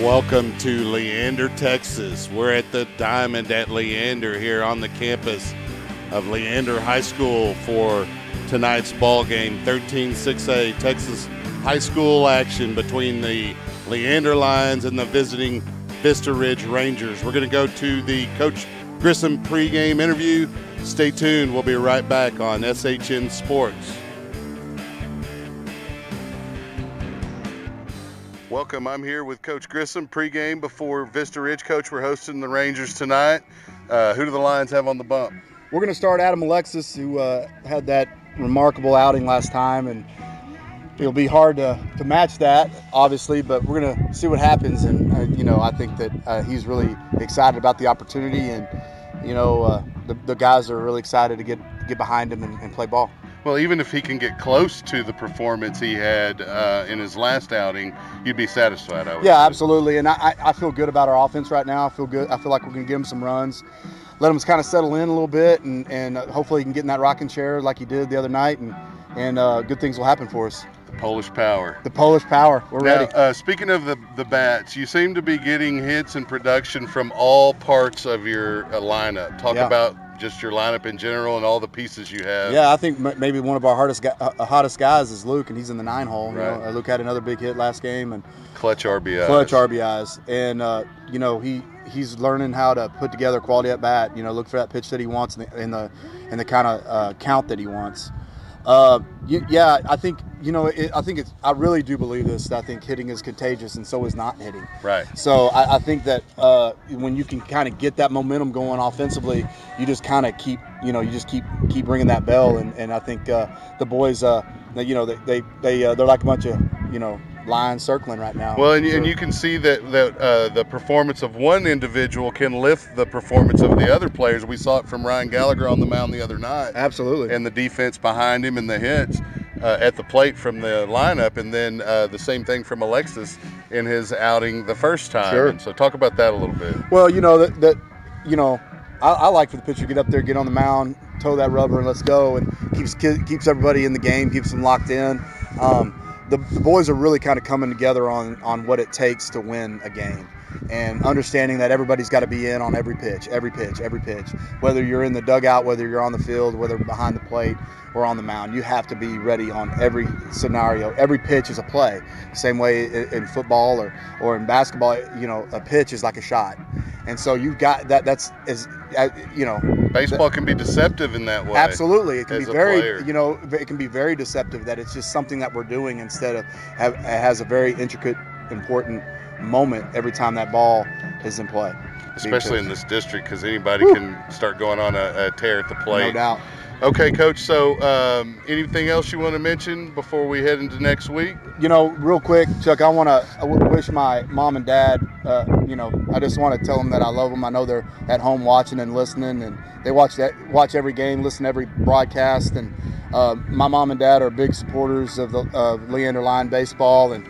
welcome to Leander, Texas. We're at the Diamond at Leander here on the campus of Leander High School for tonight's ball game. 13-6A Texas high school action between the Leander Lions and the visiting Vista Ridge Rangers. We're going to go to the Coach Grissom pregame interview. Stay tuned. We'll be right back on SHN Sports. Welcome. I'm here with Coach Grissom pregame before Vista Ridge. Coach, we're hosting the Rangers tonight. Who do the Lions have on the bump? We're going to start Adam Alexis, who had that remarkable outing last time, and it'll be hard to match that, obviously, but we're going to see what happens. And, I think that he's really excited about the opportunity, and, the guys are really excited to get behind him and play ball. Well, even if he can get close to the performance he had in his last outing, you'd be satisfied, I would say. Absolutely. And I feel good about our offense right now. I feel good. I feel like we're going to give him some runs, let him kind of settle in a little bit, and hopefully he can get in that rocking chair like he did the other night, and good things will happen for us. The Polish power. The Polish power. We're ready. Speaking of the bats, you seem to be getting hits and production from all parts of your lineup. Talk about just your lineup in general and all the pieces you have. Yeah, I think maybe one of our hottest guys is Luke, and he's in the 9 hole. Right. Luke had another big hit last game, and clutch RBIs. And he's learning how to put together a quality at bat. Look for that pitch that he wants and the kind of count that he wants. I really do believe this. I think hitting is contagious, and so is not hitting. Right. So I think that when you can kind of get that momentum going offensively, you just kind of keep ringing that bell. And I think the boys, they're like a bunch of lions circling right now. Well, and you can see that the performance of one individual can lift the performance of the other players. We saw it from Ryan Gallagher on the mound the other night. Absolutely. And the defense behind him and the hits at the plate from the lineup, and then the same thing from Alexis in his outing the first time. Sure. And so talk about that a little bit. Well, I like for the pitcher to get up there, get on the mound, toe that rubber, and let's go, and keeps everybody in the game, keeps them locked in. The boys are really kind of coming together on what it takes to win a game, and understanding that everybody's got to be in on every pitch, whether you're in the dugout, whether you're on the field, whether behind the plate or on the mound. You have to be ready on every scenario. Every pitch is a play. Same way in football or in basketball, a pitch is like a shot. And so you've got that. Baseball can be deceptive in that way. Absolutely, it can be very, player. It can be very deceptive. That it's just something that we're doing instead of it has a very intricate, important moment every time that ball is in play. Especially in this district, because anybody can start going on a tear at the plate. No doubt. Okay, Coach, so anything else you want to mention before we head into next week? Real quick, Chuck, I want to wish my mom and dad, I just want to tell them that I love them. I know they're at home watching and listening, and they watch every game, listen to every broadcast. And my mom and dad are big supporters of Leander Line baseball, and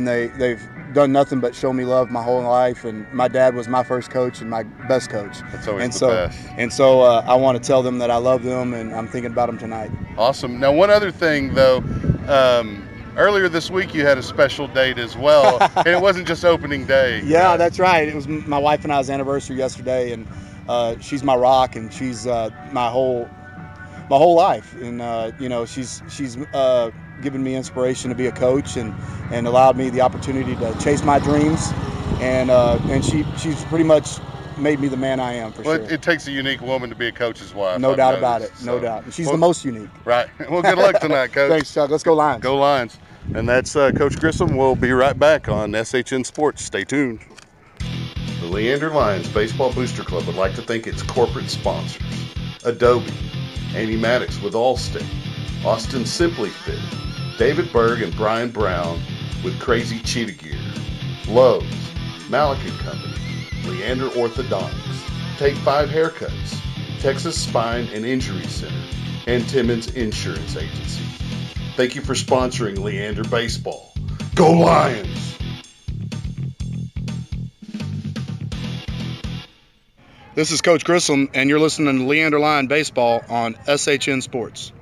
they've done nothing but show me love my whole life. And my dad was my first coach and my best coach. That's always the best. And so I want to tell them that I love them, and I'm thinking about them tonight. Awesome. Now, one other thing, though. Earlier this week, you had a special date as well, and it wasn't just opening day. Yeah, that's right. It was my wife and I's anniversary yesterday, and she's my rock, and she's my whole life. And she's given me inspiration to be a coach, and allowed me the opportunity to chase my dreams, and she's pretty much made me the man I am, for sure. It takes a unique woman to be a coach's wife. No doubt about it. No doubt. And she's the most unique. Right. Well, good luck tonight, Coach. Thanks, Chuck. Let's go Lions. Go Lions. And that's Coach Grissom. We'll be right back on SHN Sports. Stay tuned. The Leander Lions Baseball Booster Club would like to thank its corporate sponsors: Adobe, Amy Maddox with Allstate, Austin Simply Fit, David Berg and Brian Brown with Kracy Cheetah Gear, Lowe's, Malik & Company, Leander Orthodontics, Take 5 Haircuts, Texas Spine and Injury Center, and Timmons Insurance Agency. Thank you for sponsoring Leander Baseball. Go Lions! This is Coach Grissom, and you're listening to Leander Line Baseball on SHN Sports.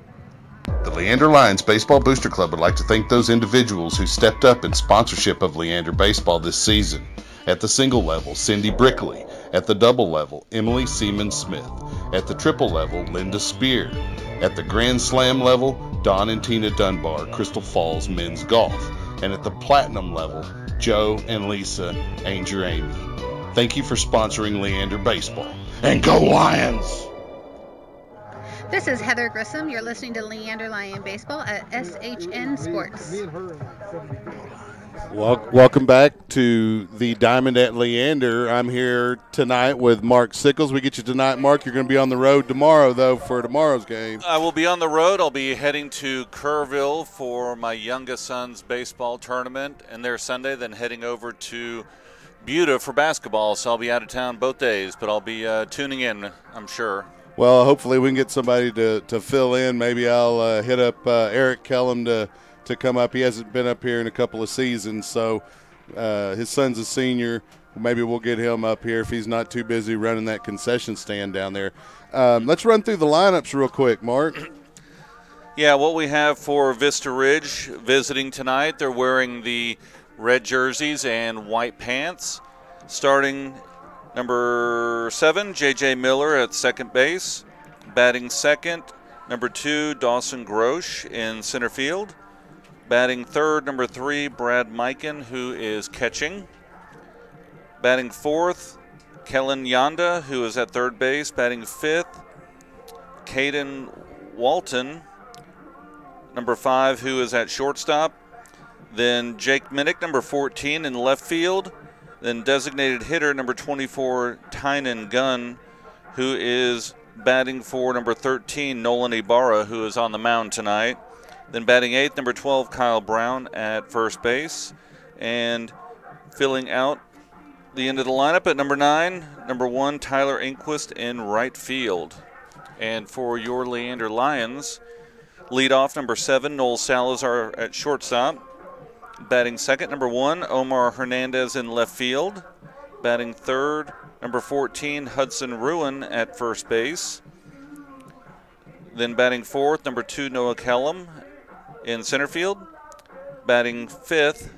The Leander Lions Baseball Booster Club would like to thank those individuals who stepped up in sponsorship of Leander Baseball this season. At the single level, Cindy Brickley. At the double level, Emily Seaman Smith. At the triple level, Linda Spear. At the Grand Slam level, Don and Tina Dunbar, Crystal Falls Men's Golf. And at the platinum level, Joe and Lisa Anger Amy. Thank you for sponsoring Leander Baseball. And go Lions! This is Heather Grissom. You're listening to Leander Lion Baseball at SHN Sports. Welcome back to the Diamond at Leander. I'm here tonight with Mark Sickles. We get you tonight, Mark. You're going to be on the road tomorrow, though, for tomorrow's game. I will be on the road. I'll be heading to Kerrville for my youngest son's baseball tournament, and there Sunday, then heading over to Buda for basketball. So I'll be out of town both days, but I'll be tuning in, I'm sure. Well, hopefully we can get somebody to fill in. Maybe I'll hit up Eric Kellum to come up. He hasn't been up here in a couple of seasons, so his son's a senior. Maybe we'll get him up here if he's not too busy running that concession stand down there. Let's run through the lineups real quick, Mark. Yeah, what we have for Vista Ridge visiting tonight, they're wearing the red jerseys and white pants. Starting number 7, J.J. Miller at second base. Batting second, number 2, Dawson Grosh in center field. Batting third, number 3, Brad Mikan, who is catching. Batting fourth, Kellen Yonda, who is at third base. Batting fifth, Caden Walton, number 5, who is at shortstop. Then Jake Minnick, number 14, in left field. Then designated hitter, number 24, Tynan Gunn, who is batting for number 13, Nolan Ibarra, who is on the mound tonight. Then batting 8th, number 12, Kyle Brown at first base. And filling out the end of the lineup at number 9, number 1, Tyler Inquist in right field. And for your Leander Lions, leadoff, number 7, Noel Salazar at shortstop. Batting second, number 1, Omar Hernandez in left field. Batting third, number 14, Hudson Ruin at first base. Then batting fourth, number 2, Noah Kellum in center field. Batting fifth,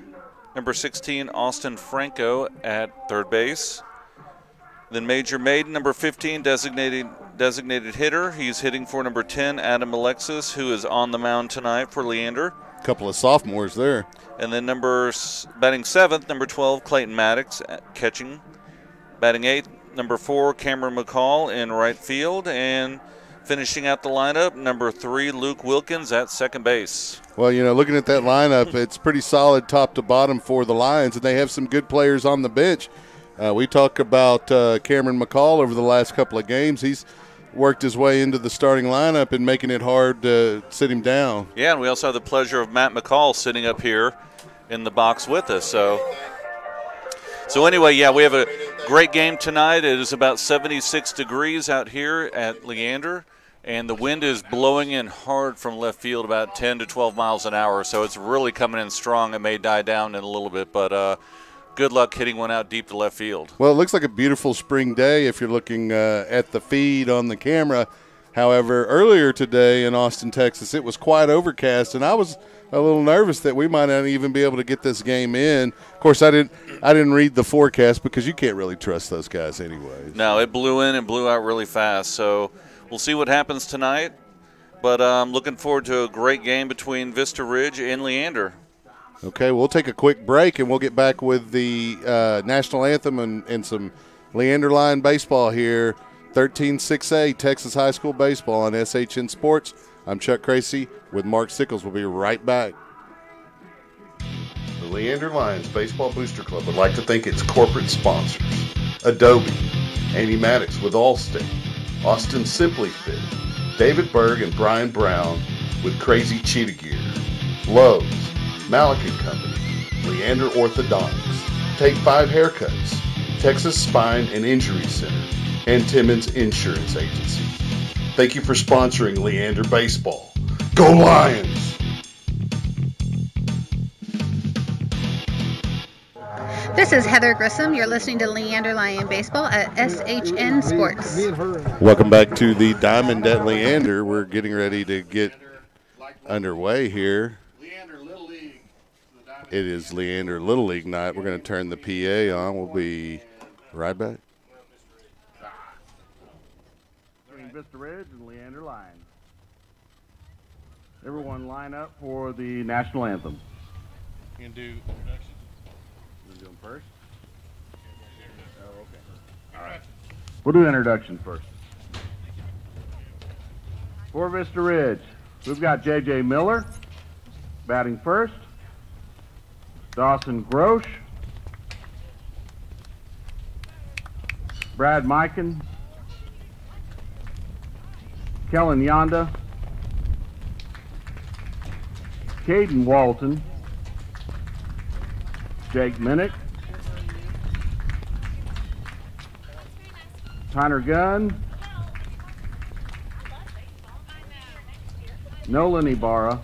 number 16, Austin Franco at third base. Then Major Maiden, number 15, designated hitter. He's hitting for number 10, Adam Alexis, who is on the mound tonight for Leander. Couple of sophomores there. And then batting 7th, number 12, Clayton Maddox catching. Batting 8th, number 4, Cameron McCall in right field. And finishing out the lineup, number 3, Luke Wilkins at second base. Well, looking at that lineup, it's pretty solid top to bottom for the Lions, and they have some good players on the bench. We talk about Cameron McCall over the last couple of games. He's worked his way into the starting lineup and making it hard to sit him down. Yeah, and we also have the pleasure of Matt McCall sitting up here in the box with us. So anyway, yeah, we have a great game tonight. It is about 76 degrees out here at Leander, and the wind is blowing in hard from left field about 10 to 12 miles an hour, so it's really coming in strong. It may die down in a little bit, but good luck hitting one out deep to left field. Well, it looks like a beautiful spring day if you're looking at the feed on the camera. However, earlier today in Austin, Texas, it was quite overcast, and I was a little nervous that we might not even be able to get this game in. Of course, I didn't read the forecast because you can't really trust those guys anyways. No, it blew in and blew out really fast. So we'll see what happens tonight. But I'm looking forward to a great game between Vista Ridge and Leander. Okay, we'll take a quick break, and we'll get back with the national anthem and some Leander Lion baseball here. 13-6A Texas High School Baseball on SHN Sports. I'm Chuck Kracy with Mark Sickles. We'll be right back. The Leander Lions Baseball Booster Club would like to thank its corporate sponsors: Adobe, Amy Maddox with Allstate, Austin Simply Fit, David Berg and Brian Brown with Crazy Cheetah Gear, Lowe's, Malik & Company, Leander Orthodontics, Take 5 Haircuts, Texas Spine and Injury Center, and Timmons Insurance Agency. Thank you for sponsoring Leander Baseball. Go Lions! This is Heather Grissom. You're listening to Leander Lion Baseball at SHN Sports. Welcome back to the Diamond at Leander. We're getting ready to get underway here. It is Leander Little League night. We're going to turn the PA on. We'll be right back. Between Vista Ridge and Leander Lions. Everyone line up for the national anthem. You can do introductions? You want to do them first? Oh, okay. All right. We'll do introductions first. For Vista Ridge, we've got J.J. Miller batting first. Dawson Grosh. Brad Mikan. Kellen Yonda. Caden Walton. Jake Minnick. Tyner Gunn. Nolan Ibarra.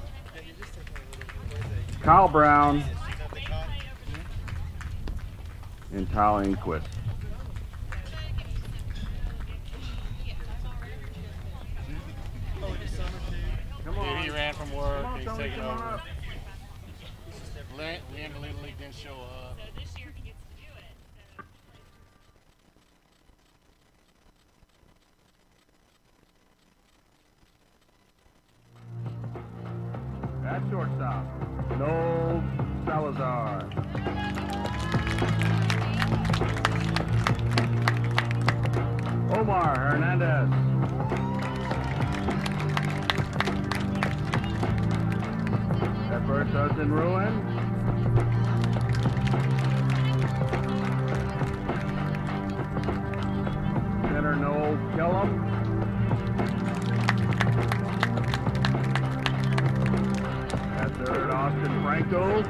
Kyle Brown. And Tyler Inquist. He ran from work. He's taking over. Leander Little League didn't show up. This year he gets to do it. At shortstop, Noel Salazar. Omar Hernandez. At first, Hudson Ruin. Center, Noel Kellum. At third, Austin Franco.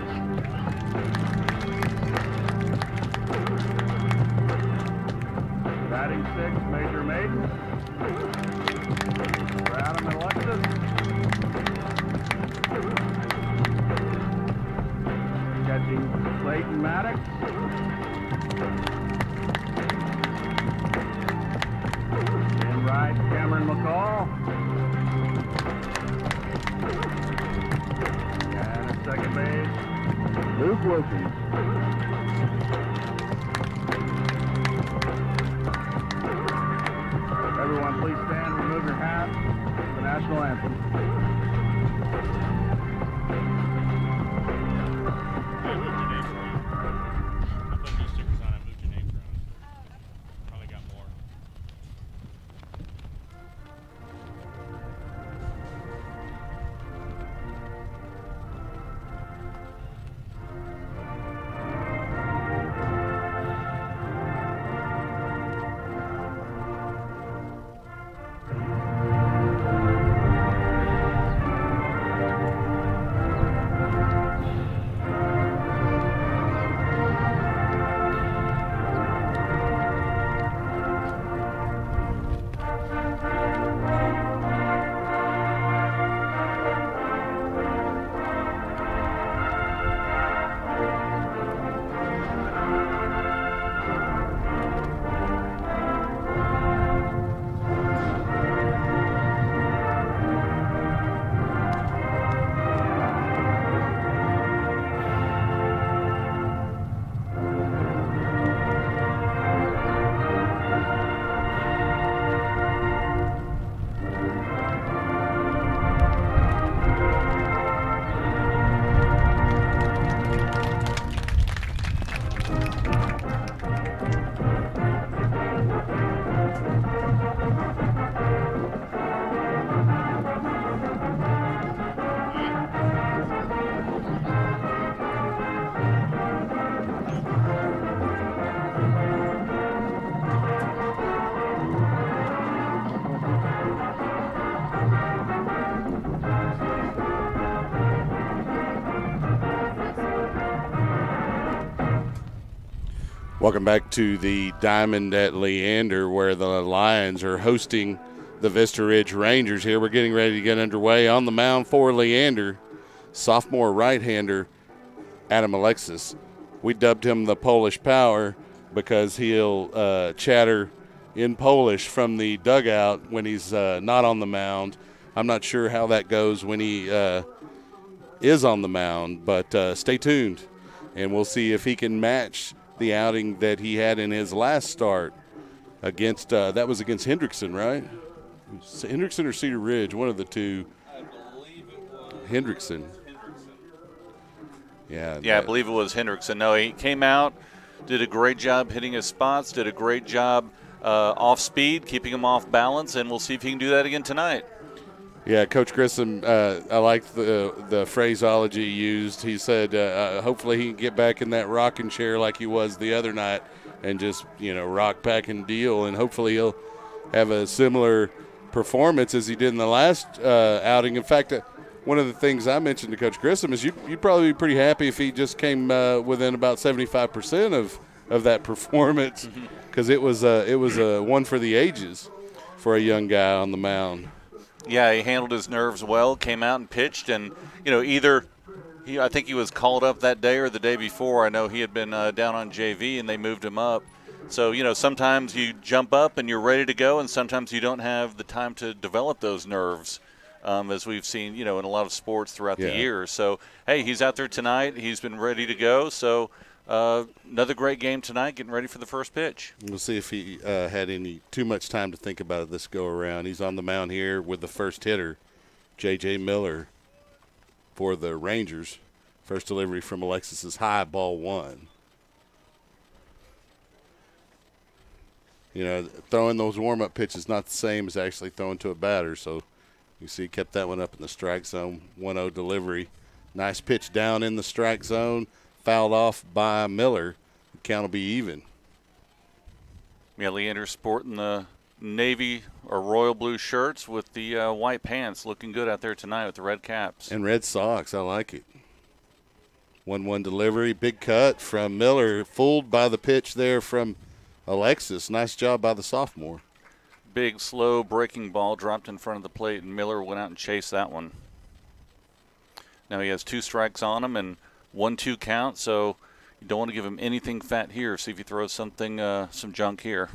Batting sixth, Major Maiden. For Adam and Alexis. Catching Clayton Maddox. In right, Cameron McCall. And at second base, Luke Wilkins. Everyone, please stand, remove your hat for the national anthem. Welcome back to the Diamond at Leander, where the Lions are hosting the Vista Ridge Rangers. Here we're getting ready to get underway. On the mound for Leander, sophomore right-hander Adam Alexis. We dubbed him the Polish Power because he'll chatter in Polish from the dugout when he's not on the mound. I'm not sure how that goes when he is on the mound, but stay tuned, and we'll see if he can match the outing that he had in his last start against that was against Hendrickson, right? Hendrickson or Cedar Ridge, one of the two. I believe it was Hendrickson. Yeah, I believe it was Hendrickson. No, he came out, did a great job hitting his spots, did a great job off speed, keeping him off balance, and we'll see if he can do that again tonight. Yeah, Coach Grissom, I like the phraseology he used. He said hopefully he can get back in that rocking chair like he was the other night and just, rock, pack, and deal, and hopefully he'll have a similar performance as he did in the last outing. In fact, one of the things I mentioned to Coach Grissom is you'd probably be pretty happy if he just came within about 75% of that performance, because it was a one for the ages for a young guy on the mound. Yeah, he handled his nerves well, came out and pitched, and I think he was called up that day or the day before. I know he had been down on JV and they moved him up. So, sometimes you jump up and you're ready to go, and sometimes you don't have the time to develop those nerves, as we've seen, in a lot of sports throughout the years. So, hey, he's out there tonight. He's been ready to go. So, another great game tonight, getting ready for the first pitch. We'll see if he had too much time to think about it this go-around. He's on the mound here with the first hitter, J.J. Miller, for the Rangers. First delivery from Alexis is high, ball one. Throwing those warm-up pitches not the same as actually throwing to a batter. So you see he kept that one up in the strike zone. 1-0 delivery. Nice pitch down in the strike zone. Fouled off by Miller. The count will be even. Yeah, Leander sporting the navy or royal blue shirts with the white pants. Looking good out there tonight with the red caps. And red socks. I like it. 1-1 delivery. Big cut from Miller. Fooled by the pitch there from Alexis. Nice job by the sophomore. Big, slow breaking ball dropped in front of the plate, and Miller went out and chased that one. Now he has 2 strikes on him and 1-2 count, so you don't want to give him anything fat here. See if he throws something, some junk here.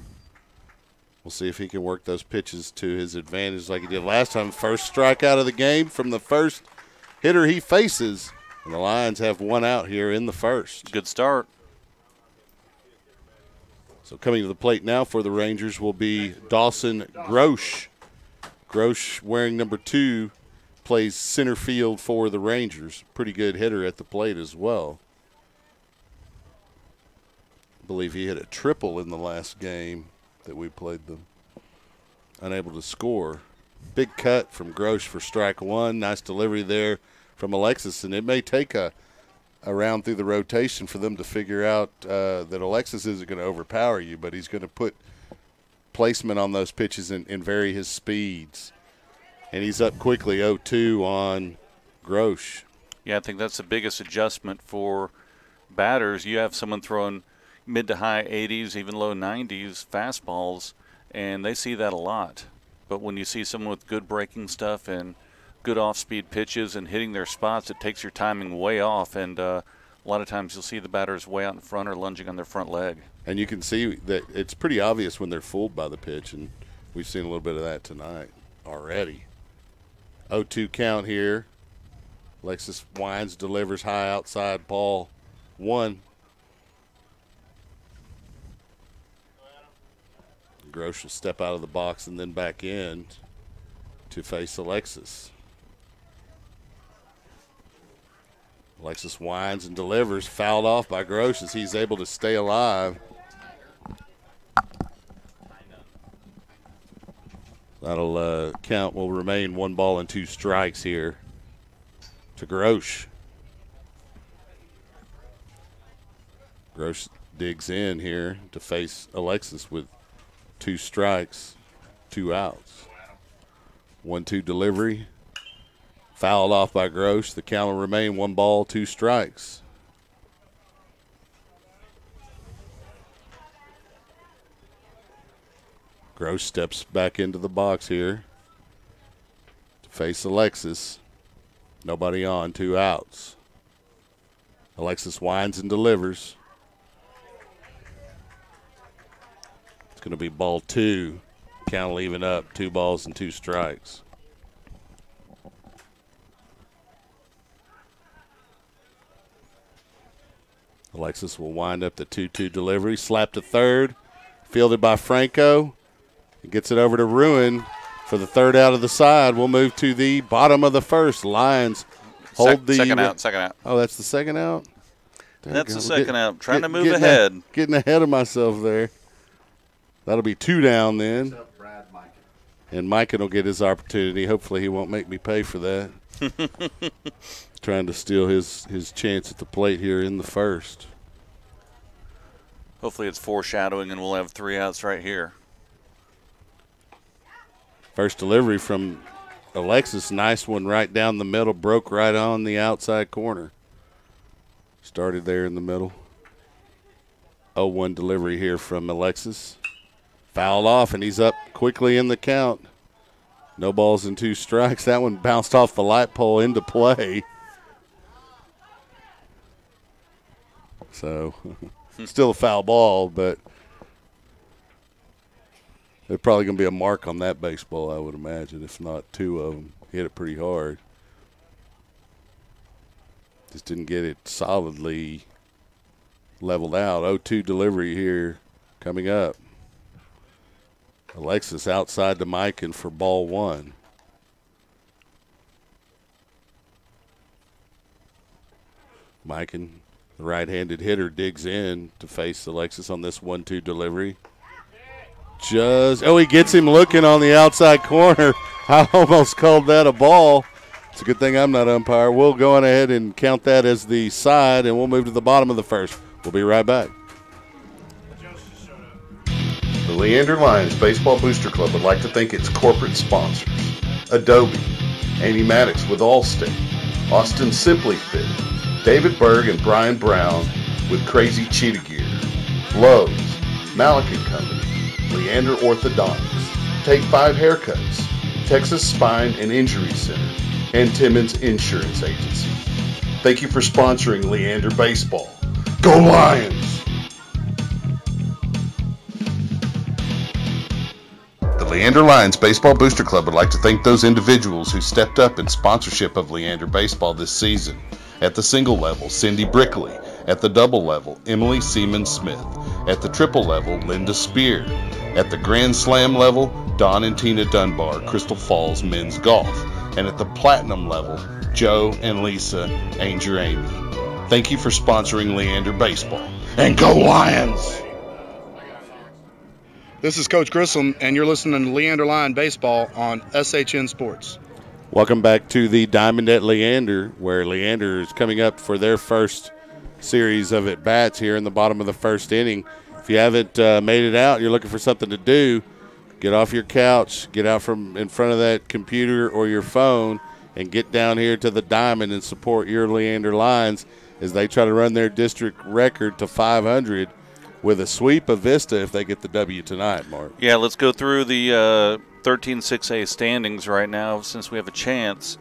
We'll see if he can work those pitches to his advantage like he did last time. First strikeout of the game from the first hitter he faces. And the Lions have 1 out here in the first. Good start. So coming to the plate now for the Rangers will be Dawson Grosh. Grosh, wearing number 2, plays center field for the Rangers. Pretty good hitter at the plate as well. I believe he hit a triple in the last game that we played them. Unable to score. Big cut from Grosh for strike 1. Nice delivery there from Alexis, and it may take a round through the rotation for them to figure out that Alexis isn't going to overpower you, but he's going to put placement on those pitches and vary his speeds. And he's up quickly 0-2 on Grosh. Yeah, I think that's the biggest adjustment for batters. You have someone throwing mid to high 80s, even low 90s fastballs, and they see that a lot. But when you see someone with good breaking stuff and good off-speed pitches and hitting their spots, it takes your timing way off, and a lot of times you'll see the batters way out in front or lunging on their front leg. And you can see that it's pretty obvious when they're fooled by the pitch, and we've seen a little bit of that tonight already. 0-2 count here. Alexis winds, delivers high outside, ball 1. Grosh will step out of the box and then back in to face Alexis. Alexis winds and delivers, fouled off by Grosh as he's able to stay alive. That'll count will remain 1 ball and 2 strikes here to Grosh. Grosh digs in here to face Alexis with 2 strikes, 2 outs. 1-2 delivery. Fouled off by Grosh. The count will remain 1 ball, 2 strikes. Grosh steps back into the box here to face Alexis. Nobody on, 2 outs. Alexis winds and delivers. It's going to be ball 2. Count will even up, 2 balls and 2 strikes. Alexis will wind up the 2-2 delivery. Slap to third. Fielded by Franco. He gets it over to Ruin for the third out of the side. We'll move to the bottom of the first. Lions hold the second out. Oh, that's the second out? That's the second out. Trying to move ahead. Getting ahead of myself there. That'll be 2 down then. And Mikan will get his opportunity. Hopefully he won't make me pay for that. Trying to steal his chance at the plate here in the first. Hopefully it's foreshadowing and we'll have 3 outs right here. First delivery from Alexis. Nice one right down the middle. Broke right on the outside corner. Started there in the middle. 0-1 delivery here from Alexis. Fouled off, and he's up quickly in the count. No balls and 2 strikes. That one bounced off the light pole into play. So, still a foul ball, but there's probably going to be a mark on that baseball, I would imagine, if not 2 of them. Hit it pretty hard. Just didn't get it solidly leveled out. 0-2 delivery here coming up. Alexis outside to Mikan for ball 1. Mikan, the right-handed hitter, digs in to face Alexis on this 1-2 delivery. He gets him looking on the outside corner. I almost called that a ball. It's a good thing I'm not umpire. We'll go on ahead and count that as the side, and we'll move to the bottom of the first. We'll be right back. The Leander Lions Baseball Booster Club would like to thank its corporate sponsors: Adobe, Amy Maddox with Allstate, Austin Simply Fit, David Berg and Brian Brown with Crazy Cheetah Gear, Lowe's, Malik & Company, Leander Orthodontics, Take 5 Haircuts, Texas Spine and Injury Center, and Timmons Insurance Agency. Thank you for sponsoring Leander Baseball. Go Lions! The Leander Lions Baseball Booster Club would like to thank those individuals who stepped up in sponsorship of Leander Baseball this season. At the single level, Cindy Brickley. At the double level, Emily Seaman Smith. At the triple level, Linda Spear. At the Grand Slam level, Don and Tina Dunbar, Crystal Falls Men's Golf. And at the platinum level, Joe and Lisa Anger Amy. Thank you for sponsoring Leander Baseball. And go Lions! This is Coach Grissom, and you're listening to Leander Lion Baseball on SHN Sports. Welcome back to the Diamond at Leander, where Leander is coming up for their first series of at-bats here in the bottom of the first inning. If you haven't made it out, you're looking for something to do, get off your couch, get out from in front of that computer or your phone, and get down here to the Diamond and support your Leander Lions as they try to run their district record to 500 with a sweep of Vista if they get the W tonight, Mark. Yeah, let's go through the 13-6A standings right now since we have a chance.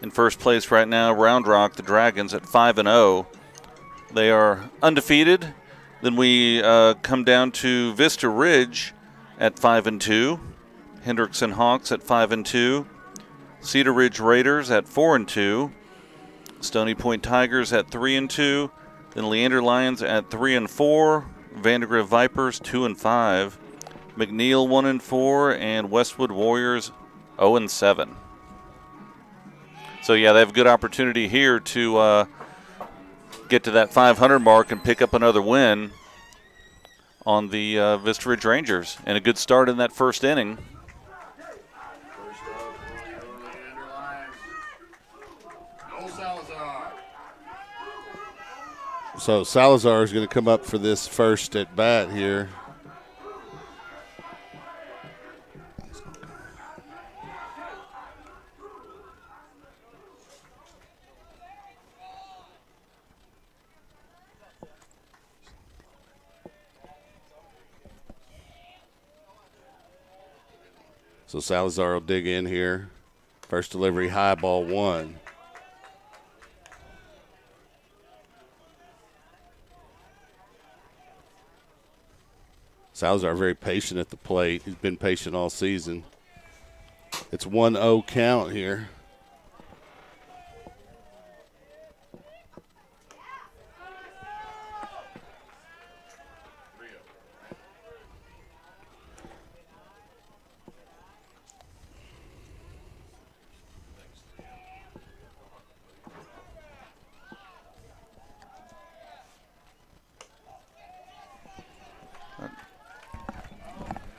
In first place right now, Round Rock, the Dragons at 5-0. They are undefeated. Then we come down to Vista Ridge at 5-2. Hendrickson Hawks at 5-2. Cedar Ridge Raiders at 4-2. Stony Point Tigers at 3-2. Then Leander Lions at 3-4. Vandergrift Vipers 2-5. McNeil 1-4, and Westwood Warriors 0-7. So yeah, they have a good opportunity here to get to that 500 mark and pick up another win on the Vista Ridge Rangers, and a good start in that first inning. So Salazar is going to come up for this first at bat here. So Salazar will dig in here. First delivery high, ball 1. Salazar very patient at the plate. He's been patient all season. It's 1-0 count here.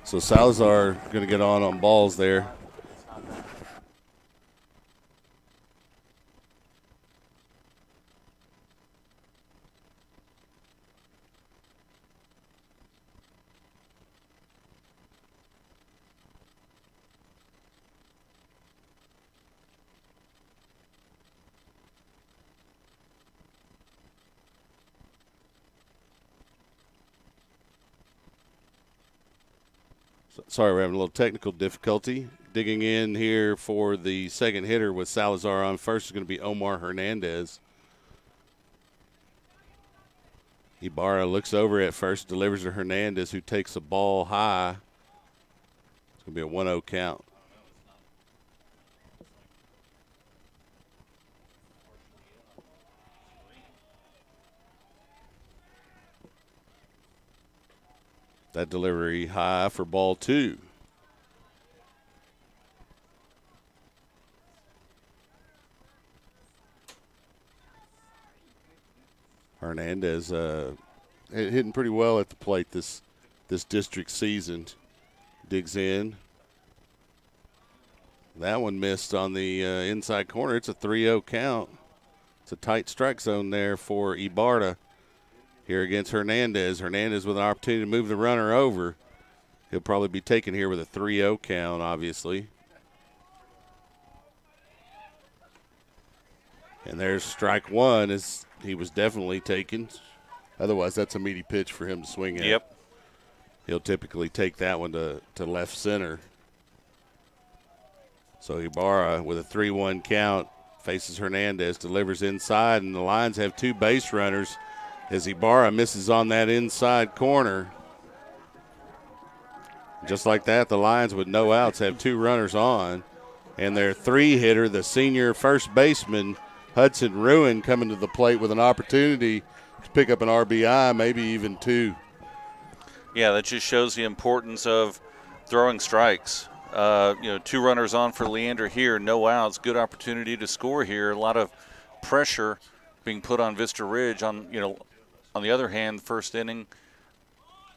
So Salazar going to get on balls there. Sorry, we're having a little technical difficulty. Digging in here for the second hitter with Salazar on first is going to be Omar Hernandez. Ibarra looks over at first, delivers to Hernandez, who takes the ball high. It's going to be a 1-0 count. That delivery high for ball 2. Hernandez hitting pretty well at the plate this district season. Digs in. That one missed on the inside corner. It's a 3-0 count. It's a tight strike zone there for Ibarra. Here against Hernandez. Hernandez with an opportunity to move the runner over. He'll probably be taken here with a 3-0 count, obviously. And there's strike one, as he was definitely taken. Otherwise, that's a meaty pitch for him to swing at. Yep. He'll typically take that one to left center. So Ibarra with a 3-1 count faces Hernandez, delivers inside, and the Lions have 2 base runners as Ibarra misses on that inside corner. Just like that, the Lions with no outs have 2 runners on. And their 3-hitter, the senior first baseman, Hudson Ruin, coming to the plate with an opportunity to pick up an RBI, maybe even 2. Yeah, that just shows the importance of throwing strikes. 2 runners on for Leander here, no outs, good opportunity to score here. A lot of pressure being put on Vista Ridge. On the other hand, first inning,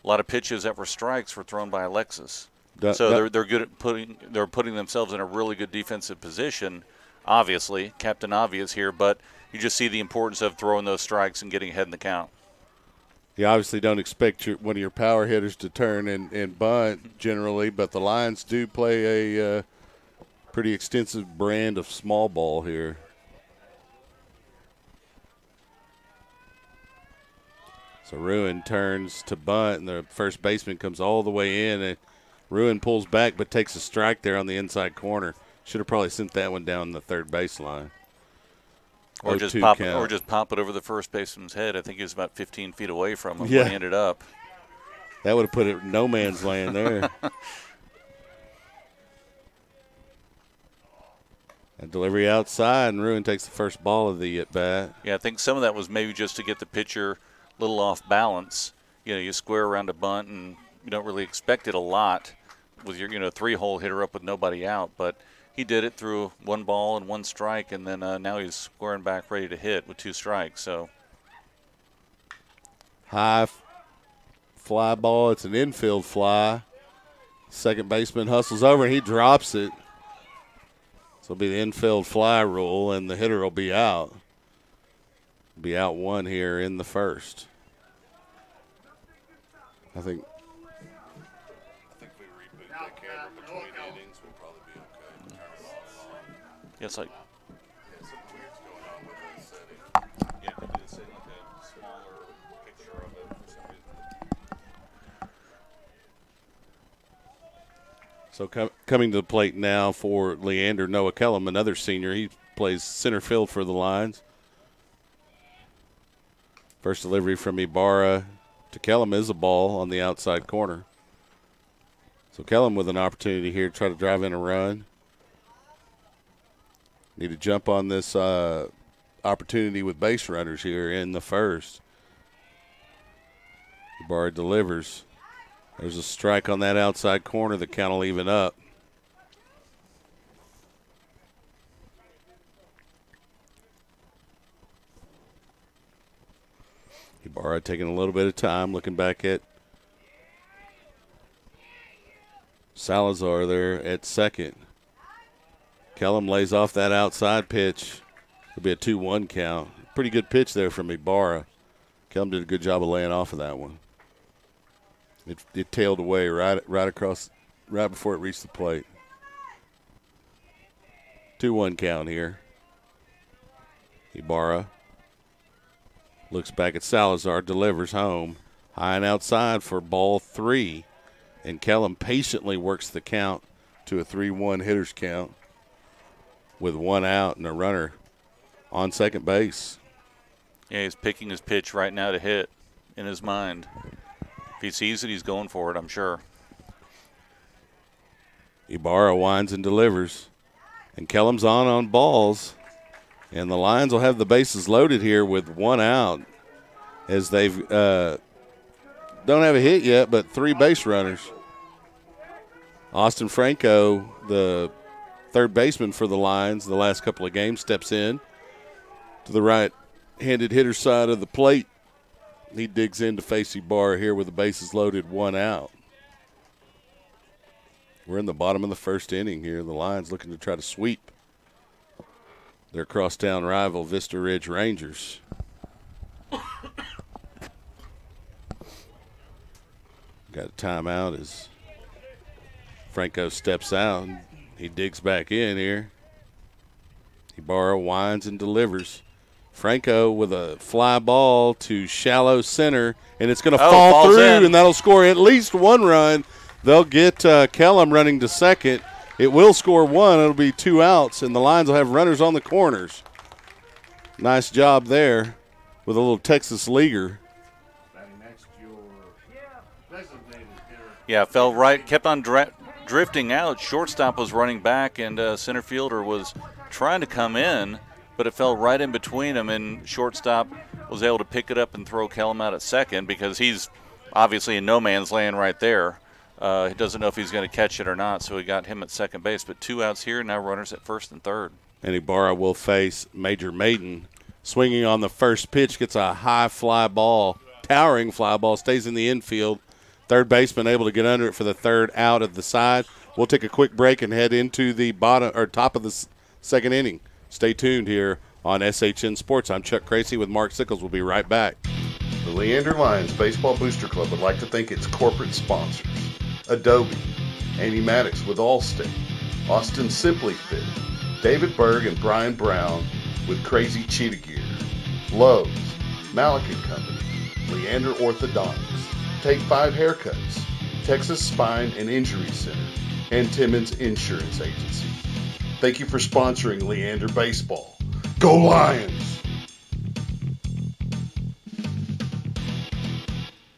a lot of pitches that were strikes were thrown by Alexis. So they're good at putting themselves in a really good defensive position. Obviously, Captain Obvious here, but you just see the importance of throwing those strikes and getting ahead in the count. You obviously don't expect one of your power hitters to turn and bunt generally, but the Lions do play a pretty extensive brand of small ball here. So Ruin turns to bunt, and the first baseman comes all the way in. And Ruin pulls back but takes a strike there on the inside corner. Should have probably sent that one down the third baseline. Or just pop it over the first baseman's head. I think he was about 15 feet away from him when he ended up. That would have put it in no man's land there. A delivery outside, and Ruin takes the first ball of the at-bat. Yeah, I think some of that was maybe just to get the pitcher a little off balance. You square around a bunt, and you don't really expect it a lot with your 3-hole hitter up with nobody out. But he did it through 1 ball and 1 strike, and then now he's squaring back ready to hit with 2 strikes. So high fly ball. It's an infield fly. Second baseman hustles over, and he drops it. So it'll be the infield fly rule, and the hitter will be out. Be out 1 here in the first. I think we reboot that camera between innings. We'll probably be okay. Yeah, it's like something weird's going on with this setting. Yeah, could you send like a smaller picture of it for some reason? So coming to the plate now for Leander, Noah Kellum, another senior. He plays center field for the Lions. First delivery from Ibarra to Kellum is a ball on the outside corner. So Kellum with an opportunity here to try to drive in a run. Need to jump on this opportunity with base runners here in the first. Ibarra delivers. There's a strike on that outside corner. The count will even up. Ibarra taking a little bit of time, looking back at Salazar there at second. Kellum lays off that outside pitch. It'll be a 2-1 count. Pretty good pitch there from Ibarra. Kellum did a good job of laying off of that one. It tailed away right across, right before it reached the plate. 2-1 count here. Ibarra looks back at Salazar, delivers home. High and outside for ball 3. And Kellum patiently works the count to a 3-1 hitter's count with 1 out and a runner on second base. Yeah, he's picking his pitch right now to hit in his mind. If he sees it, he's going for it, I'm sure. Ibarra winds and delivers. And Kellum's on balls. And the Lions will have the bases loaded here with 1 out as they've don't have a hit yet, but 3 base runners. Austin Franco, the third baseman for the Lions the last couple of games, steps in to the right-handed hitter side of the plate. He digs in to face Ibarra here with the bases loaded, 1 out. We're in the bottom of the first inning here. The Lions looking to try to sweep their crosstown rival, Vista Ridge Rangers. Got a timeout as Franco steps out. He digs back in here. Ibarra winds and delivers. Franco with a fly ball to shallow center, and it's going to fall through, and that'll score at least 1 run. They'll get Kellum running to second. It will score 1. It'll be 2 outs, and the Lions will have runners on the corners. Nice job there with a little Texas leaguer. Yeah, fell right, kept on drifting out. Shortstop was running back, and center fielder was trying to come in, but it fell right in between them, and shortstop was able to pick it up and throw Kellum out at second because he's obviously in no man's land right there. He doesn't know if he's going to catch it or not, so he got him at second base. But 2 outs here, now runners at first and third. And Ibarra will face Major Maiden. Swinging on the first pitch, gets a high fly ball, towering fly ball, stays in the infield. Third baseman able to get under it for the 3rd out of the side. We'll take a quick break and head into the top of the second inning. Stay tuned here on SHN Sports. I'm Chuck Kracy with Mark Sickles. We'll be right back. The Leander Lions Baseball Booster Club would like to thank its corporate sponsors: Adobe, Amy Maddox with Allstate, Austin Simply Fit, David Berg and Brian Brown with Crazy Cheetah Gear, Lowe's, Malik & Company, Leander Orthodontics, Take 5 Haircuts, Texas Spine and Injury Center, and Timmons Insurance Agency. Thank you for sponsoring Leander Baseball. Go Lions!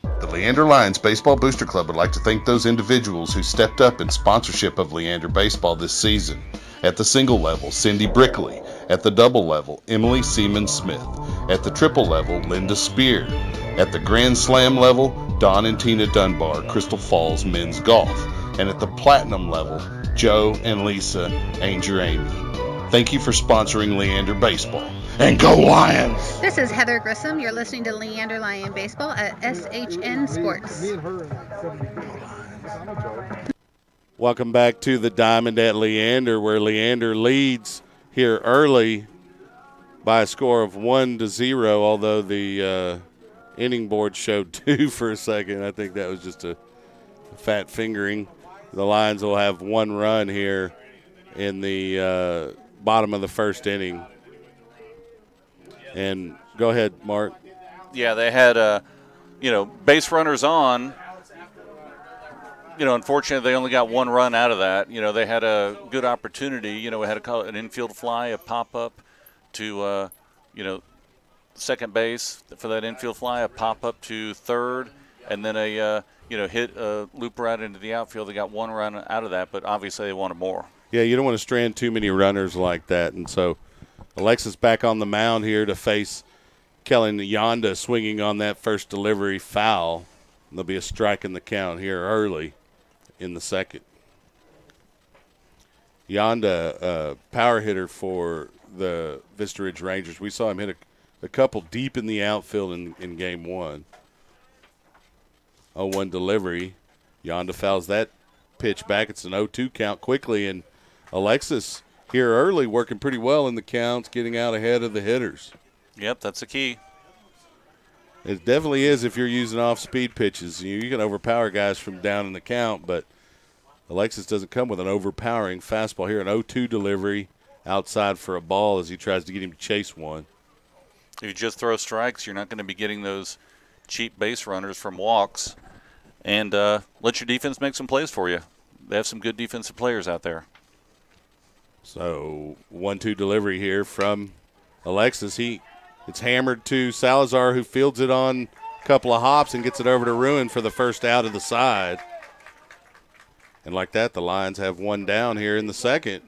The Leander Lions Baseball Booster Club would like to thank those individuals who stepped up in sponsorship of Leander Baseball this season. At the single level, Cindy Brickley. At the double level, Emily Seaman Smith. At the triple level, Linda Spear. At the Grand Slam level, Don and Tina Dunbar, Crystal Falls Men's Golf. And at the platinum level, Joe and Lisa Anger Amy. Thank you for sponsoring Leander Baseball. And go Lions! This is Heather Grissom. You're listening to Leander Lion Baseball at SHN Sports. Welcome back to the Diamond at Leander, where Leander leads here early by a score of 1-0, although the inning board showed 2 for a second. I think that was just a fat fingering. The Lions will have 1 run here in the bottom of the first inning. And go ahead, Mark. Yeah, they had, base runners on. Unfortunately, they only got 1 run out of that. They had a good opportunity. We had an infield fly, a pop-up to, second base for that infield fly, a pop-up to third, and then a, hit a loop right into the outfield. They got 1 run out of that, but obviously they wanted more. Yeah, you don't want to strand too many runners like that. And so Alexis back on the mound here to face Kellen Yonda swinging on that first delivery foul. There'll be a strike in the count here early in the second. Yonda, power hitter for the Vista Ridge Rangers. We saw him hit a couple deep in the outfield in game 1. 0-1 delivery. Yonda fouls that pitch back. It's an 0-2 count quickly, and Alexis here early working pretty well in the counts, getting out ahead of the hitters. Yep, that's the key. It definitely is if you're using off-speed pitches. You can overpower guys from down in the count, but Alexis doesn't come with an overpowering fastball here. An 0-2 delivery outside for a ball as he tries to get him to chase one. If you just throw strikes, you're not going to be getting those cheap base runners from walks. And let your defense make some plays for you. They have some good defensive players out there. So 1-2 delivery here from Alexis. It's hammered to Salazar, who fields it on a couple of hops and gets it over to Ruin for the first out of the side. And like that, the Lions have one down here in the second.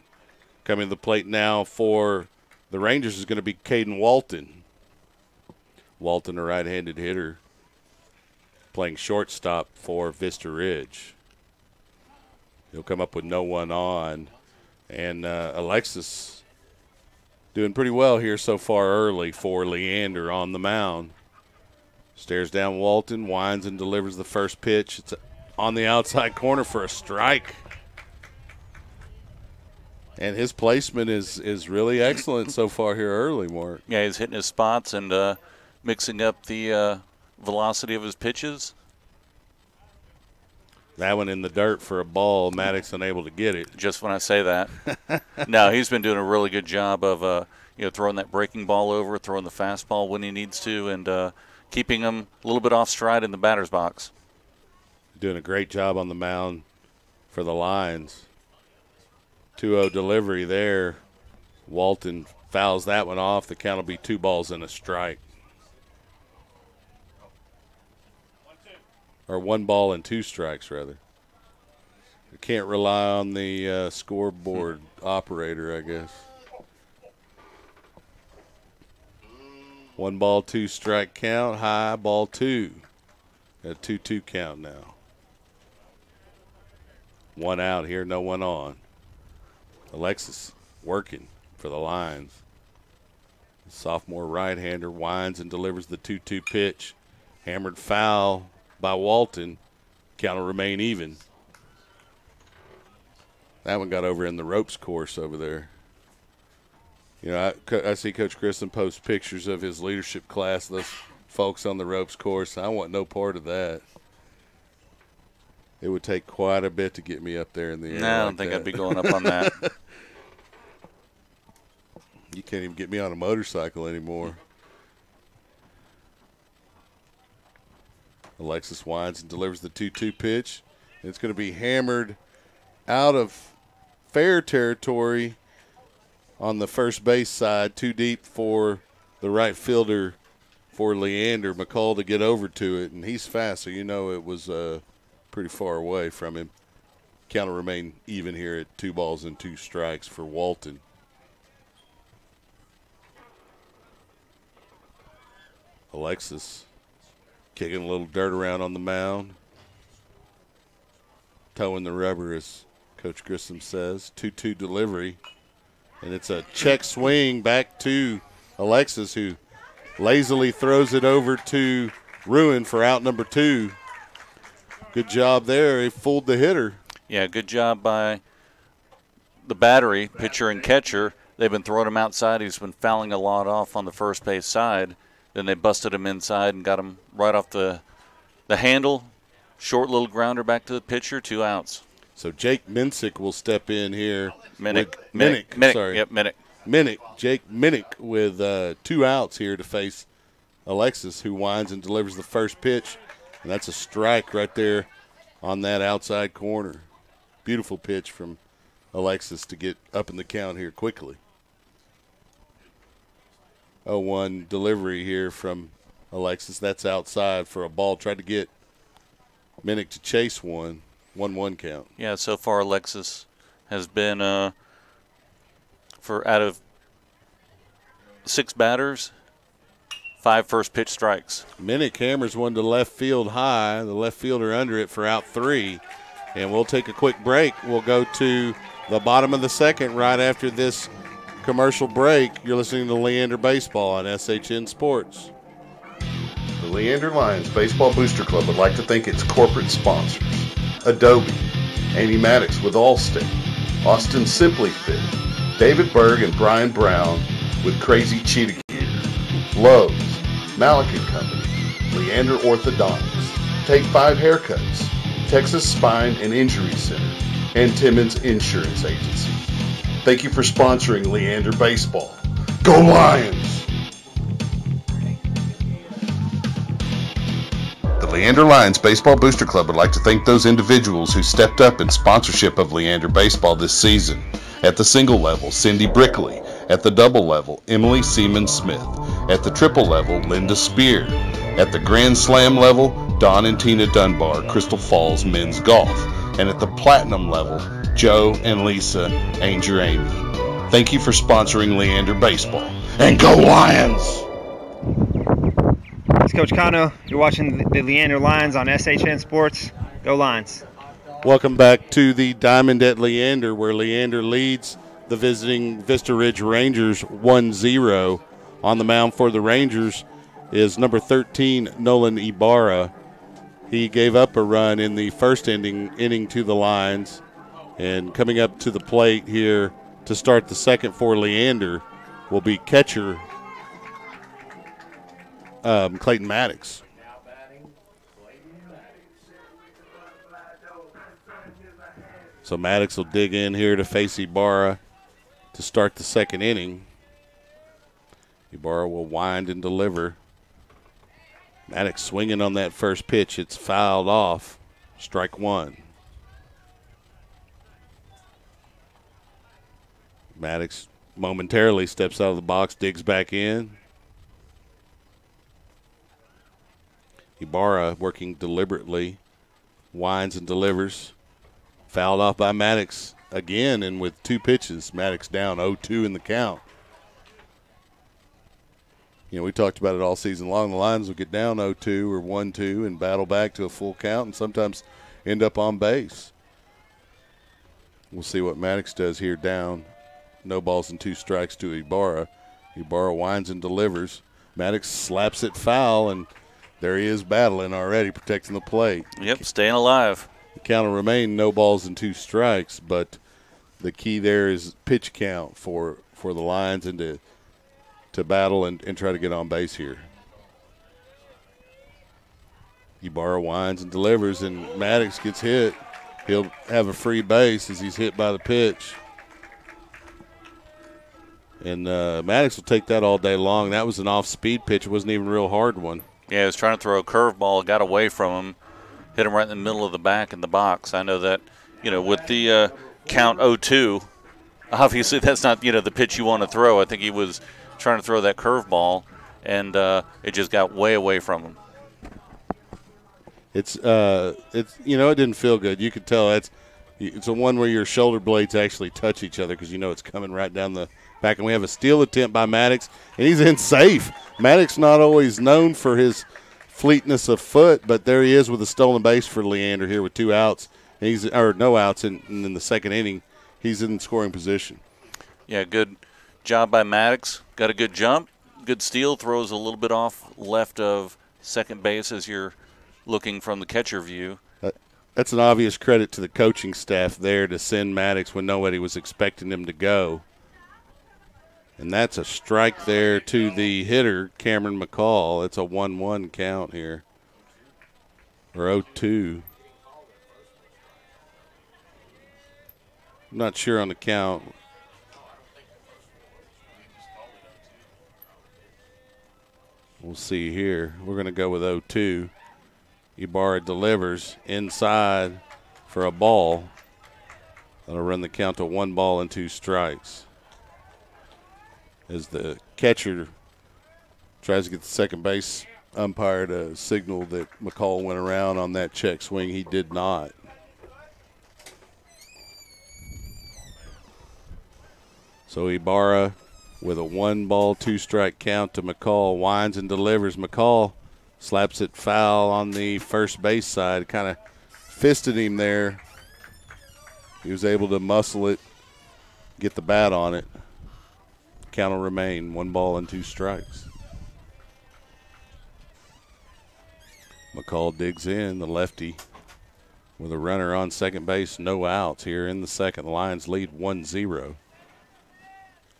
Coming to the plate now for the Rangers is going to be Caden Walton. Walton, a right-handed hitter, playing shortstop for Vista Ridge. He'll come up with no one on. And Alexis doing pretty well here so far early for Leander on the mound. Stares down Walton, winds and delivers the first pitch. It's on the outside corner for a strike. And his placement is really excellent so far here early, Mark. Yeah, he's hitting his spots and mixing up the velocity of his pitches. That one in the dirt for a ball. Maddox unable to get it. Just when I say that. No, he's been doing a really good job of throwing that breaking ball over, throwing the fastball when he needs to, and keeping him a little bit off stride in the batter's box. Doing a great job on the mound for the Lions. 2-0 delivery there. Walton fouls that one off. The count will be 2 balls and a strike. Or 1 ball and 2 strikes, rather. You can't rely on the scoreboard operator, I guess. 1 ball, 2 strike count. High, ball 2. Got a 2-2 count now. 1 out here, no one on. Alexis working for the Lions. The sophomore right-hander winds and delivers the 2-2 pitch. Hammered foul by Walton. Count will remain even. That one got over in the ropes course over there. You know, I see Coach Grissom post pictures of his leadership class, those folks on the ropes course. I want no part of that. It would take quite a bit to get me up there in the air. No, I don't think I'd be going up on that. You can't even get me on a motorcycle anymore. Alexis winds and delivers the 2-2 pitch. It's going to be hammered out of fair territory on the first base side, too deep for the right fielder for Leander McCall to get over to it, and he's fast, so you know it was pretty far away from him. Count will remain even here at 2 balls and 2 strikes for Walton. Alexis kicking a little dirt around on the mound. Towing the rubber, as Coach Grissom says. 2-2 delivery. And it's a check swing back to Alexis, who lazily throws it over to Ruin for out number 2. Good job there. He fooled the hitter. Yeah, good job by the battery, pitcher and catcher. They've been throwing him outside. He's been fouling a lot off on the first base side. Then they busted him inside and got him right off the handle. Short little grounder back to the pitcher, 2 outs. So Jake Minsick will step in here. Minnick. Sorry. Yep, Minnick. Minnick. Jake Minnick with 2 outs here to face Alexis, who winds and delivers the first pitch. And that's a strike right there on that outside corner. Beautiful pitch from Alexis to get up in the count here quickly. 0-1 delivery here from Alexis. That's outside for a ball. Tried to get Minnick to chase one. 1-1 count. Yeah, so far Alexis has been, for out of 6 batters, 5 first pitch strikes. Minnick hammers one to left field high. The left fielder under it for out 3. And we'll take a quick break. We'll go to the bottom of the second right after this commercial break. You're listening to Leander Baseball on SHN Sports. The Leander Lions Baseball Booster Club would like to thank its corporate sponsors, Adobe, Amy Maddox with Allstate, Austin Simply Fit, David Berg and Brian Brown with Crazy Cheetah Gear, Lowe's, Malik & Company, Leander Orthodontics, Take 5 Haircuts, Texas Spine and Injury Center, and Timmons Insurance Agency. Thank you for sponsoring Leander Baseball. Go Lions! The Leander Lions Baseball Booster Club would like to thank those individuals who stepped up in sponsorship of Leander Baseball this season. At the single level, Cindy Brickley. At the double level, Emily Seaman Smith. At the triple level, Linda Spear. At the Grand Slam level, Don and Tina Dunbar, Crystal Falls Men's Golf. And at the platinum level, Joe and Lisa Anger Amy. Thank you for sponsoring Leander Baseball. And go Lions! It's Coach Kano. You're watching the Leander Lions on SHN Sports. Go Lions. Welcome back to the Diamond at Leander, where Leander leads the visiting Vista Ridge Rangers 1-0. On the mound for the Rangers is number 13, Nolan Ibarra. He gave up a run in the first inning to the Lions. And coming up to the plate here to start the second for Leander will be catcher Clayton Maddox. So Maddox will dig in here to face Ibarra to start the second inning. Ibarra will wind and deliver. Maddox swinging on that first pitch. It's fouled off. Strike one. Maddox momentarily steps out of the box, digs back in. Ibarra working deliberately, winds and delivers. Fouled off by Maddox again, and with two pitches, Maddox down 0-2 in the count. You know, we talked about it all season long. The Lions will get down 0-2 or 1-2 and battle back to a full count and sometimes end up on base. We'll see what Maddox does here down. No balls and 2 strikes to Ibarra. Ibarra winds and delivers. Maddox slaps it foul, and there he is battling already, protecting the plate. Yep, staying alive. The count will remain no balls and 2 strikes, but the key there is pitch count for the Lions and to battle and try to get on base here. Ibarra winds and delivers, and Maddox gets hit. He'll have a free base as he's hit by the pitch. And Maddox will take that all day long. That was an off-speed pitch. It wasn't even a real hard one. Yeah, he was trying to throw a curveball, got away from him, hit him right in the middle of the back in the box. I know that, you know, with the count 0-2, obviously that's not, you know, the pitch you want to throw. I think he was trying to throw that curveball, and it just got way away from him. It's you know, it didn't feel good. You could tell it's a one where your shoulder blades actually touch each other because you know it's coming right down the back. And we have a steal attempt by Maddox, and he's in safe. Maddox not always known for his fleetness of foot, but there he is with a stolen base for Leander here with 2 outs. And no outs in the second inning. He's in scoring position. Yeah, good job by Maddox. Got a good jump, good steal, throws a little bit off left of second base as you're looking from the catcher view. That's an obvious credit to the coaching staff there to send Maddox when nobody was expecting him to go. And that's a strike there to the hitter, Cameron McCall. It's a 1-1 count here, or 0-2. I'm not sure on the count. We'll see here. We're going to go with 0-2. Ibarra delivers inside for a ball. That'll run the count to 1 ball and 2 strikes. As the catcher tries to get the second base umpire to signal that McCall went around on that check swing, he did not. So Ibarra with a 1 ball, 2 strike count to McCall, winds and delivers. McCall slaps it foul on the first base side, kind of fisted him there. He was able to muscle it, get the bat on it. Count will remain 1 ball and 2 strikes. McCall digs in, the lefty. with a runner on second base, no outs here in the second. The Lions lead 1-0.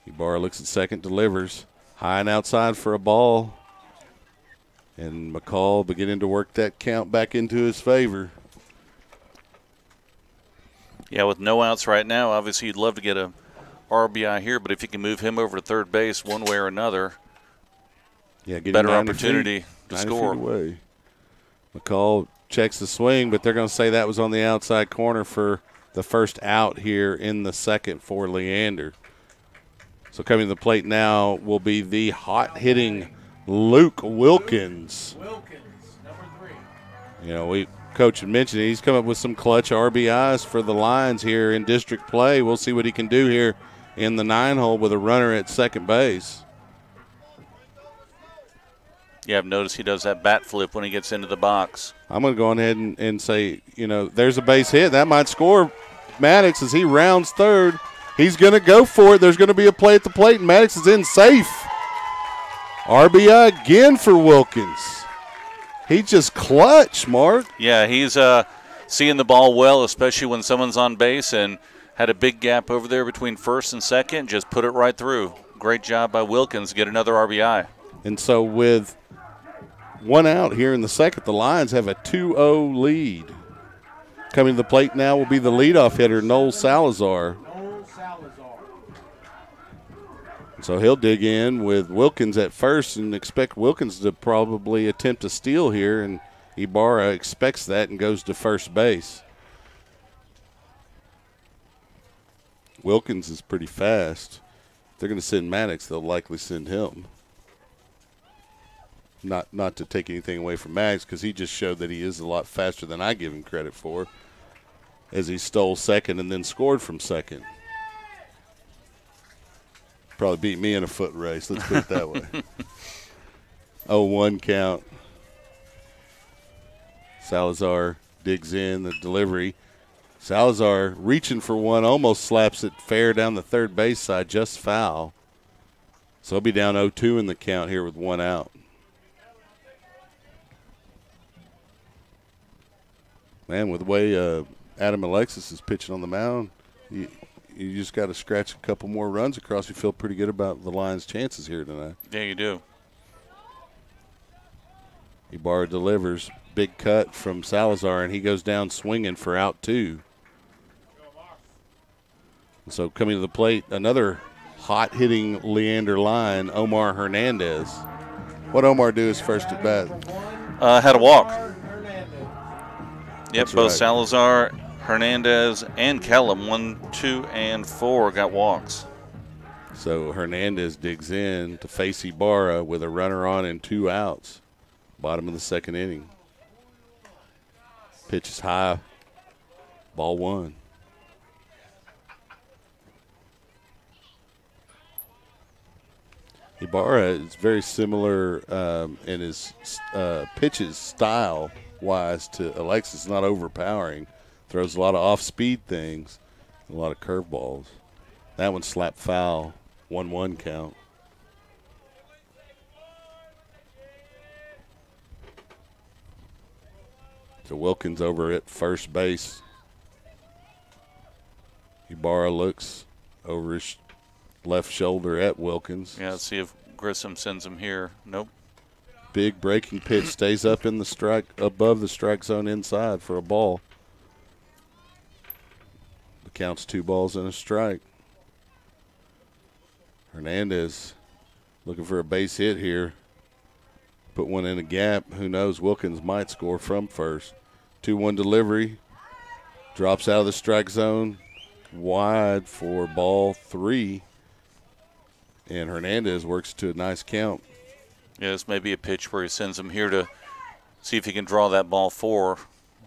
Ibarra looks at second, delivers. High and outside for a ball. And McCall beginning to work that count back into his favor. Yeah, with no outs right now, obviously you'd love to get a RBI here, but if you can move him over to third base one way or another, better opportunity to score. Away. McCall checks the swing, but they're going to say that was on the outside corner for the first out here in the second for Leander. So coming to the plate now will be the hot-hitting Luke Wilkins. Wilkins, number 3. You know, Coach had mentioned he's come up with some clutch RBIs for the Lions here in district play. We'll see what he can do here in the 9-hole with a runner at second base. Yeah, I've noticed he does that bat flip when he gets into the box. I'm going to go ahead and say, you know, there's a base hit. That might score Maddox as he rounds third. He's going to go for it. There's going to be a play at the plate, and Maddox is in safe. RBI again for Wilkins. He just clutch, Mark. Yeah, he's seeing the ball well, especially when someone's on base, and had a big gap over there between first and second. Just put it right through. Great job by Wilkins to get another RBI. And so with one out here in the second, the Lions have a 2-0 lead. Coming to the plate now will be the leadoff hitter, Noel Salazar. So he'll dig in with Wilkins at first and expect Wilkins to probably attempt a steal here, and Ibarra expects that and goes to first base. Wilkins is pretty fast. If they're going to send Maddox, they'll likely send him. Not to take anything away from Maddox, because he just showed that he is a lot faster than I give him credit for, as he stole second and then scored from second. Probably beat me in a foot race, let's put it that way. 0-1 count. Salazar digs in the delivery. Salazar reaching for one, almost slaps it fair down the third base side, just foul. So he'll be down 0-2 in the count here with one out. Man, with the way Adam Alexis is pitching on the mound, you just got to scratch a couple more runs across. You feel pretty good about the Lions' chances here tonight. Yeah, you do. Ibarra delivers. Big cut from Salazar, and he goes down swinging for out 2. So coming to the plate, another hot-hitting Leander line, Omar Hernandez. What'd Omar do his first at bat? Had a walk. Yep, That's both right. Salazar, Hernandez, and Kellum, 1, 2, and 4 got walks. So Hernandez digs in to face Ibarra with a runner on and 2 outs. Bottom of the second inning. Pitch is high. Ball 1. Ibarra is very similar in his pitches style-wise to Alexis, not overpowering. Throws a lot of off-speed things, a lot of curveballs. That one slapped foul, 1-1 count. So Wilkins over at first base. Ibarra looks over his left shoulder at Wilkins. Yeah, let's see if Grissom sends him here. Nope. Big breaking pitch, stays up in the strike, above the strike zone inside for a ball. The count's 2 balls and a strike. Hernandez looking for a base hit here. Put one in a gap. Who knows? Wilkins might score from first. 2-1 delivery. Drops out of the strike zone. Wide for ball 3. And Hernandez works to a nice count. Yeah, this may be a pitch where he sends him here to see if he can draw that ball 4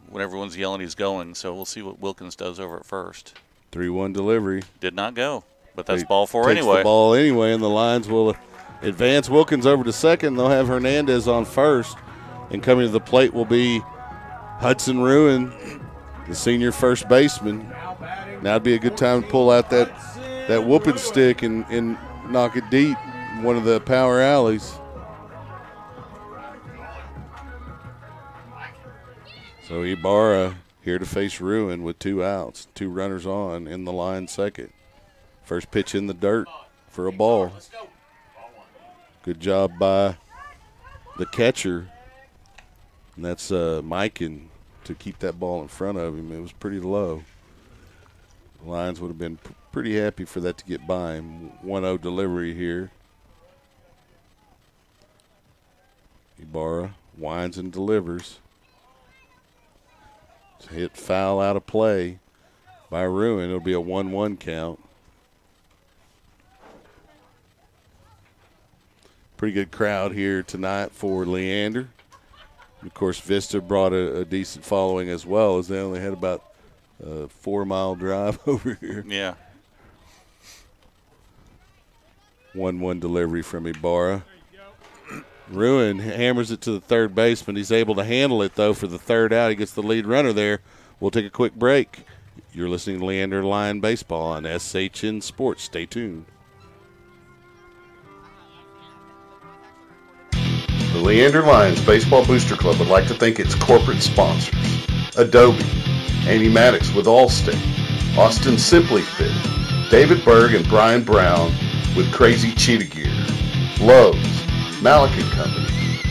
when everyone's yelling he's going. So we'll see what Wilkins does over at first. 3-1 delivery. Did not go, but that's ball 4 Takes anyway. the ball anyway, and the Lions will advance Wilkins over to second. They'll have Hernandez on first. And coming to the plate will be Hudson Ruin, the senior first baseman. Now would be a good time to pull out that whooping stick and knock it deep in one of the power alleys. So Ibarra here to face Ruin with 2 outs, 2 runners on in the line second. First pitch in the dirt for a ball. Good job by the catcher, and that's Mikan, to keep that ball in front of him. It was pretty low. The Lions would have been pretty happy for that to get by him. 1-0 delivery here. Ibarra winds and delivers. It's hit foul out of play by Ruin. It'll be a 1-1 count. Pretty good crowd here tonight for Leander. Of course, Vista brought a decent following as well, as they only had about a 4-mile drive over here. Yeah. 1-1 delivery from Ibarra. Ruin hammers it to the third baseman. He's able to handle it, though, for the third out. He gets the lead runner there. We'll take a quick break. You're listening to Leander Lion Baseball on SHN Sports. Stay tuned. The Leander Lions Baseball Booster Club would like to thank its corporate sponsors: Adobe, Amy Maddox with Allstate, Austin Simply Fit, David Berg and Brian Brown with Crazy Cheetah Gear, Lowe's, Malik & Company,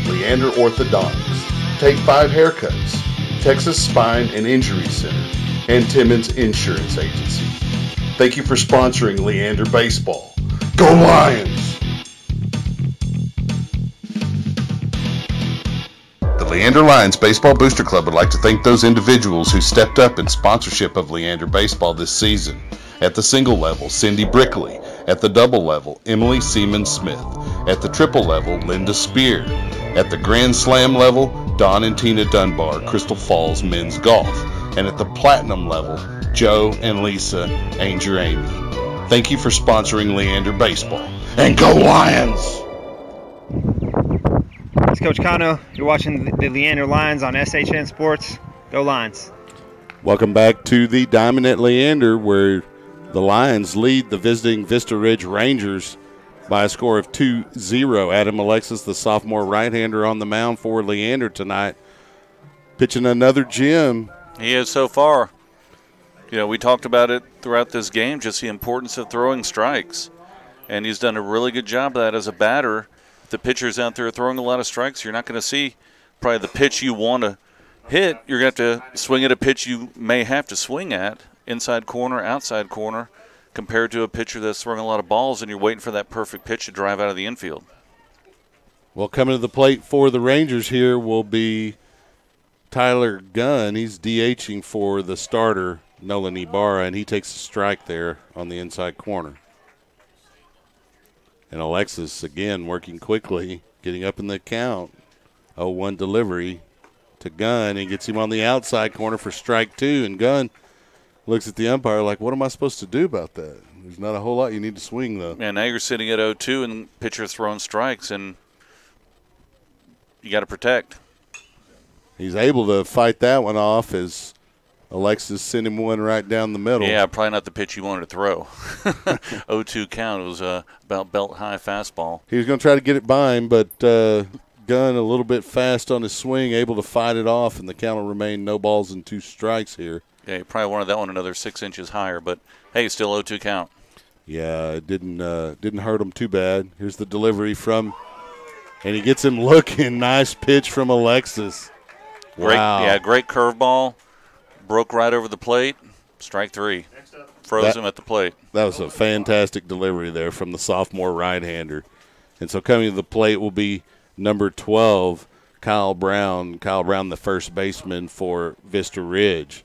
Leander Orthodontics, Take 5 Haircuts, Texas Spine and Injury Center, and Timmons Insurance Agency. Thank you for sponsoring Leander Baseball. Go Lions! The Leander Lions Baseball Booster Club would like to thank those individuals who stepped up in sponsorship of Leander Baseball this season. At the single level, Cindy Brickley. At the double level, Emily Seaman Smith. At the triple level, Linda Spear. At the Grand Slam level, Don and Tina Dunbar, Crystal Falls Men's Golf. And at the platinum level, Joe and Lisa Anger Amy. Thank you for sponsoring Leander Baseball. And go Lions! It's Coach Kano. You're watching the Leander Lions on SHN Sports. Go Lions. Welcome back to the Diamond at Leander, where the Lions lead the visiting Vista Ridge Rangers by a score of 2-0. Adam Alexis, the sophomore right-hander, on the mound for Leander tonight, pitching another gem. He is so far. You know, we talked about it throughout this game, just the importance of throwing strikes. And he's done a really good job of that as a batter. If the pitcher's out there throwing a lot of strikes, you're not going to see probably the pitch you want to hit. You're going to have to swing at a pitch you may have to swing at, inside corner, outside corner, compared to a pitcher that's throwing a lot of balls and you're waiting for that perfect pitch to drive out of the infield. Well, coming to the plate for the Rangers here will be Tyler Gunn. He's DHing for the starter, Nolan Ibarra, and he takes a strike there on the inside corner. And Alexis, again, working quickly, getting up in the count. 0-1 delivery to Gunn, and gets him on the outside corner for strike 2. And Gunn looks at the umpire like, what am I supposed to do about that? There's not a whole lot you need to swing, though. And now you're sitting at 0-2 and pitcher's throwing strikes, and you got to protect. He's able to fight that one off as Alexis sent him one right down the middle. Yeah, probably not the pitch you wanted to throw. 0-2 count. It was about belt-high fastball. He was going to try to get it by him, but Gunn a little bit fast on his swing, able to fight it off, and the count will remain no balls and 2 strikes here. Yeah, he probably wanted that one another 6 inches higher, but, hey, still 0-2 count. Yeah, it didn't hurt him too bad. Here's the delivery from, and he gets him looking. Nice pitch from Alexis. Wow. Yeah, great curveball. Broke right over the plate. Strike 3. Froze him at the plate. That was a fantastic delivery there from the sophomore right-hander. And so coming to the plate will be number 12, Kyle Brown. Kyle Brown, the first baseman for Vista Ridge.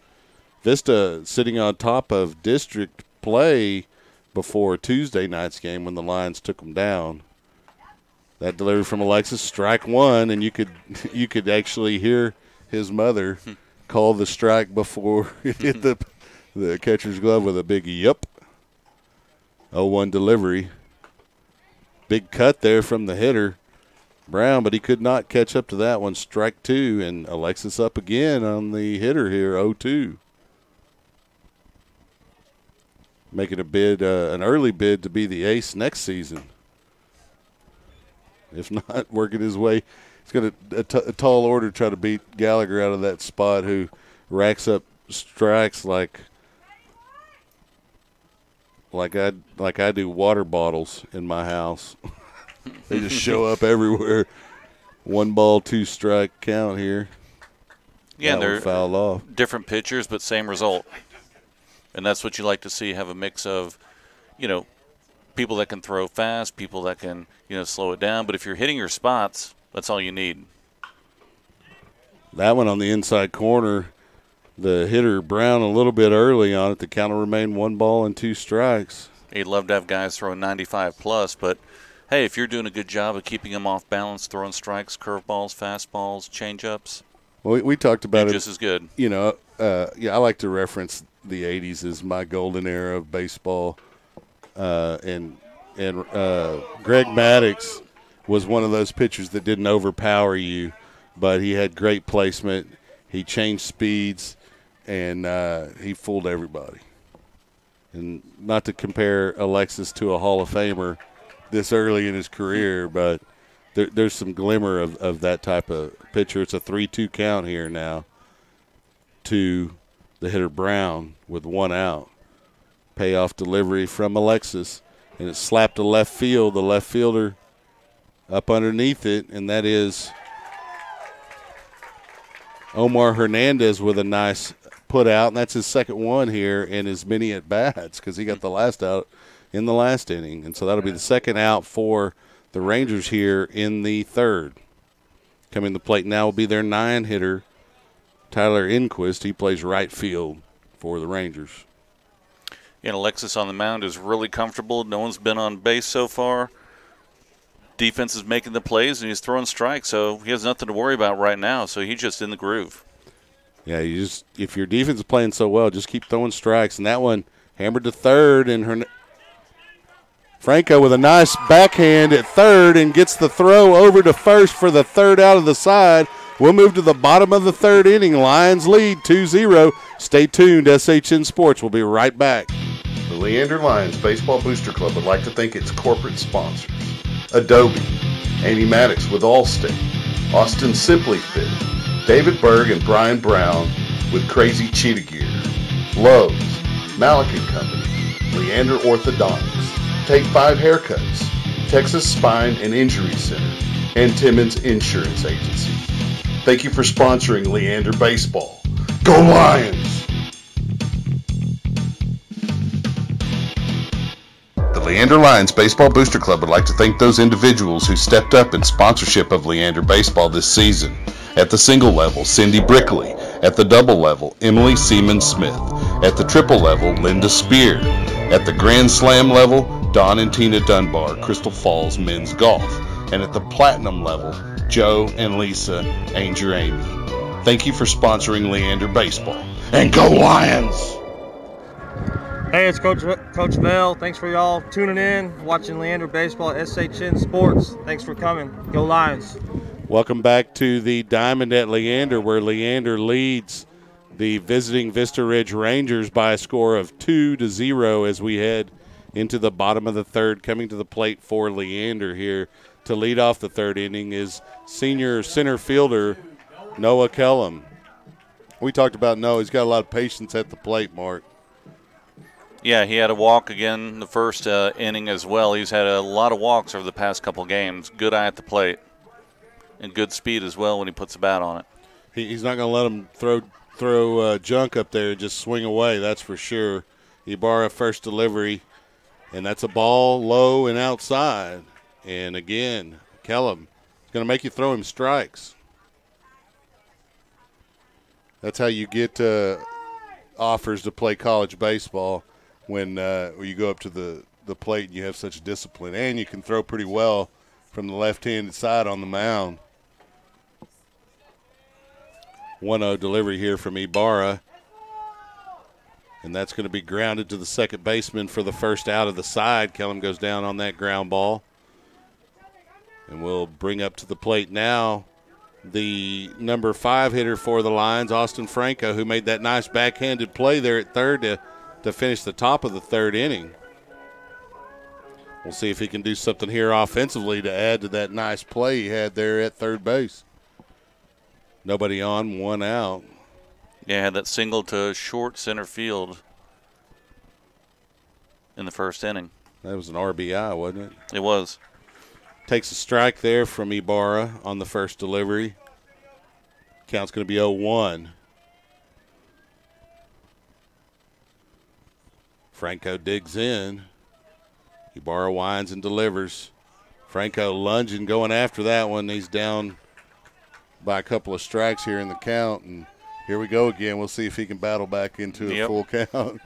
Vista sitting on top of district play before Tuesday night's game when the Lions took them down. That delivery from Alexis, strike 1, and you could actually hear his mother call the strike before it hit the catcher's glove with a big yep. 0-1 delivery. Big cut there from the hitter, Brown, but he could not catch up to that one. Strike 2, and Alexis up again on the hitter here, 0-2. Making a bid, an early bid to be the ace next season. If not, working his way. He's got a tall order to try to beat Gallagher out of that spot, who racks up strikes like I do water bottles in my house. They just show up everywhere. 1 ball, 2 strike count here. Yeah, they're fouled off. Different pitchers, but same result. And that's what you like to see, have a mix of, people that can throw fast, people that can, slow it down. But if you're hitting your spots, that's all you need. That one on the inside corner, the hitter Brown a little bit early on it. The count will remain 1 ball and 2 strikes. He'd love to have guys throwing 95 plus, but hey, if you're doing a good job of keeping them off balance, throwing strikes, curveballs, fastballs, changeups, well, we talked about it just as good. I like to reference the '80s as my golden era of baseball, and Greg Maddux was one of those pitchers that didn't overpower you, but he had great placement. He changed speeds, and he fooled everybody. And not to compare Alexis to a Hall of Famer this early in his career, but there's some glimmer of that type of pitcher. It's a 3-2 count here now to the hitter Brown with 1 out. Payoff delivery from Alexis, and it's slapped to left field. The left fielder up underneath it, and that is Omar Hernandez with a nice put out, and that's his second one here in as many at-bats because he got the last out in the last inning. And so that'll be the second out for the Rangers here in the third. Coming to the plate now will be their 9-hitter, Tyler Inquist. He plays right field for the Rangers. And Alexis on the mound is really comfortable. No one's been on base so far. Defense is making the plays, and he's throwing strikes, so he has nothing to worry about right now. So he's just in the groove. Yeah, if your defense is playing so well, just keep throwing strikes. And that one hammered to third, and Franco with a nice backhand at third and gets the throw over to first for the third out of the side. We'll move to the bottom of the third inning. Lions lead 2-0. Stay tuned. SHN Sports will be right back. The Leander Lions Baseball Booster Club would like to thank its corporate sponsors: Adobe, Amy Maddox with Allstate, Austin Simply Fit, David Berg and Brian Brown with Crazy Cheetah Gear, Lowe's, Malik & Company, Leander Orthodontics, Take 5 Haircuts, Texas Spine and Injury Center, and Timmons Insurance Agency. Thank you for sponsoring Leander Baseball. Go Lions! The Leander Lions Baseball Booster Club would like to thank those individuals who stepped up in sponsorship of Leander Baseball this season. At the single level, Cindy Brickley. At the double level, Emily Seaman-Smith. At the triple level, Linda Spear. At the Grand Slam level, Don and Tina Dunbar, Crystal Falls Men's Golf. And at the platinum level, Joe and Lisa Anger Amy. Thank you for sponsoring Leander Baseball. And go Lions! Hey, it's Coach Bell. Thanks for y'all tuning in, watching Leander Baseball at SHN Sports. Thanks for coming. Go Lions. Welcome back to the Diamond at Leander, where Leander leads the visiting Vista Ridge Rangers by a score of 2-0 as we head into the bottom of the third. Coming to the plate for Leander here to lead off the third inning is senior center fielder Noah Kellum. We talked about Noah. He's got a lot of patience at the plate, Mark. Yeah, he had a walk again the first inning as well. He's had a lot of walks over the past couple games. Good eye at the plate. And good speed as well when he puts the bat on it. He's not going to let him throw junk up there and just swing away, that's for sure. Ibarra first delivery, and that's a ball low and outside. And again, Kellum is going to make you throw him strikes. That's how you get offers to play college baseball when you go up to the plate and you have such discipline. And you can throw pretty well from the left-handed side on the mound. 1-0 delivery here from Ibarra. And that's going to be grounded to the second baseman for the first out of the side. Kellum goes down on that ground ball. And we'll bring up to the plate now the number 5 hitter for the Lions, Austin Franco, who made that nice backhanded play there at third to finish the top of the third inning. We'll see if he can do something here offensively to add to that nice play he had there at third base. Nobody on, 1 out. Yeah, that single to short center field in the first inning. That was an RBI, wasn't it? It was. Takes a strike there from Ibarra on the first delivery. Count's going to be 0-1. Franco digs in. Ibarra winds and delivers. Franco lunging, going after that one. He's down by a couple of strikes here in the count. And here we go again. We'll see if he can battle back into a full count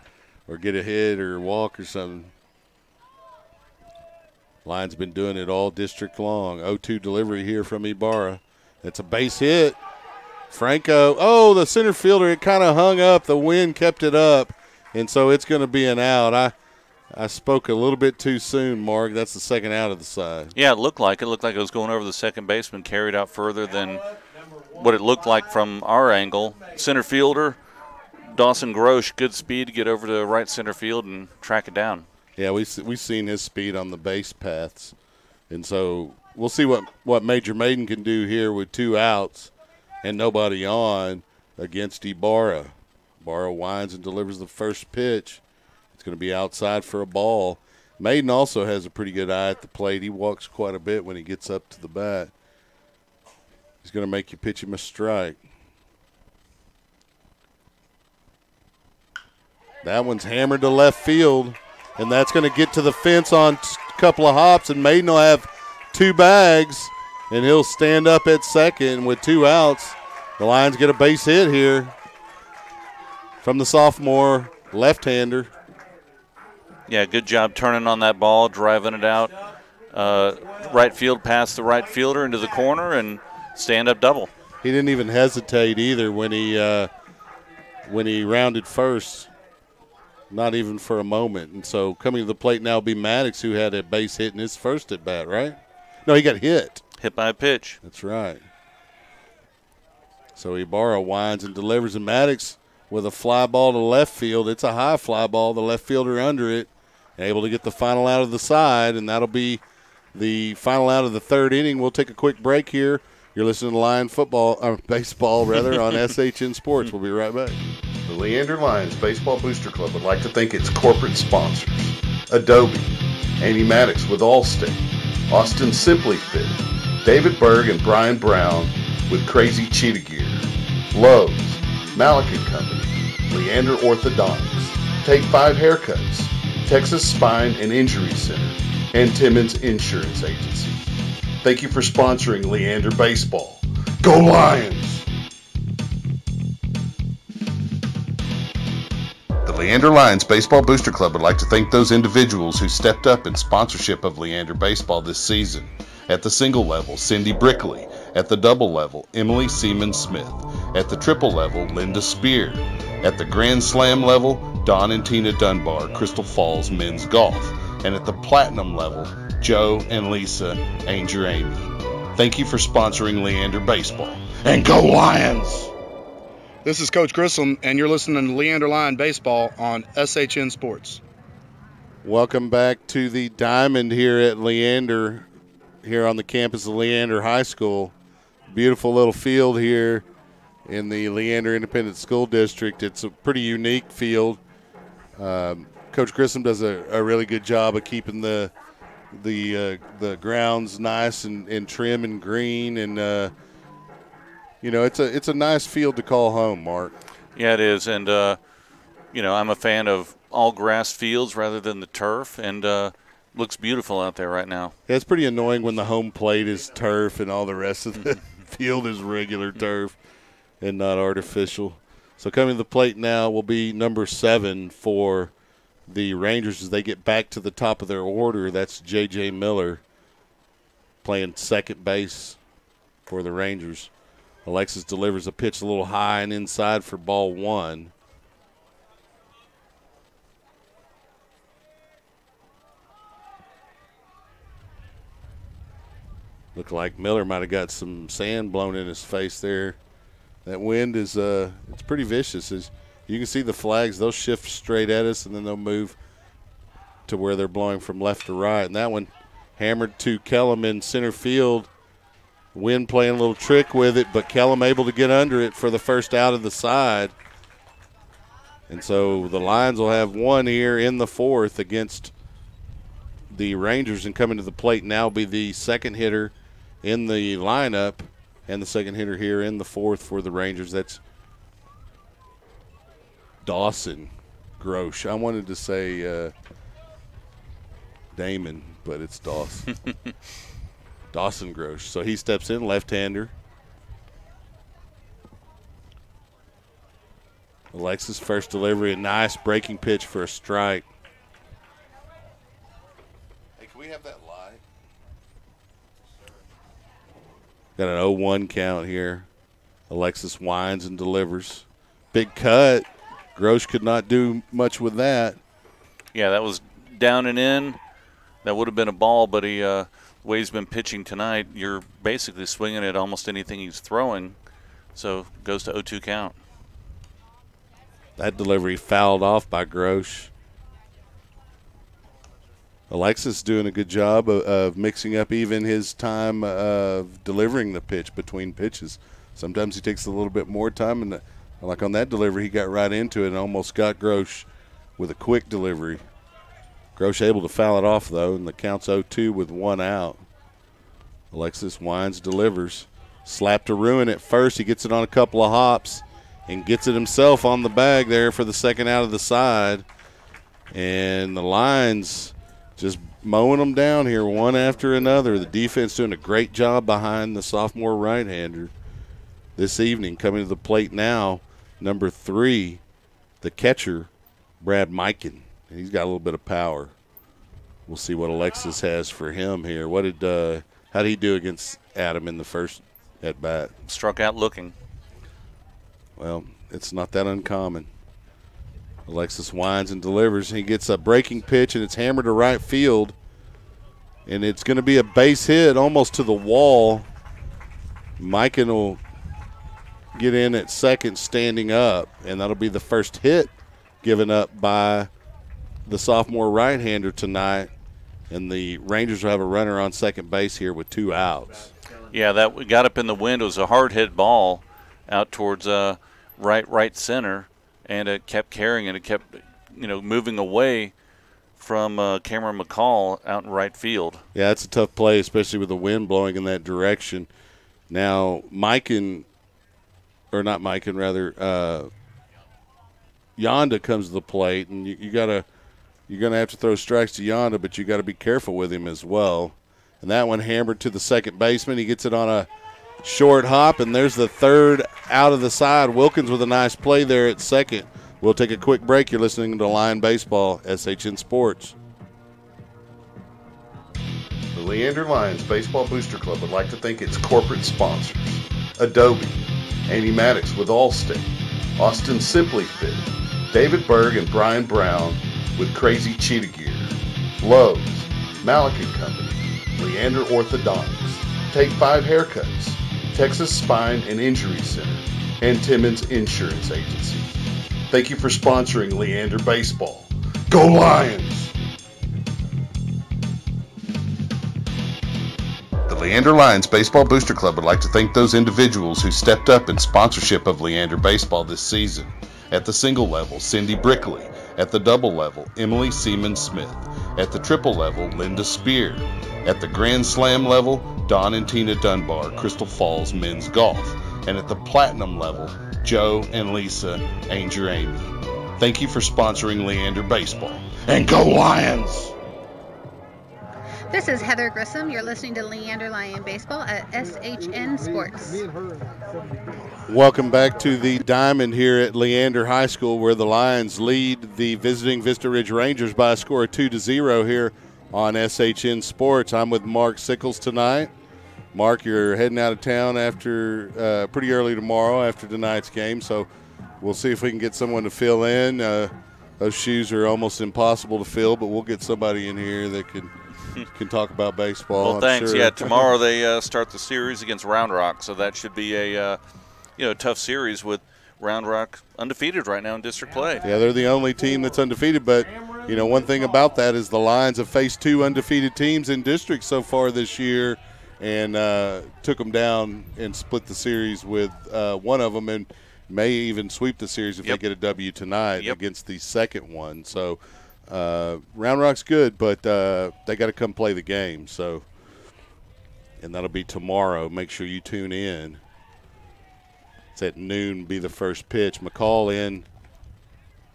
or get a hit or walk or something. Line's been doing it all district long. 0-2 delivery here from Ibarra. That's a base hit. Franco, the center fielder, it kind of hung up. The wind kept it up, and so it's going to be an out. I spoke a little bit too soon, Mark. That's the second out of the side. Yeah, it looked like it. Looked like it was going over the second baseman, carried out further than what it looked like from our angle. Center fielder, Dawson Grosh, good speed to get over to right center field and track it down. Yeah, we've seen his speed on the base paths. And so we'll see what Major Maiden can do here with 2 outs and nobody on against Ibarra. Ibarra winds and delivers the first pitch. It's going to be outside for a ball. Maiden also has a pretty good eye at the plate. He walks quite a bit when he gets up to the bat. He's going to make you pitch him a strike. That one's hammered to left field. And that's going to get to the fence on a couple of hops, and Maiden will have 2 bags, and he'll stand up at second with 2 outs. The Lions get a base hit here from the sophomore left-hander. Yeah, good job turning on that ball, driving it out. Right field past the right fielder into the corner and stand-up double. He didn't even hesitate either when he rounded first. Not even for a moment. And so coming to the plate now will be Maddox, who had a base hit in his first at bat, right? No, he got hit. Hit by a pitch. That's right. So Ibarra winds and delivers, and Maddox with a fly ball to left field. It's a high fly ball. The left fielder under it, able to get the final out of the side, and that'll be the final out of the 3rd inning. We'll take a quick break here. You're listening to Lion baseball on SHN Sports. We'll be right back. The Leander Lions Baseball Booster Club would like to thank its corporate sponsors: Adobe, Amy Maddox with Allstate, Austin Simply Fit, David Berg and Brian Brown with Kracy Cheetah Gear, Lowe's, Malik & Company, Leander Orthodontics, Take 5 Haircuts, Texas Spine and Injury Center, and Timmons Insurance Agency. Thank you for sponsoring Leander Baseball. Go Lions! The Leander Lions Baseball Booster Club would like to thank those individuals who stepped up in sponsorship of Leander Baseball this season. At the single level, Cindy Brickley. At the double level, Emily Seaman Smith. At the triple level, Linda Spear. At the Grand Slam level, Don and Tina Dunbar, Crystal Falls Men's Golf. And at the platinum level, Joe and Lisa Anger Amy. Thank you for sponsoring Leander Baseball. And go Lions! This is Coach Grissom, and you're listening to Leander Lion Baseball on SHN Sports. Welcome back to the Diamond here at Leander, here on the campus of Leander High School. Beautiful little field here in the Leander Independent School District. It's a pretty unique field. Coach Grissom does a really good job of keeping the grounds nice and trim and green, and it's a nice field to call home, Mark. Yeah, it is, and I'm a fan of all grass fields rather than the turf, and looks beautiful out there right now. Yeah, it's pretty annoying when the home plate is turf and all the rest of the field is regular turf and not artificial. So coming to the plate now will be number 7 for the Rangers as they get back to the top of their order. That's J.J. Miller playing second base for the Rangers. Alexis delivers a pitch a little high and inside for ball 1. Looked like Miller might have got some sand blown in his face there. That wind is it's pretty vicious. As you can see the flags, they'll shift straight at us and then they'll move to where they're blowing from left to right. And that one hammered to Kellum in center field. Wind playing a little trick with it, but Kellum able to get under it for the first out of the side. And so the Lions will have one here in the fourth against the Rangers, and coming to the plate now be the second hitter in the lineup and the second hitter here in the fourth for the Rangers. That's Dawson Grosh. I wanted to say Damon, but it's Dawson. Dawson Grosh. So he steps in, left-hander. Alexis' first delivery, a nice breaking pitch for a strike. Hey, can we have that light? Got an 0-1 count here. Alexis winds and delivers. Big cut. Grosh could not do much with that. Yeah, that was down and in. That would have been a ball, but the way he's been pitching tonight, you're basically swinging at almost anything he's throwing. So goes to 0-2 count. That delivery fouled off by Grosh. Alexis doing a good job of mixing up even his time of delivering the pitch between pitches. Sometimes he takes a little bit more time, and like on that delivery, he got right into it and almost got Grosh with a quick delivery. Grosh able to foul it off, though, and the count's 0-2 with one out. Alexis winds, delivers. Slap to ruin at first. He gets it on a couple of hops and gets it himself on the bag there for the second out of the side. And the Lions just mowing them down here one after another. The defense doing a great job behind the sophomore right-hander this evening. Coming to the plate now, number 3, the catcher, Brad Mikan. He's got a little bit of power. We'll see what Alexis has for him here. How did he do against Adam in the first at-bat? Struck out looking. Well, it's not that uncommon. Alexis winds and delivers. He gets a breaking pitch, and it's hammered to right field. And it's going to be a base hit almost to the wall. Mikan will get in at second standing up, and that'll be the first hit given up by the sophomore right-hander tonight. And the Rangers will have a runner on second base here with 2 outs. Yeah, that got up in the wind. It was a hard-hit ball out towards right center, and it kept carrying, and it kept moving away from Cameron McCall out in right field. Yeah, it's a tough play, especially with the wind blowing in that direction. Now, Yonda comes to the plate, and you're going to have to throw strikes to Yonda, but you got to be careful with him as well. And that one hammered to the second baseman. He gets it on a short hop, and there's the third out of the side. Wilkins with a nice play there at second. We'll take a quick break. You're listening to Lion Baseball, SHN Sports. The Leander Lions Baseball Booster Club would like to thank its corporate sponsors: Adobe, Amy Maddox with Allstate, Austin Simply Fit, David Berg and Brian Brown with Crazy Cheetah Gear, Lowe's, Malik & Company, Leander Orthodontics, Take 5 Haircuts, Texas Spine and Injury Center, and Timmons Insurance Agency. Thank you for sponsoring Leander Baseball. Go Lions! The Leander Lions Baseball Booster Club would like to thank those individuals who stepped up in sponsorship of Leander Baseball this season. At the single level, Cindy Brickley. At the double level, Emily Seaman Smith. At the triple level, Linda Spear. At the Grand Slam level, Don and Tina Dunbar, Crystal Falls Men's Golf. And at the platinum level, Joe and Lisa Anger Amy. Thank you for sponsoring Leander Baseball. And go Lions! This is Heather Grissom. You're listening to Leander Lion Baseball at SHN Sports. Welcome back to the Diamond here at Leander High School, where the Lions lead the visiting Vista Ridge Rangers by a score of 2-0 here on SHN Sports. I'm with Mark Sickles tonight. Mark, you're heading out of town after pretty early tomorrow after tonight's game, so we'll see if we can get someone to fill in. Those shoes are almost impossible to fill, but we'll get somebody in here that can talk about baseball. Well, thanks. Sure. Yeah, tomorrow they start the series against Round Rock, so that should be a tough series with Round Rock undefeated right now in district play. Yeah, they're the only team that's undefeated, but one thing about that is the Lions have faced 2 undefeated teams in district so far this year, and took them down and split the series with one of them. And may even sweep the series if they get a W tonight against the second one. So Round Rock's good, but they got to come play the game. So, and that'll be tomorrow. Make sure you tune in. It's at noon, be the first pitch. McCall in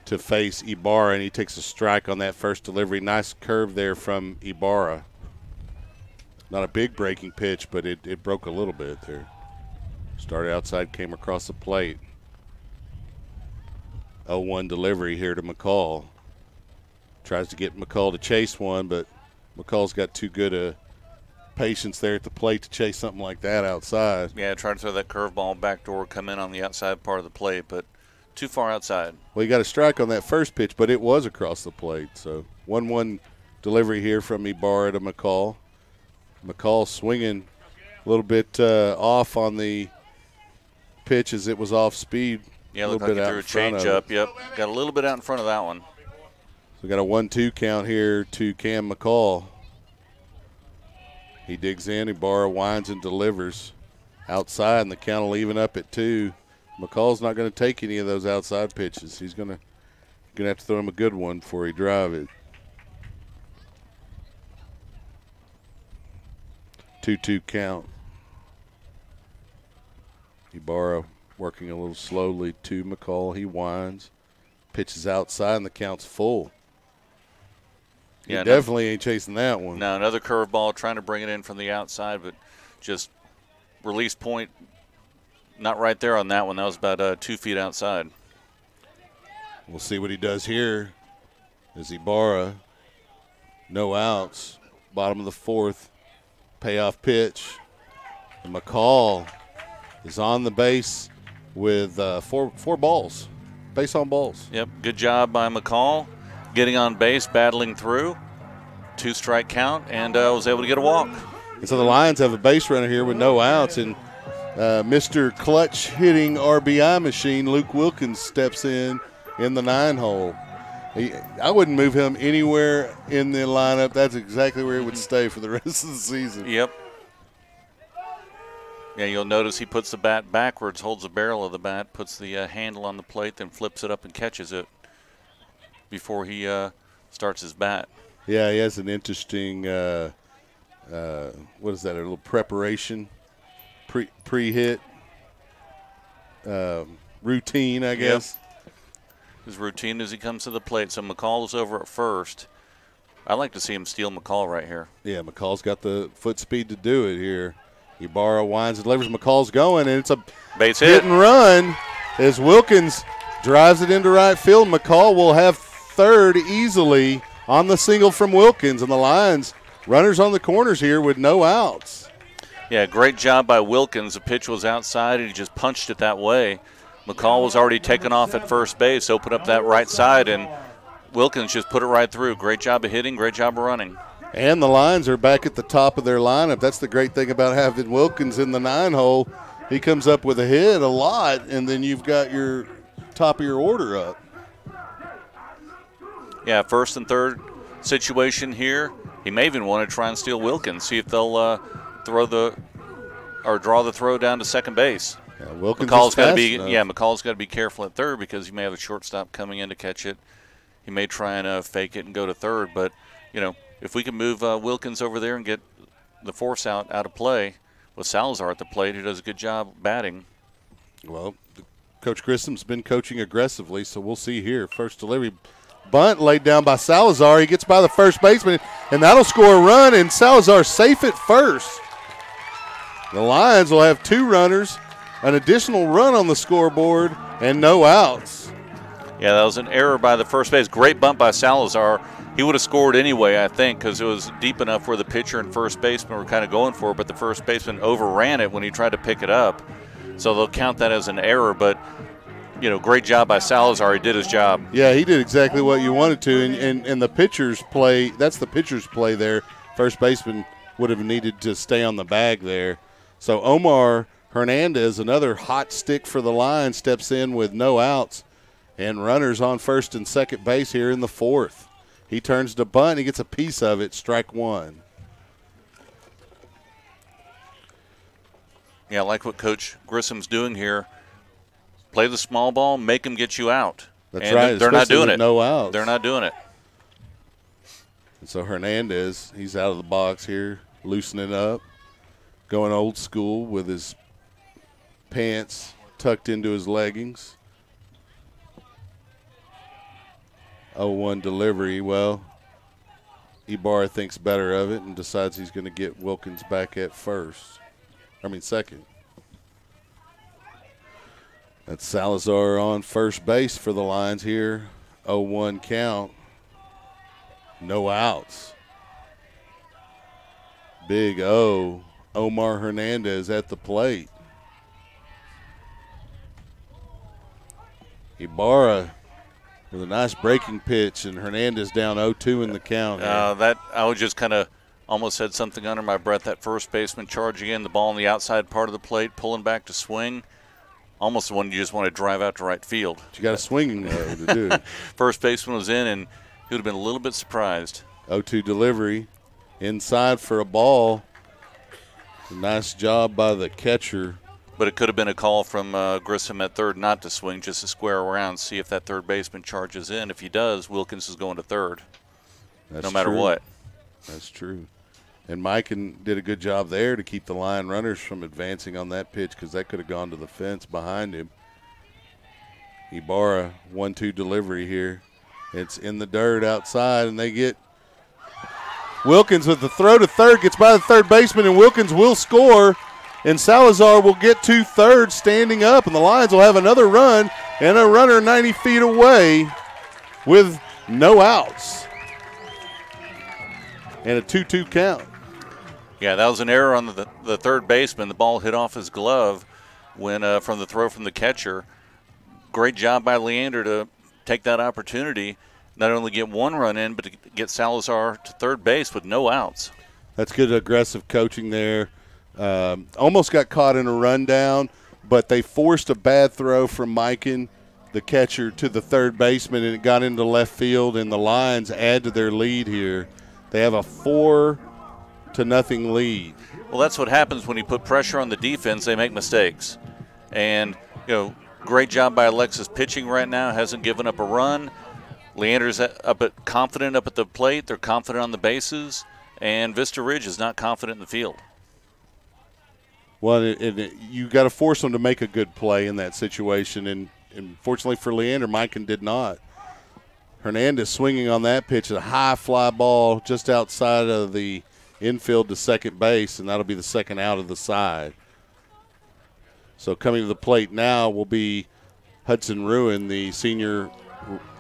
to face Ibarra, and he takes a strike on that first delivery. Nice curve there from Ibarra. Not a big breaking pitch, but it broke a little bit there. Started outside, came across the plate. 0-1 delivery here to McCall. Tries to get McCall to chase one, but McCall's got too good a patience there at the plate to chase something like that outside. Yeah, try to throw that curveball backdoor, come in on the outside part of the plate, but too far outside. Well, he got a strike on that first pitch, but it was across the plate. So 1-1 delivery here from Ibarra to McCall. McCall swinging a little bit off on the pitch as it was off speed. Yeah, looked like he threw a change-up. Yep, got a little bit out in front of that one. So we got a 1-2 count here to Cam McCall. He digs in, Ibarra winds and delivers outside, and the count will even up at 2. McCall's not going to take any of those outside pitches. He's going to have to throw him a good one before he drive it. 2-2 count. Ibarra working a little slowly to McCall. He winds, pitches outside, and the count's full. He definitely ain't chasing that one. No, another curveball, trying to bring it in from the outside, but just release point not right there on that one. That was about 2 feet outside. We'll see what he does here. As Ibarra, no outs, bottom of the 4th, payoff pitch. And McCall is on the base with four balls, base on balls. Yep, good job by McCall. Getting on base, battling through. 2-strike count, and was able to get a walk. And so the Lions have a base runner here with no outs, and Mr. Clutch hitting RBI machine, Luke Wilkins, steps in the 9-hole. I wouldn't move him anywhere in the lineup. That's exactly where he would stay for the rest of the season. Yep. Yeah, you'll notice he puts the bat backwards, holds the barrel of the bat, puts the handle on the plate, then flips it up and catches it before he starts his bat. Yeah, he has an interesting, what is that, a little preparation, pre-hit routine, I guess. Yep. His routine as he comes to the plate. So McCall is over at first. I'd like to see him steal McCall right here. Yeah, McCall's got the foot speed to do it here. Ibarra winds and delivers. McCall's going, and it's a base hit and run as Wilkins drives it into right field. McCall will have third easily on the single from Wilkins, and the Lions runners on the corners here with no outs. Yeah, great job by Wilkins. The pitch was outside, and he just punched it that way. McCall was already taken off at first base, opened up that right side, and Wilkins just put it right through. Great job of hitting, great job of running. And the Lions are back at the top of their lineup. That's the great thing about having Wilkins in the 9-hole. He comes up with a hit a lot, and then you've got your top of your order up. Yeah, first and third situation here. He may even want to try and steal Wilkins, see if they'll draw the throw down to second base. Yeah, Wilkins McCall's got to be McCall's got to be careful at third because he may have a shortstop coming in to catch it. He may try and fake it and go to third, but if we can move Wilkins over there and get the force out of play with Salazar at the plate, who does a good job batting. Well, Coach Grissom's been coaching aggressively, so we'll see here. First delivery. Bunt laid down by Salazar. He gets by the first baseman, and that'll score a run, and Salazar safe at first. The Lions will have 2 runners, an additional run on the scoreboard, and no outs. Yeah, that was an error by the first base. Great bunt by Salazar. He would have scored anyway, I think, because it was deep enough where the pitcher and first baseman were kind of going for it, but the first baseman overran it when he tried to pick it up. So they'll count that as an error, but great job by Salazar. He did his job. Yeah, he did exactly what you wanted to, and the pitcher's play, that's the pitcher's play there. First baseman would have needed to stay on the bag there. So Omar Hernandez, another hot stick for the Lions, steps in with no outs and runners on first and second base here in the 4th. He turns to bunt. He gets a piece of it, strike 1. Yeah, I like what Coach Grissom's doing here. play the small ball, make them get you out. That's and right. They're not doing it. No outs. They're not doing it. And so Hernandez, he's out of the box here, loosening up, going old school with his pants tucked into his leggings. 0-1 delivery. Well, Ibarra thinks better of it and decides he's going to get Wilkins back at second. That's Salazar on first base for the Lions here. 0-1 count. No outs. Big O. Omar Hernandez at the plate. Ibarra with a nice breaking pitch, and Hernandez down 0-2 in the count. That I would just kind of almost said something under my breath. That first baseman charging in, the ball on the outside part of the plate, pulling back to swing. Almost the one you just want to drive out to right field. But you got a swinging to do. First baseman was in, and he would have been a little bit surprised. 0-2 delivery. Inside for a ball. A nice job by the catcher. But it could have been a call from Grissom at third not to swing, just to square around, see if that third baseman charges in. If he does, Wilkins is going to third. That's no matter true. what. That's true. And Mike did a good job there to keep the line runners from advancing on that pitch, because that could have gone to the fence behind him. Ibarra, 1-2 delivery here. It's in the dirt outside, and they get Wilkins with the throw to third, gets by the third baseman, and Wilkins will score. And Salazar will get to third standing up, and the Lions will have another run and a runner 90 feet away with no outs. And a 2-2 count. Yeah, that was an error on the third baseman. The ball hit off his glove when from the throw from the catcher. Great job by Leander to take that opportunity, not only get one run in, but to get Salazar to third base with no outs. That's good aggressive coaching there. Almost got caught in a rundown, but they forced a bad throw from Mikan, the catcher, to the third baseman, and it got into left field, and the Lions add to their lead here. They have a 4-0 lead. Well, that's what happens when you put pressure on the defense. They make mistakes. And, great job by Alexis pitching right now. Hasn't given up a run. Leander's confident up at the plate. They're confident on the bases. And Vista Ridge is not confident in the field. Well, you got to force them to make a good play in that situation. And fortunately for Leander, Mikan did not. Hernandez swinging on that pitch, a high fly ball just outside of the infield to second base, and that'll be the second out of the side. So coming to the plate now will be Hudson Ruin, the senior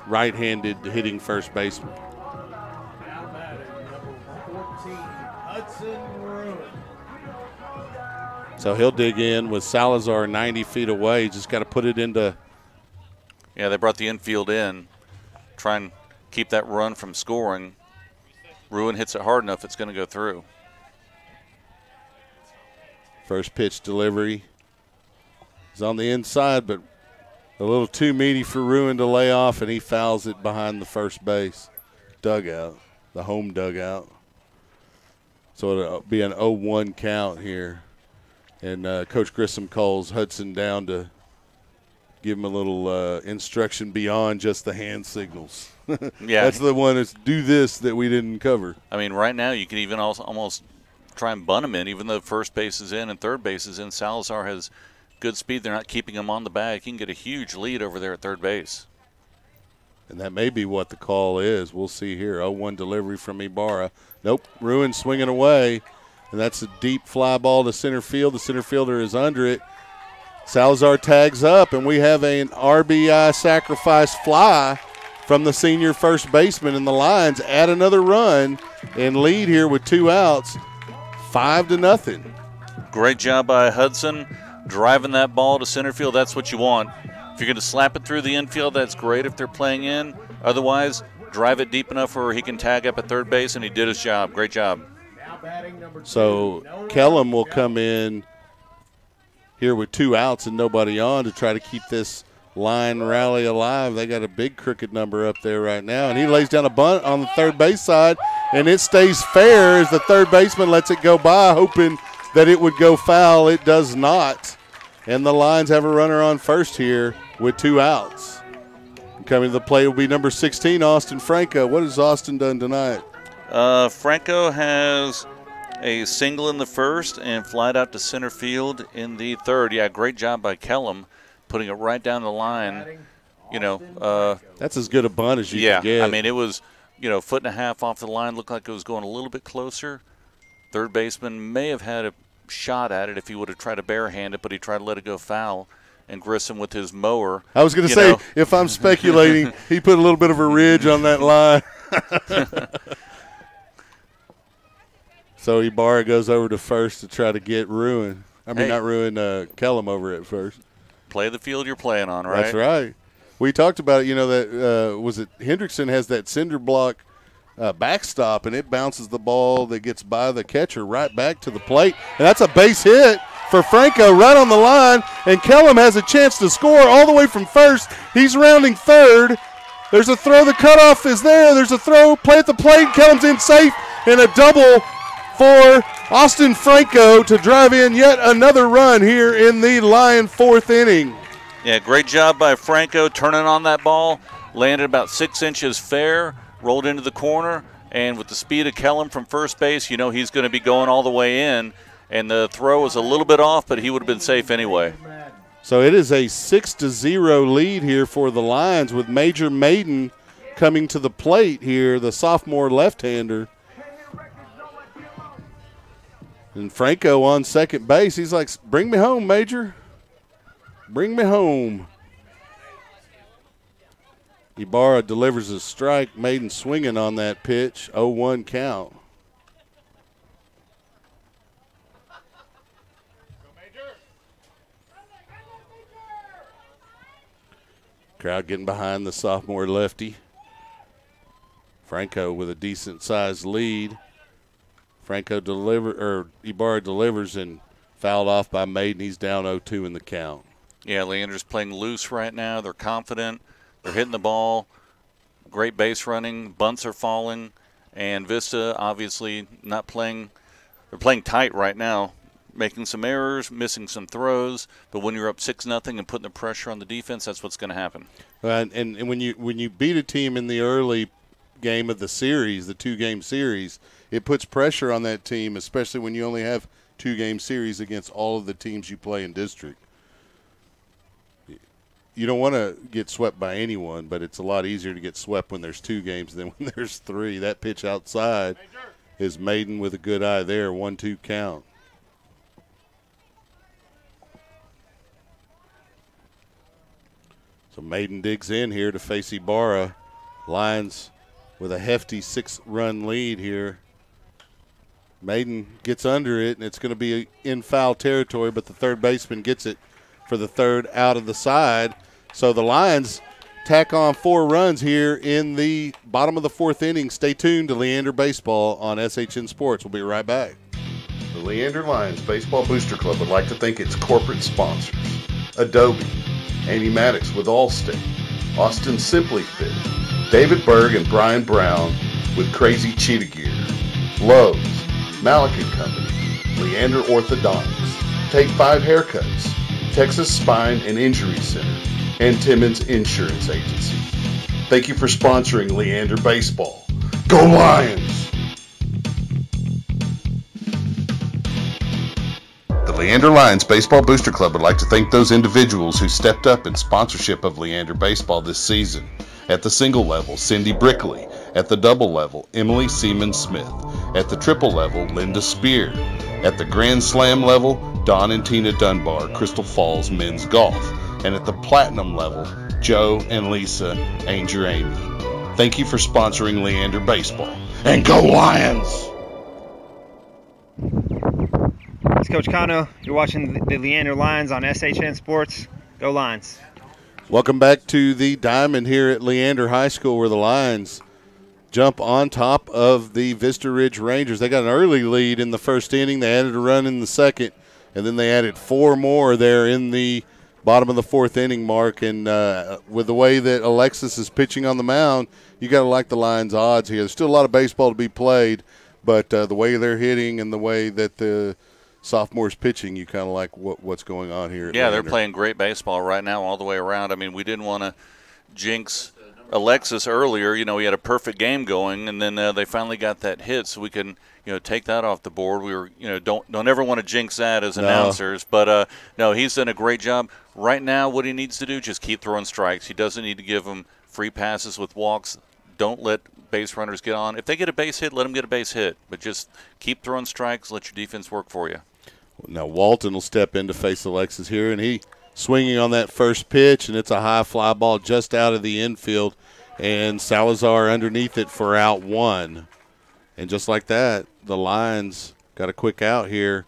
right-handed hitting first baseman. Now batting, number 14, Hudson Ruin. So he'll dig in with Salazar 90 feet away. Just got to put it into. Yeah, they brought the infield in. Try and keep that run from scoring. Ruin hits it hard enough, it's going to go through. First pitch delivery is on the inside, but a little too meaty for Ruin to lay off, and he fouls it behind the first base dugout, the home dugout. So it'll be an 0-1 count here. And Coach Grissom calls Hudson down to give him a little instruction beyond just the hand signals. Yeah. That's the one that's do this that we didn't cover. I mean, right now you can even almost try and bunt him in, even though first base is in and third base is in. Salazar has good speed. They're not keeping him on the bag. He can get a huge lead over there at third base. And that may be what the call is. We'll see here. 0-1 delivery from Ibarra. Nope, Ruin swinging away. And that's a deep fly ball to center field. The center fielder is under it. Salazar tags up, and we have an RBI sacrifice fly from the senior first baseman, and the Lions add another run and lead here with 2 outs, 5-0. Great job by Hudson driving that ball to center field. That's what you want. If you're going to slap it through the infield, that's great if they're playing in. Otherwise, drive it deep enough where he can tag up at third base, and he did his job. Great job. So Kellum will come in here with 2 outs and nobody on to try to keep this line rally alive. They got a big crooked number up there right now, and he lays down a bunt on the third base side, and it stays fair as the third baseman lets it go by, hoping that it would go foul. It does not, and the Lions have a runner on first here with 2 outs. Coming to the plate will be number 16, Austin Franco. What has Austin done tonight? Franco has a single in the first and flied out to center field in the third. Yeah, great job by Kellum putting it right down the line. That's as good a bunt as you can get. Yeah, I mean, it was, foot and a half off the line. Looked like it was going a little bit closer. Third baseman may have had a shot at it if he would have tried to barehand it, but he tried to let it go foul. And Grissom with his mower. I was going to say, if I'm speculating, he put a little bit of a ridge on that line. So Ibarra goes over to first to try to get Ruin. Not Ruin, Kellum over at first. Play the field you're playing on, right? That's right. We talked about it, that was it Hendrickson has that cinder block backstop, and it bounces the ball that gets by the catcher right back to the plate. And that's a base hit for Franco right on the line, and Kellum has a chance to score all the way from first. He's rounding third. There's a throw. The cutoff is there. There's a throw. Play at the plate. Kellum's in safe, and a double for Austin Franco to drive in yet another run here in the Lion 4th inning. Yeah, great job by Franco turning on that ball. Landed about 6 inches fair, rolled into the corner, and with the speed of Kellum from first base, he's going to be going all the way in. And the throw was a little bit off, but he would have been safe anyway. So it is a 6-0 lead here for the Lions with Major Maiden coming to the plate here, the sophomore left-hander. And Franco on second base. He's like, bring me home, Major. Bring me home. Ibarra delivers a strike. Maiden swinging on that pitch. 0-1 count. Crowd getting behind the sophomore lefty. Franco with a decent-sized lead. Ibarra delivers and fouled off by Maiden. He's down 0-2 in the count. Yeah, Leander's playing loose right now. They're confident. They're hitting the ball. Great base running. Bunts are falling. And Vista obviously not playing. They're playing tight right now. Making some errors, missing some throws, but when you're up 6-0 and putting the pressure on the defense, that's what's going to happen. And when you beat a team in the early game of the series, the 2-game series, it puts pressure on that team, especially when you only have 2-game series against all of the teams you play in district. You don't want to get swept by anyone, but it's a lot easier to get swept when there's 2 games than when there's 3. That pitch outside is Maiden with a good eye there, 1-2 count. So Maiden digs in here to face Ibarra. Lions with a hefty 6-run lead here. Maiden gets under it, and it's going to be in foul territory, but the third baseman gets it for the third out of the side. So the Lions tack on 4 runs here in the bottom of the 4th inning. Stay tuned to Leander Baseball on SHN Sports. We'll be right back. The Leander Lions Baseball Booster Club would like to thank its corporate sponsors: Adobe, Amy Maddox with Allstate, Austin Simply Fit, David Berg and Brian Brown with Kracy Cheetah Gear, Lowe's, Malik & Company, Leander Orthodontics, Take 5 Haircuts, Texas Spine and Injury Center, and Timmons Insurance Agency. Thank you for sponsoring Leander Baseball. Go Lions! The Leander Lions Baseball Booster Club would like to thank those individuals who stepped up in sponsorship of Leander Baseball this season. At the single level, Cindy Brickley. At the double level, Emily Seaman Smith. At the triple level, Linda Spear. At the Grand Slam level, Don and Tina Dunbar, Crystal Falls Men's Golf. And at the platinum level, Joe and Lisa Anger Amy. Thank you for sponsoring Leander Baseball. And go Lions! It's Coach Kano. You're watching the Leander Lions on SHN Sports. Go Lions. Welcome back to the Diamond here at Leander High School, where the Lions jump on top of the Vista Ridge Rangers. They got an early lead in the first inning. They added a run in the second, and then they added 4 more there in the bottom of the 4th inning mark. And with the way that Alexis is pitching on the mound, you got to like the Lions' odds here. There's still a lot of baseball to be played, but the way they're hitting and the way that the sophomores pitching, you kind of like what's going on here. Yeah, they're playing great baseball right now all the way around. I mean, we didn't want to jinx Alexis earlier. You know, he had a perfect game going, and then they finally got that hit, so we can, take that off the board. We were, don't ever want to jinx that as announcers, but no, he's done a great job. Right now, what he needs to do, just keep throwing strikes. He doesn't need to give them free passes with walks. Don't let base runners get on. If they get a base hit, let them get a base hit, but just keep throwing strikes. Let your defense work for you. Now Walton will step in to face Alexis here, and he swinging on that first pitch, and it's a high fly ball just out of the infield, and Salazar underneath it for out one. And just like that, the Lions got a quick out here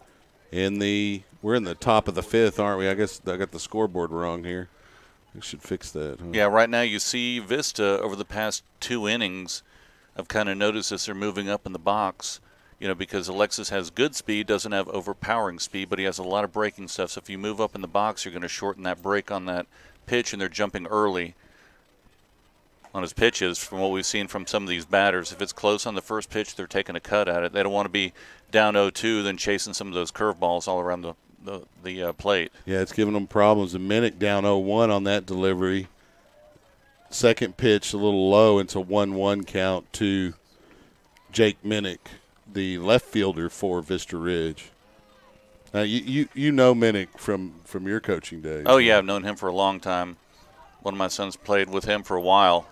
we're in the top of the fifth, aren't we? I guess I got the scoreboard wrong here. We should fix that. Huh? Yeah, right now you see Vista over the past 2 innings, I've kind of noticed as they're moving up in the box, because Alexis has good speed, doesn't have overpowering speed, but he has a lot of breaking stuff. So if you move up in the box, you're going to shorten that break on that pitch, and they're jumping early on his pitches from what we've seen from some of these batters. If it's close on the first pitch, they're taking a cut at it. They don't want to be down 0-2, then chasing some of those curveballs all around the plate. Yeah, it's giving them problems. A Minnick down 0-1 on that delivery. Second pitch a little low. It's a 1-1 count to Jake Minnick, the left fielder for Vista Ridge. Now, you know Minnick from your coaching days. Oh, yeah, I've known him for a long time. One of my sons played with him for a while.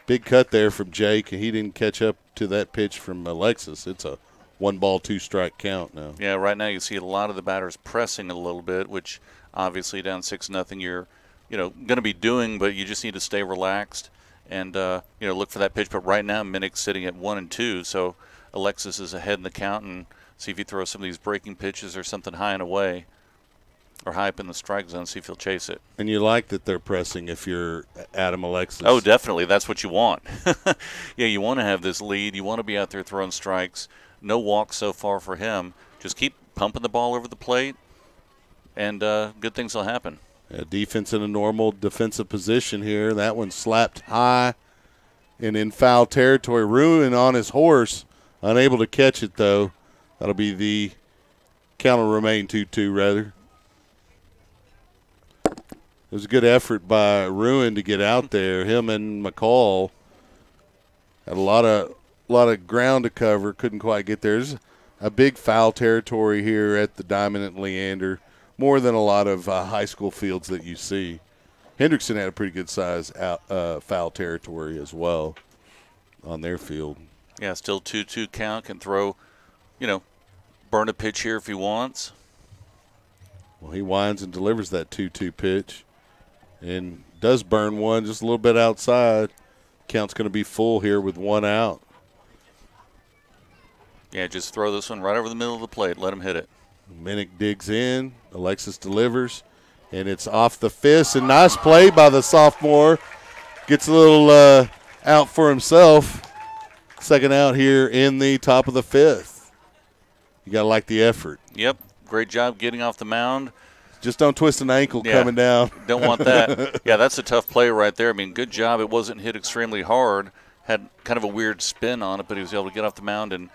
Big cut there from Jake, and he didn't catch up to that pitch from Alexis. It's a 1-ball, 2-strike count now. Yeah, right now you see a lot of the batters pressing a little bit, which obviously down 6-0 you're going to be doing, but you just need to stay relaxed and look for that pitch. But right now Minnick's sitting at 1-2, so Alexis is ahead in the count, and see if you throw some of these breaking pitches or something high and away or high up in the strike zone, see if he'll chase it. And you like that they're pressing if you're Adam Alexis. Oh, definitely. That's what you want. Yeah, you want to have this lead. You want to be out there throwing strikes. No walks so far for him. Just keep pumping the ball over the plate, and good things will happen. Defense in a normal defensive position here. That one slapped high and in foul territory. Ruin on his horse, unable to catch it, though. That'll be the count will remain 2-2, rather. It was a good effort by Ruin to get out there. Him and McCall had a lot of ground to cover. Couldn't quite get there. There's a big foul territory here at the Diamond at Leander, more than a lot of high school fields that you see. Hendrickson had a pretty good size foul territory as well on their field. Yeah, still 2-2 count. Can throw, burn a pitch here if he wants. Well, he winds and delivers that 2-2 pitch and does burn one just a little bit outside. Count's going to be full here with 1 out. Yeah, just throw this one right over the middle of the plate. Let him hit it. Minnick digs in. Alexis delivers, and it's off the fist. And nice play by the sophomore. Gets a little out for himself. Second out here in the top of the fifth. You got to like the effort. Yep, great job getting off the mound. Just don't twist an ankle coming down. Don't want that. Yeah, that's a tough play right there. I mean, good job. It wasn't hit extremely hard. Had kind of a weird spin on it, but he was able to get off the mound and,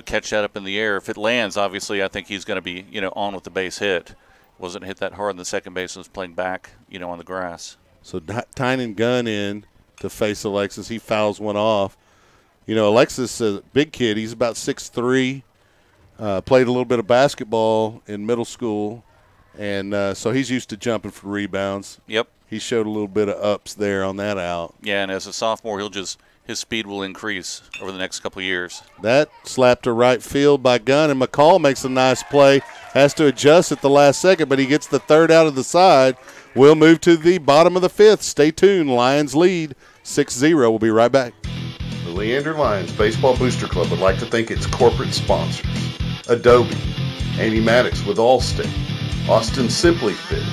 catch that up in the air. If it lands, obviously, I think he's going to be, on with the base hit. Wasn't hit that hard, and the second baseman was playing back, on the grass. So Tynan Gunn in to face Alexis. He fouls one off. Alexis is a big kid. He's about 6'3", played a little bit of basketball in middle school, and so he's used to jumping for rebounds. Yep. He showed a little bit of ups there on that out. Yeah, and as a sophomore, his speed will increase over the next couple of years. That slapped to right field by Gunn, and McCall makes a nice play. Has to adjust at the last second, but he gets the third out of the side. We'll move to the bottom of the fifth. Stay tuned. Lions lead 6-0. We'll be right back. The Leander Lions Baseball Booster Club would like to thank its corporate sponsors: Adobe, Amy Maddox with Allstate, Austin Simply Fit,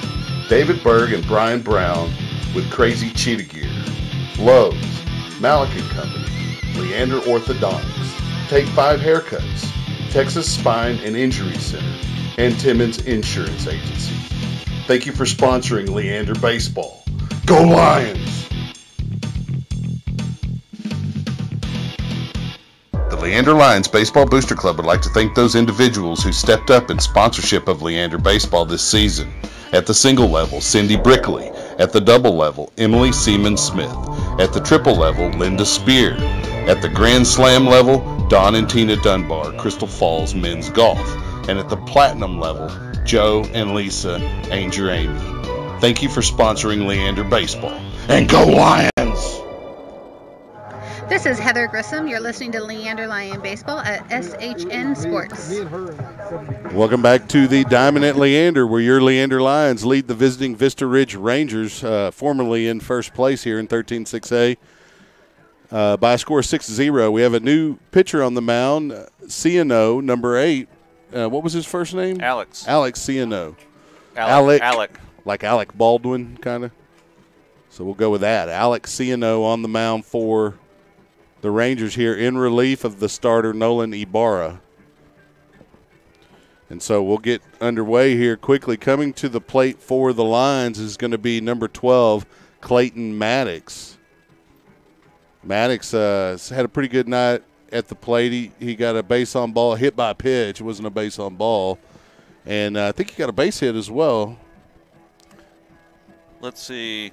David Berg and Brian Brown with Kracy Cheetah Gear, Lowe's, Malik & Company, Leander Orthodontics, Take 5 Haircuts, Texas Spine and Injury Center, and Timmons Insurance Agency. Thank you for sponsoring Leander Baseball. Go Lions! The Leander Lions Baseball Booster Club would like to thank those individuals who stepped up in sponsorship of Leander Baseball this season. At the single level, Cindy Brickley. At the double level, Emily Seaman Smith. At the triple level, Linda Spear. At the Grand Slam level, Don and Tina Dunbar, Crystal Falls Men's Golf. And at the platinum level, Joe and Lisa Anger Amy. Thank you for sponsoring Leander Baseball. And go Lions! This is Heather Grissom. You're listening to Leander Lion Baseball at SHN Sports. Welcome back to the Diamond at Leander, where your Leander Lions lead the visiting Vista Ridge Rangers, formerly in first place here in 13-6A, by a score of 6-0. We have a new pitcher on the mound, C&O, number 8. What was his first name? Alex. Alex C&O. Alec. Like Alec Baldwin, kind of. So we'll go with that. Alex C&O on the mound for the Rangers here in relief of the starter, Nolan Ibarra. And so we'll get underway here quickly. Coming to the plate for the Lions is going to be number 12, Clayton Maddox. Maddox had a pretty good night at the plate. He got a base on ball, hit by a pitch. It wasn't a base on ball. And I think he got a base hit as well. Let's see.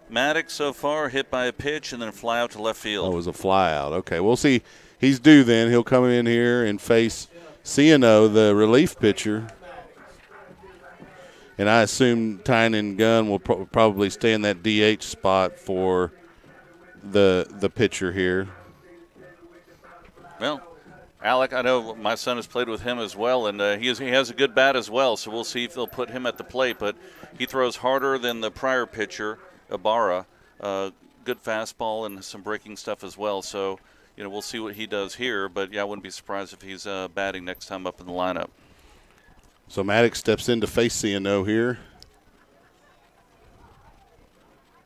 Maddox so far hit by a pitch and then a fly out to left field. Oh, it was a fly out. Okay, we'll see. He's due then. He'll come in here and face C&O, the relief pitcher. And I assume Tynan Gunn will probably stay in that DH spot for the pitcher here. Well, Alec, I know my son has played with him as well, and he has a good bat as well, so we'll see if they'll put him at the plate. But he throws harder than the prior pitcher, Ibarra. Good fastball and some breaking stuff as well. So, we'll see what he does here. But, yeah, I wouldn't be surprised if he's batting next time up in the lineup. So Maddox steps in to face C&O here.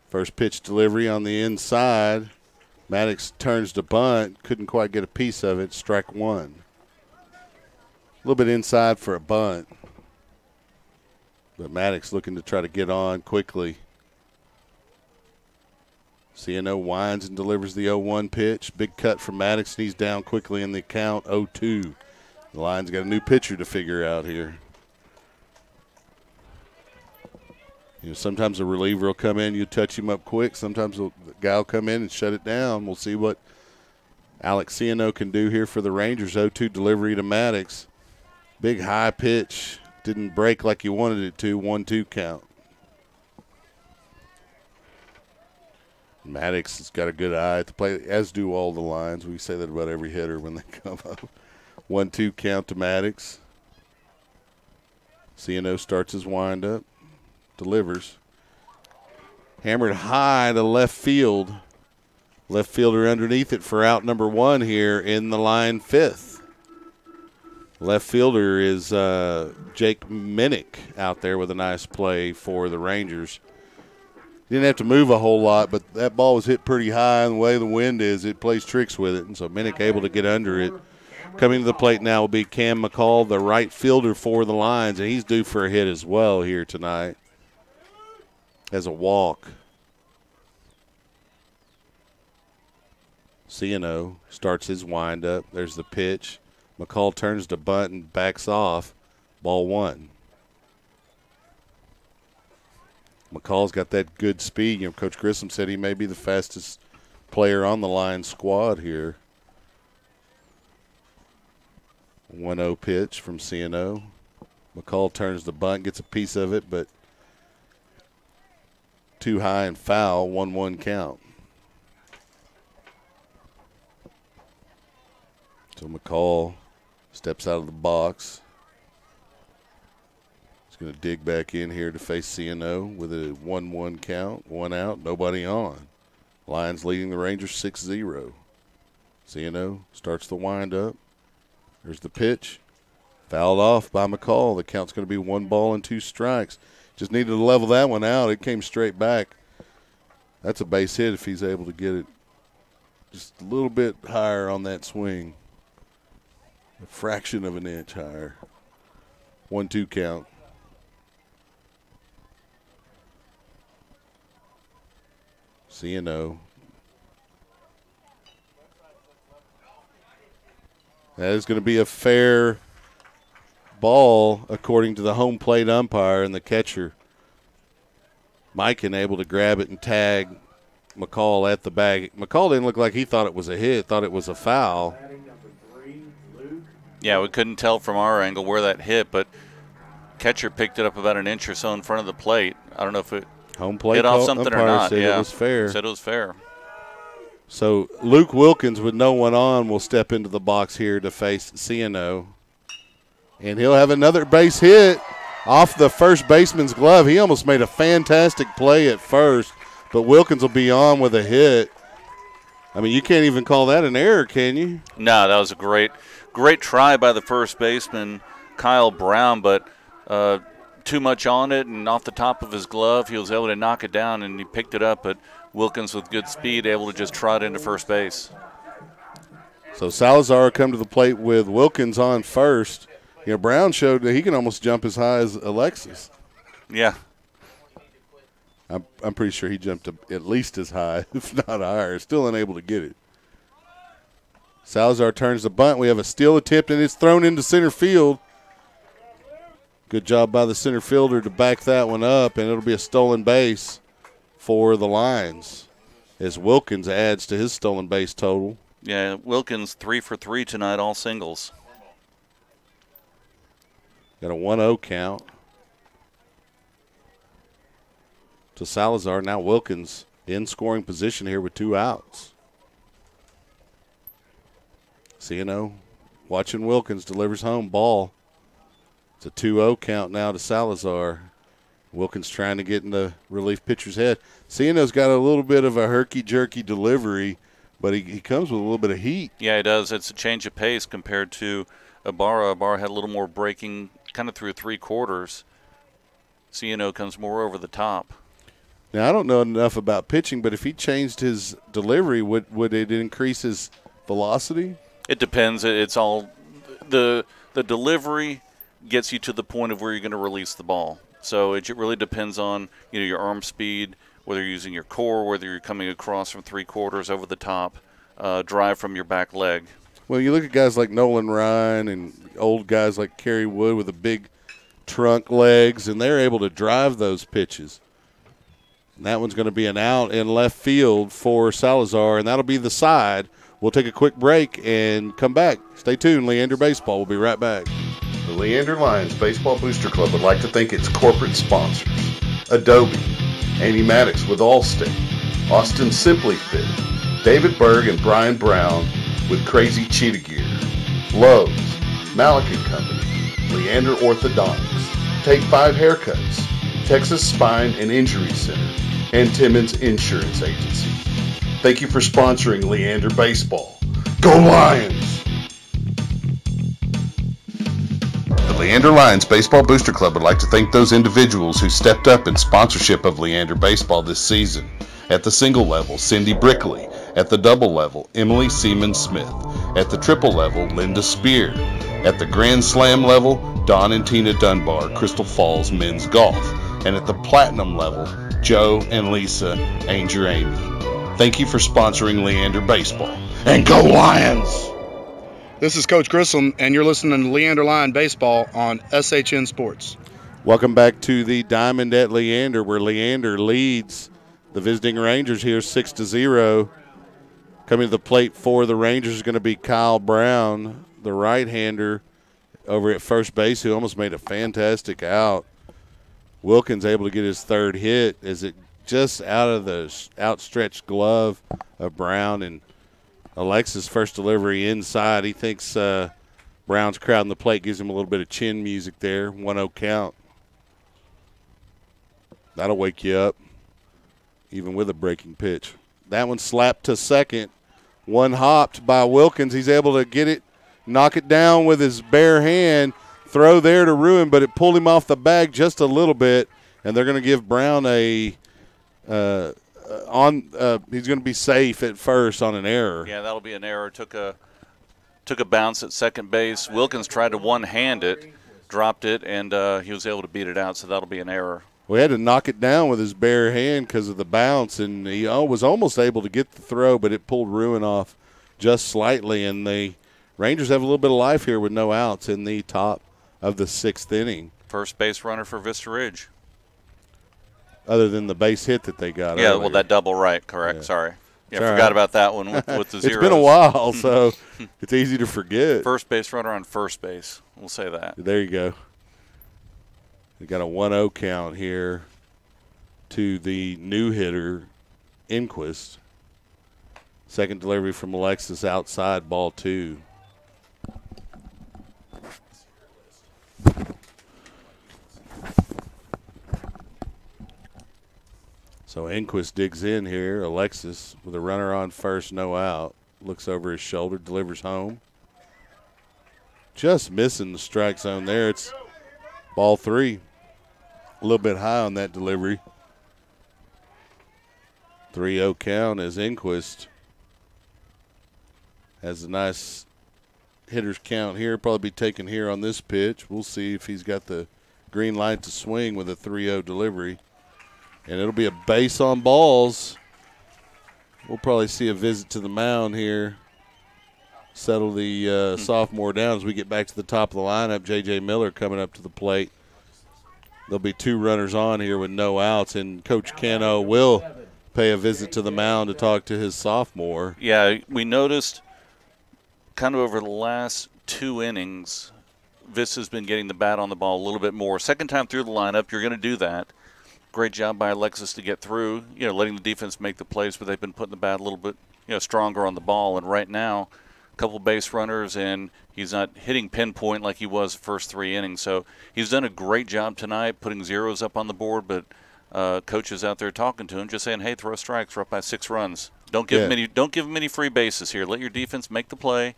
First pitch delivery on the inside. Maddox turns to bunt. Couldn't quite get a piece of it. Strike one. A little bit inside for a bunt. But Maddox looking to try to get on quickly. C&O winds and delivers the 0-1 pitch. Big cut from Maddox, and he's down quickly in the count, 0-2. The Lions got a new pitcher to figure out here. Sometimes a reliever will come in, you touch him up quick. Sometimes the guy will come in and shut it down. We'll see what Alex C&O can do here for the Rangers. 0-2 delivery to Maddox. Big high pitch. Didn't break like you wanted it to. 1-2 count. Maddox has got a good eye at the plate, as do all the Lions. We say that about every hitter when they come up. 1-2 count to Maddox. C&O starts his windup. Delivers. Hammered high to left field. Left fielder underneath it for out number 1 here in the line 5th. Left fielder is Jake Minnick out there with a nice play for the Rangers. Didn't have to move a whole lot, but that ball was hit pretty high, and the way the wind is, it plays tricks with it, and so Minnick able to get under it. Coming to the plate now will be Cam McCall, the right fielder for the Lions, and he's due for a hit as well here tonight as a walk. C&O starts his windup. There's the pitch. McCall turns to bunt and backs off. Ball 1. McCall's got that good speed. Coach Grissom said he may be the fastest player on the Lions squad here. 1-0 pitch from C&O. McCall turns the bunt, gets a piece of it, but too high and foul. 1-1 count. So McCall steps out of the box. He's going to dig back in here to face C&O with a 1-1 count. 1 out, nobody on. Lions leading the Rangers 6-0. C&O starts the windup. There's the pitch. Fouled off by McCall. The count's going to be 1 ball and 2 strikes. Just needed to level that one out. It came straight back. That's a base hit if he's able to get it just a little bit higher on that swing. A fraction of an inch higher. 1-2 count. C&O. That is going to be a fair ball according to the home plate umpire and the catcher. Mike able to grab it and tag McCall at the bag. McCall didn't look like he thought it was a hit, thought it was a foul. Yeah, we couldn't tell from our angle where that hit, but catcher picked it up about an inch or so in front of the plate. I don't know if it home plate hit off something or not. Said yeah, it was fair. Said it was fair. So Luke Wilkins, with no one on, will step into the box here to face Ciano. And he'll have another base hit off the first baseman's glove. He almost made a fantastic play at first, but Wilkins will be on with a hit. I mean, you can't even call that an error, can you? No, that was a great try by the first baseman, Kyle Brown, but too much on it and off the top of his glove. He was able to knock it down, and he picked it up, but Wilkins with good speed able to just trot into first base. So Salazar come to the plate with Wilkins on first. You know, Brown showed that he can almost jump as high as Alexis. Yeah. I'm pretty sure he jumped at least as high, if not higher. Still unable to get it. Salazar turns the bunt. We have a steal attempt, and it's thrown into center field. Good job by the center fielder to back that one up, and it'll be a stolen base for the Lions as Wilkins adds to his stolen base total. Yeah, Wilkins 3 for 3 tonight, all singles. Got a 1-0 count to Salazar. Now Wilkins in scoring position here with 2 outs. Ciano watching Wilkins, delivers home, ball. It's a 2-0 count now to Salazar. Wilkins trying to get in the relief pitcher's head. Ciano's got a little bit of a herky-jerky delivery, but he comes with a little bit of heat. Yeah, he does. It's a change of pace compared to Ibarra. Ibarra had a little more breaking kind of through 3/4. Ciano comes more over the top. Now, I don't know enough about pitching, but if he changed his delivery, would it increase his velocity? It depends. It's all the delivery gets you to the point of where you're going to release the ball. So it really depends on your arm speed, whether you're using your core, whether you're coming across from 3/4 over the top, drive from your back leg. Well, you look at guys like Nolan Ryan and old guys like Kerry Wood with the big trunk legs, and they're able to drive those pitches. And that one's going to be an out in left field for Salazar, and that'll be the side. We'll take a quick break and come back. Stay tuned. Leander Baseball. We'll be right back. The Leander Lions Baseball Booster Club would like to thank its corporate sponsors: Adobe, Amy Maddox with Allstate, Austin Simply Fit, David Berg and Brian Brown with Kracy Cheetah Gear, Lowe's, Malik & Company, Leander Orthodontics, Take 5 Haircuts, Texas Spine and Injury Center, and Timmons Insurance Agency. Thank you for sponsoring Leander Baseball. Go Lions! The Leander Lions Baseball Booster Club would like to thank those individuals who stepped up in sponsorship of Leander Baseball this season. At the single level, Cindy Brickley. At the double level, Emily Seaman Smith. At the triple level, Linda Spear. At the Grand Slam level, Don and Tina Dunbar, Crystal Falls Men's Golf. And at the platinum level, Joe and Lisa Anger Amy. Thank you for sponsoring Leander Baseball. And go Lions! This is Coach Grissom, and you're listening to Leander Lion Baseball on SHN Sports. Welcome back to the Diamond at Leander, where Leander leads the visiting Rangers here 6-0. Coming to the plate for the Rangers is going to be Kyle Brown, the right-hander over at first base, who almost made a fantastic out. Wilkins able to get his third hit as it just out of the outstretched glove of Brown, and Alexis' first delivery inside. He thinks Brown's crowding the plate, gives him a little bit of chin music there. 1-0 count. That'll wake you up, even with a breaking pitch. That one slapped to second. One hopped by Wilkins. He's able to get it, knock it down with his bare hand, throw there to ruin, but it pulled him off the bag just a little bit, and they're going to give Brown a he's going to be safe at first on an error. Yeah, that'll be an error. Took a bounce at second base. Wilkins tried to one-hand it, dropped it, and he was able to beat it out, so that'll be an error. We had to knock it down with his bare hand because of the bounce, and he was almost able to get the throw, but it pulled Ruin off just slightly, and the Rangers have a little bit of life here with no outs in the top of the 6th inning. First base runner for Vista Ridge. Other than the base hit that they got Yeah, earlier. well, that double right, correct. Yeah. Sorry. Yeah, It's all forgot right. about that one with the zeros. It's been a while, so it's easy to forget. First base runner on first base. We'll say that. There you go. We got a 1-0 count here to the new hitter, Inquist. Second delivery from Alexis outside, ball 2. So Inquist digs in here. Alexis with a runner on first, no out. Looks over his shoulder, delivers home. Just missing the strike zone there. It's ball 3. A little bit high on that delivery. 3-0 count as Inquist has a nice hitter's count here. Probably be taken here on this pitch. We'll see if he's got the green light to swing with a 3-0 delivery. And it'll be a base on balls. We'll probably see a visit to the mound here. Settle the sophomore down as we get back to the top of the lineup. J.J. Miller coming up to the plate. There'll be 2 runners on here with no outs, and Coach Cano will pay a visit to the mound to talk to his sophomore. Yeah, we noticed kind of over the last 2 innings, Vista's been getting the bat on the ball a little bit more. Second time through the lineup, you're going to do that. Great job by Alexis to get through, letting the defense make the plays, but they've been putting the bat a little bit, stronger on the ball. And right now, a couple base runners, and he's not hitting pinpoint like he was the first 3 innings. So he's done a great job tonight, putting zeros up on the board, but coach is out there talking to him, just saying, hey, throw strikes. We're up by 6 runs. Don't give him any free bases here. Let your defense make the play.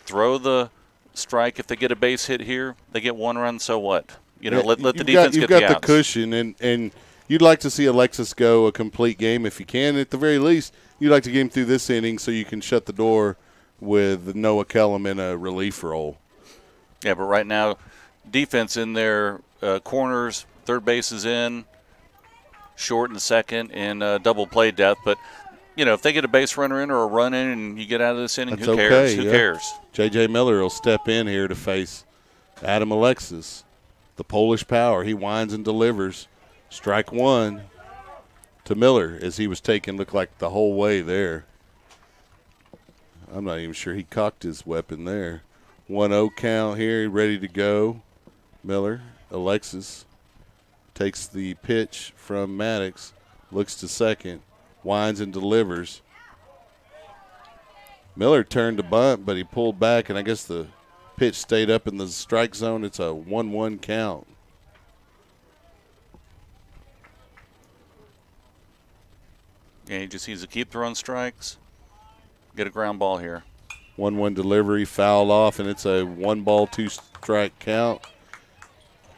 Throw the strike. If they get a base hit here, they get 1 run, so what? Let the defense get the outs. You've got the cushion, and you'd like to see Alexis go a complete game if you can. At the very least, you'd like to get him through this inning so you can shut the door with Noah Kellum in a relief role. Yeah, but right now, defense in their corners, third base is in, short and second, and double play depth. But, if they get a base runner in or a run in and you get out of this inning, That's who cares? okay, Who yeah. cares? J.J. Miller will step in here to face Adam Alexis. The Polish power. He winds and delivers. Strike 1 to Miller as he was taken, looked like the whole way there. I'm not even sure he cocked his weapon there. 1-0 count here, ready to go. Miller, Alexis takes the pitch from Maddox, looks to second, winds and delivers. Miller turned to bunt, but he pulled back, and I guess the pitch stayed up in the strike zone. It's a 1-1 count. Yeah, he just needs to keep throwing strikes, get a ground ball here. 1-1 delivery, fouled off, and it's a 1-ball, 2-strike count.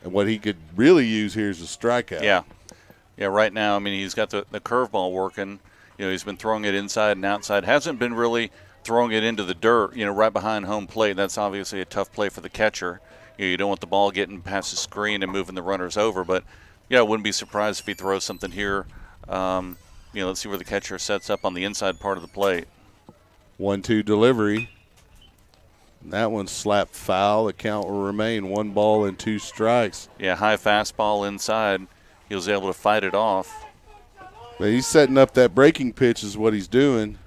And what he could really use here is a strikeout. Yeah, right now, he's got the curveball working. He's been throwing it inside and outside. Hasn't been really throwing it into the dirt, right behind home plate. That's obviously a tough play for the catcher. You don't want the ball getting past the screen and moving the runners over. But, I wouldn't be surprised if he throws something here. Let's see where the catcher sets up on the inside part of the plate. 1-2 delivery. And that one slapped foul. The count will remain 1 ball and 2 strikes. Yeah, high fastball inside. He was able to fight it off. But he's setting up that breaking pitch is what he's doing.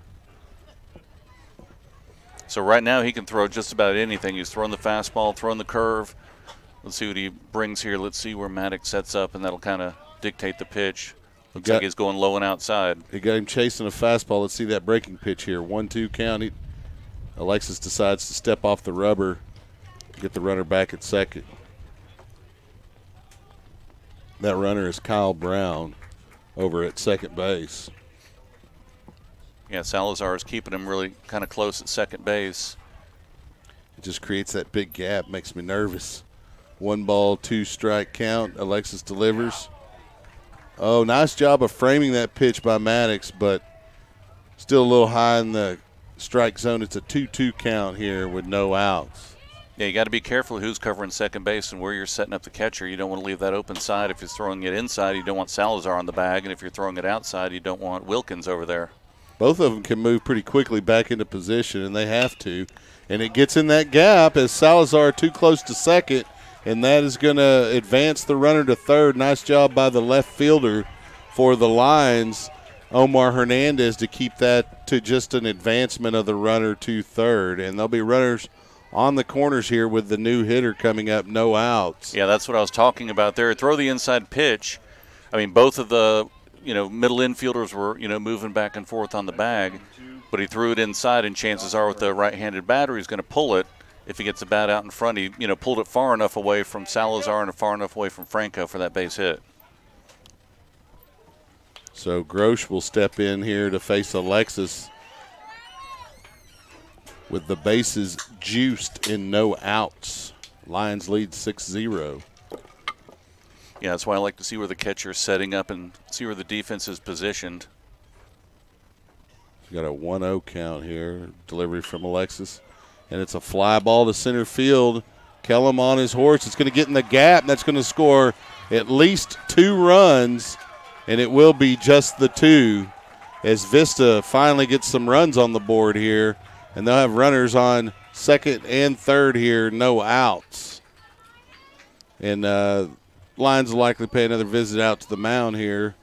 So right now he can throw just about anything. He's throwing the fastball, throwing the curve. Let's see what he brings here. Let's see where Maddox sets up, and that'll kind of dictate the pitch. Looks like he's going low and outside. He got him chasing a fastball. Let's see that breaking pitch here. 1-2 count. Alexis decides to step off the rubber, get the runner back at second. That runner is Kyle Brown over at second base. Yeah, Salazar is keeping him really kind of close at second base. It just creates that big gap, makes me nervous. 1 ball, 2 strike count. Alexis delivers. Oh, nice job of framing that pitch by Maddox, but still a little high in the strike zone. It's a 2-2 count here with no outs. Yeah, you got to be careful who's covering second base and where you're setting up the catcher. You don't want to leave that open side. If you're throwing it inside, you don't want Salazar on the bag, and if you're throwing it outside, you don't want Wilkins over there. Both of them can move pretty quickly back into position, and they have to. And it gets in that gap as Salazar too close to second, and that is going to advance the runner to third. Nice job by the left fielder for the Lions, Omar Hernandez, to keep that to just an advancement of the runner to third. And there'll be runners on the corners here with the new hitter coming up, no outs. Yeah, that's what I was talking about there. Throw the inside pitch. I mean, both of the middle infielders were moving back and forth on the bag, but he threw it inside, and chances are with the right-handed batter he's going to pull it. If he gets the bat out in front, he pulled it far enough away from Salazar and far enough away from Franco for that base hit. So Grosh will step in here to face Alexis with the bases juiced in no outs. Lions lead 6-0. Yeah, that's why I like to see where the catcher is setting up and see where the defense is positioned. Got a 1-0 count here. Delivery from Alexis. And it's a fly ball to center field. Kellum on his horse. It's going to get in the gap, and that's going to score at least 2 runs. And it will be just the 2 as Vista finally gets some runs on the board here. And they'll have runners on second and third here, no outs. And Lions will likely pay another visit out to the mound here,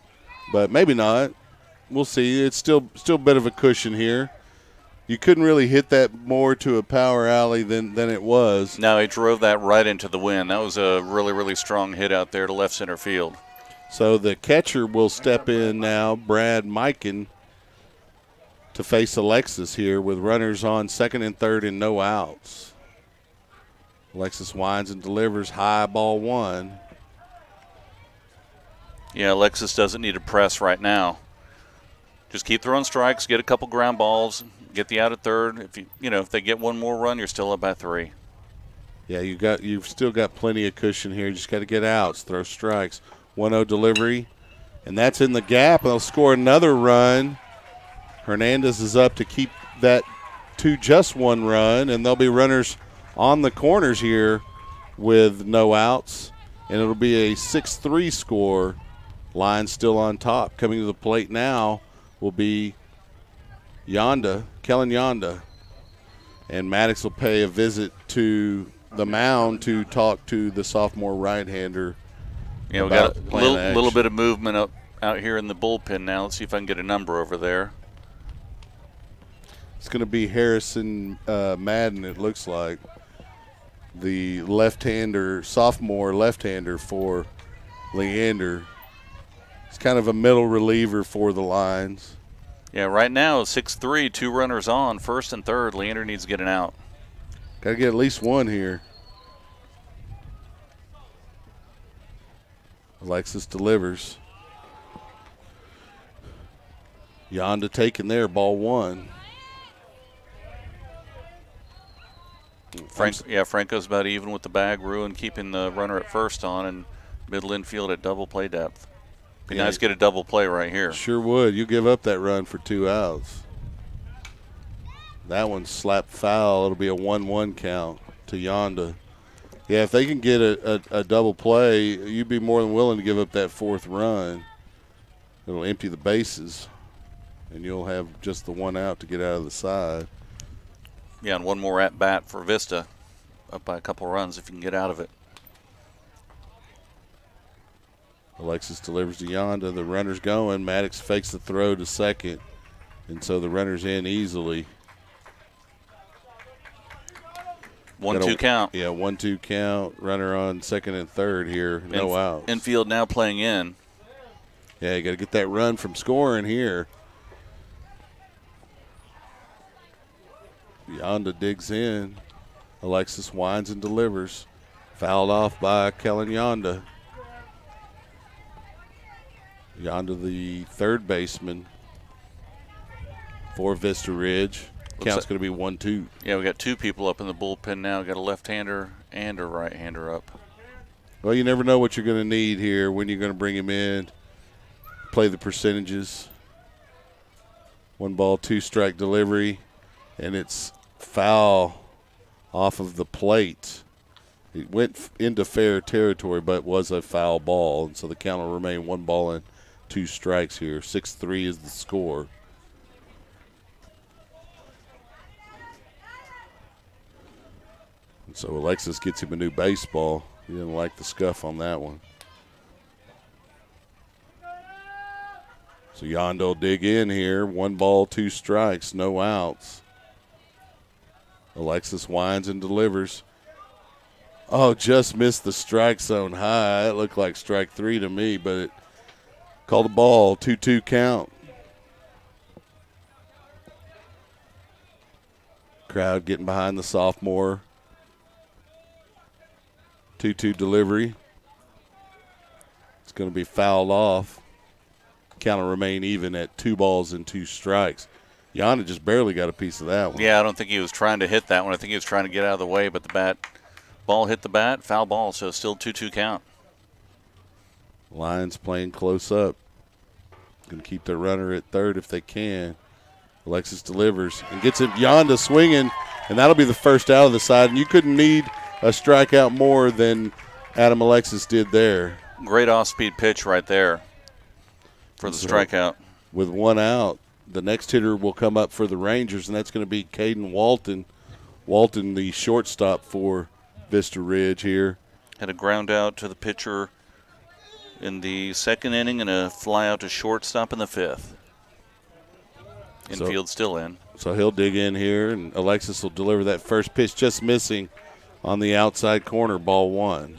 but maybe not. We'll see. It's still a bit of a cushion here. You couldn't really hit that more to a power alley than it was. No, he drove that right into the wind. That was a really, really strong hit out there to left center field. So the catcher will step in now, Brad Mikan, to face Alexis here with runners on second and third and no outs. Alexis winds and delivers high, ball 1. Yeah, Alexis doesn't need to press right now. Just keep throwing strikes, get a couple ground balls, get the out at third. If they get one more run, you're still up by 3. Yeah, you've still got plenty of cushion here. You just got to get outs, throw strikes. 1-0 delivery, and that's in the gap. They'll score another run. Hernandez is up to keep that to just 1 run, and there'll be runners on the corners here with no outs, and it'll be a 6-3 score. Lions still on top. Coming to the plate now will be Kellen Yonda, and Maddox will pay a visit to the mound to talk to the sophomore right-hander. Yeah, we got a little bit of movement out here in the bullpen now. Let's see if I can get a number over there. It's going to be Harrison Madden, it looks like. The left-hander, sophomore left-hander for Leander. He's kind of a middle reliever for the Lions. Yeah, right now, 6-3, 2 runners on, first and third. Leander needs to get an out. Got to get at least 1 here. Alexis delivers. Yonda taken there, ball 1. Franco's about even with the bag. Ruin keeping the runner at first on and middle infield at double play depth. Be nice to get a double play right here. Sure would. You give up that run for 2 outs. That one's slapped foul. It'll be a 1-1 count to Yonda. Yeah, if they can get a double play, you'd be more than willing to give up that 4th run. It'll empty the bases, and you'll have just the 1 out to get out of the side. Yeah, and 1 more at bat for Vista, up by a couple runs if you can get out of it. Alexis delivers to Yonda. The runner's going. Maddox fakes the throw to second, and so the runner's in easily. 1-2 count. Yeah, 1-2 count. Runner on second and third here. No outs. Infield now playing in. Yeah, you got to get that run from scoring here. Yonda digs in. Alexis winds and delivers. Fouled off by Kellen Yonda. Yonda, the third baseman for Vista Ridge. Count's going to be 1-2. Yeah, we got 2 people up in the bullpen now. We got a left-hander and a right-hander up. Well, you never know what you're going to need here, when you're going to bring him in. Play the percentages. 1 ball, 2 strike delivery, and it's foul off of the plate. It went into fair territory, but was a foul ball, and so the count will remain 1 ball and 2 strikes here. 6-3 is the score. So Alexis gets him a new baseball. He didn't like the scuff on that one. So Yonda will dig in here. 1 ball, 2 strikes, no outs. Alexis winds and delivers. Oh, just missed the strike zone high. It looked like strike 3 to me, but it called a ball. 2-2 count. Crowd getting behind the sophomore. 2-2 delivery. It's going to be fouled off. Count will remain even at 2 balls and 2 strikes. Yonda just barely got a piece of that one. Yeah, I don't think he was trying to hit that one. I think he was trying to get out of the way, but the ball hit the bat, foul ball, so still 2-2 count. Lions playing close up. Going to keep their runner at third if they can. Alexis delivers and gets it. Yonda swinging, and that'll be the first out of the side. And you couldn't need a strikeout more than Adam Alexis did there. Great off-speed pitch right there for the strikeout. With 1 out, the next hitter will come up for the Rangers, and that's going to be Caden Walton. Walton, the shortstop for Vista Ridge here. Had a ground out to the pitcher in the 2nd inning and a fly out to shortstop in the 5th. Infield still in. So he'll dig in here, and Alexis will deliver that first pitch, just missing on the outside corner, ball 1.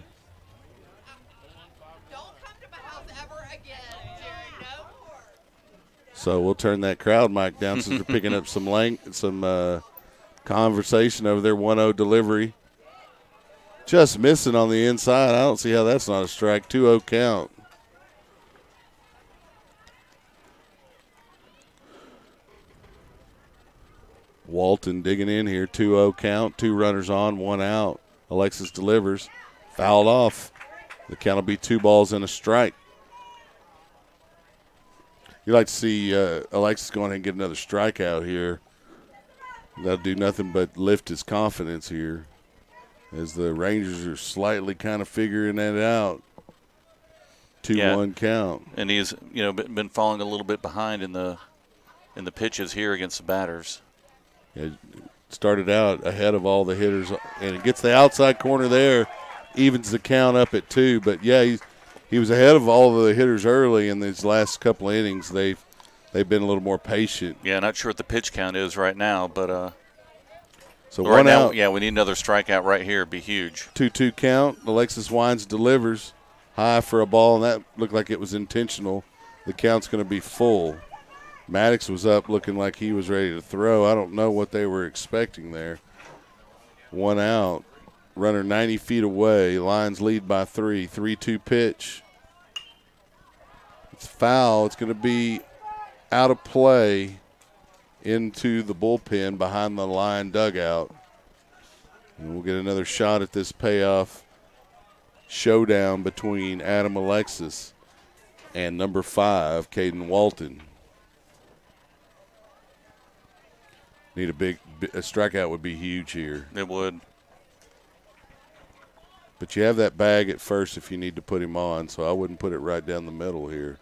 So we'll turn that crowd mic down since we're picking up some conversation over there. 1-0 delivery. Just missing on the inside. I don't see how that's not a strike. 2-0 count. Walton digging in here. 2-0 count. 2 runners on, 1 out. Alexis delivers. Fouled off. The count will be 2 balls and a strike. You like to see Alexis go ahead and get another strikeout here. That'll do nothing but lift his confidence here as the Rangers are slightly kind of figuring that out. 2-1 count. And he's been falling a little bit behind in the pitches here against the batters. Yeah, started out ahead of all the hitters, and it gets the outside corner there, evens the count up at 2. But yeah, he was ahead of all of the hitters early in these last couple of innings. They've been a little more patient. Yeah, not sure what the pitch count is right now, but so right 1 now, out. yeah, we need another strikeout right here. It'd be huge. 2-2 count. Alexis winds, delivers high for a ball, and that looked like it was intentional. The count's going to be full. Maddox was up looking like he was ready to throw. I don't know what they were expecting there. 1 out. Runner 90 feet away. Lions lead by 3. 3-2 pitch. It's foul. It's going to be out of play into the bullpen behind the Lion dugout. And we'll get another shot at this payoff showdown between Adam Alexis and number 5, Caden Walton. Need a strikeout would be huge here. It would. But you have that bag at first if you need to put him on, so I wouldn't put it right down the middle here.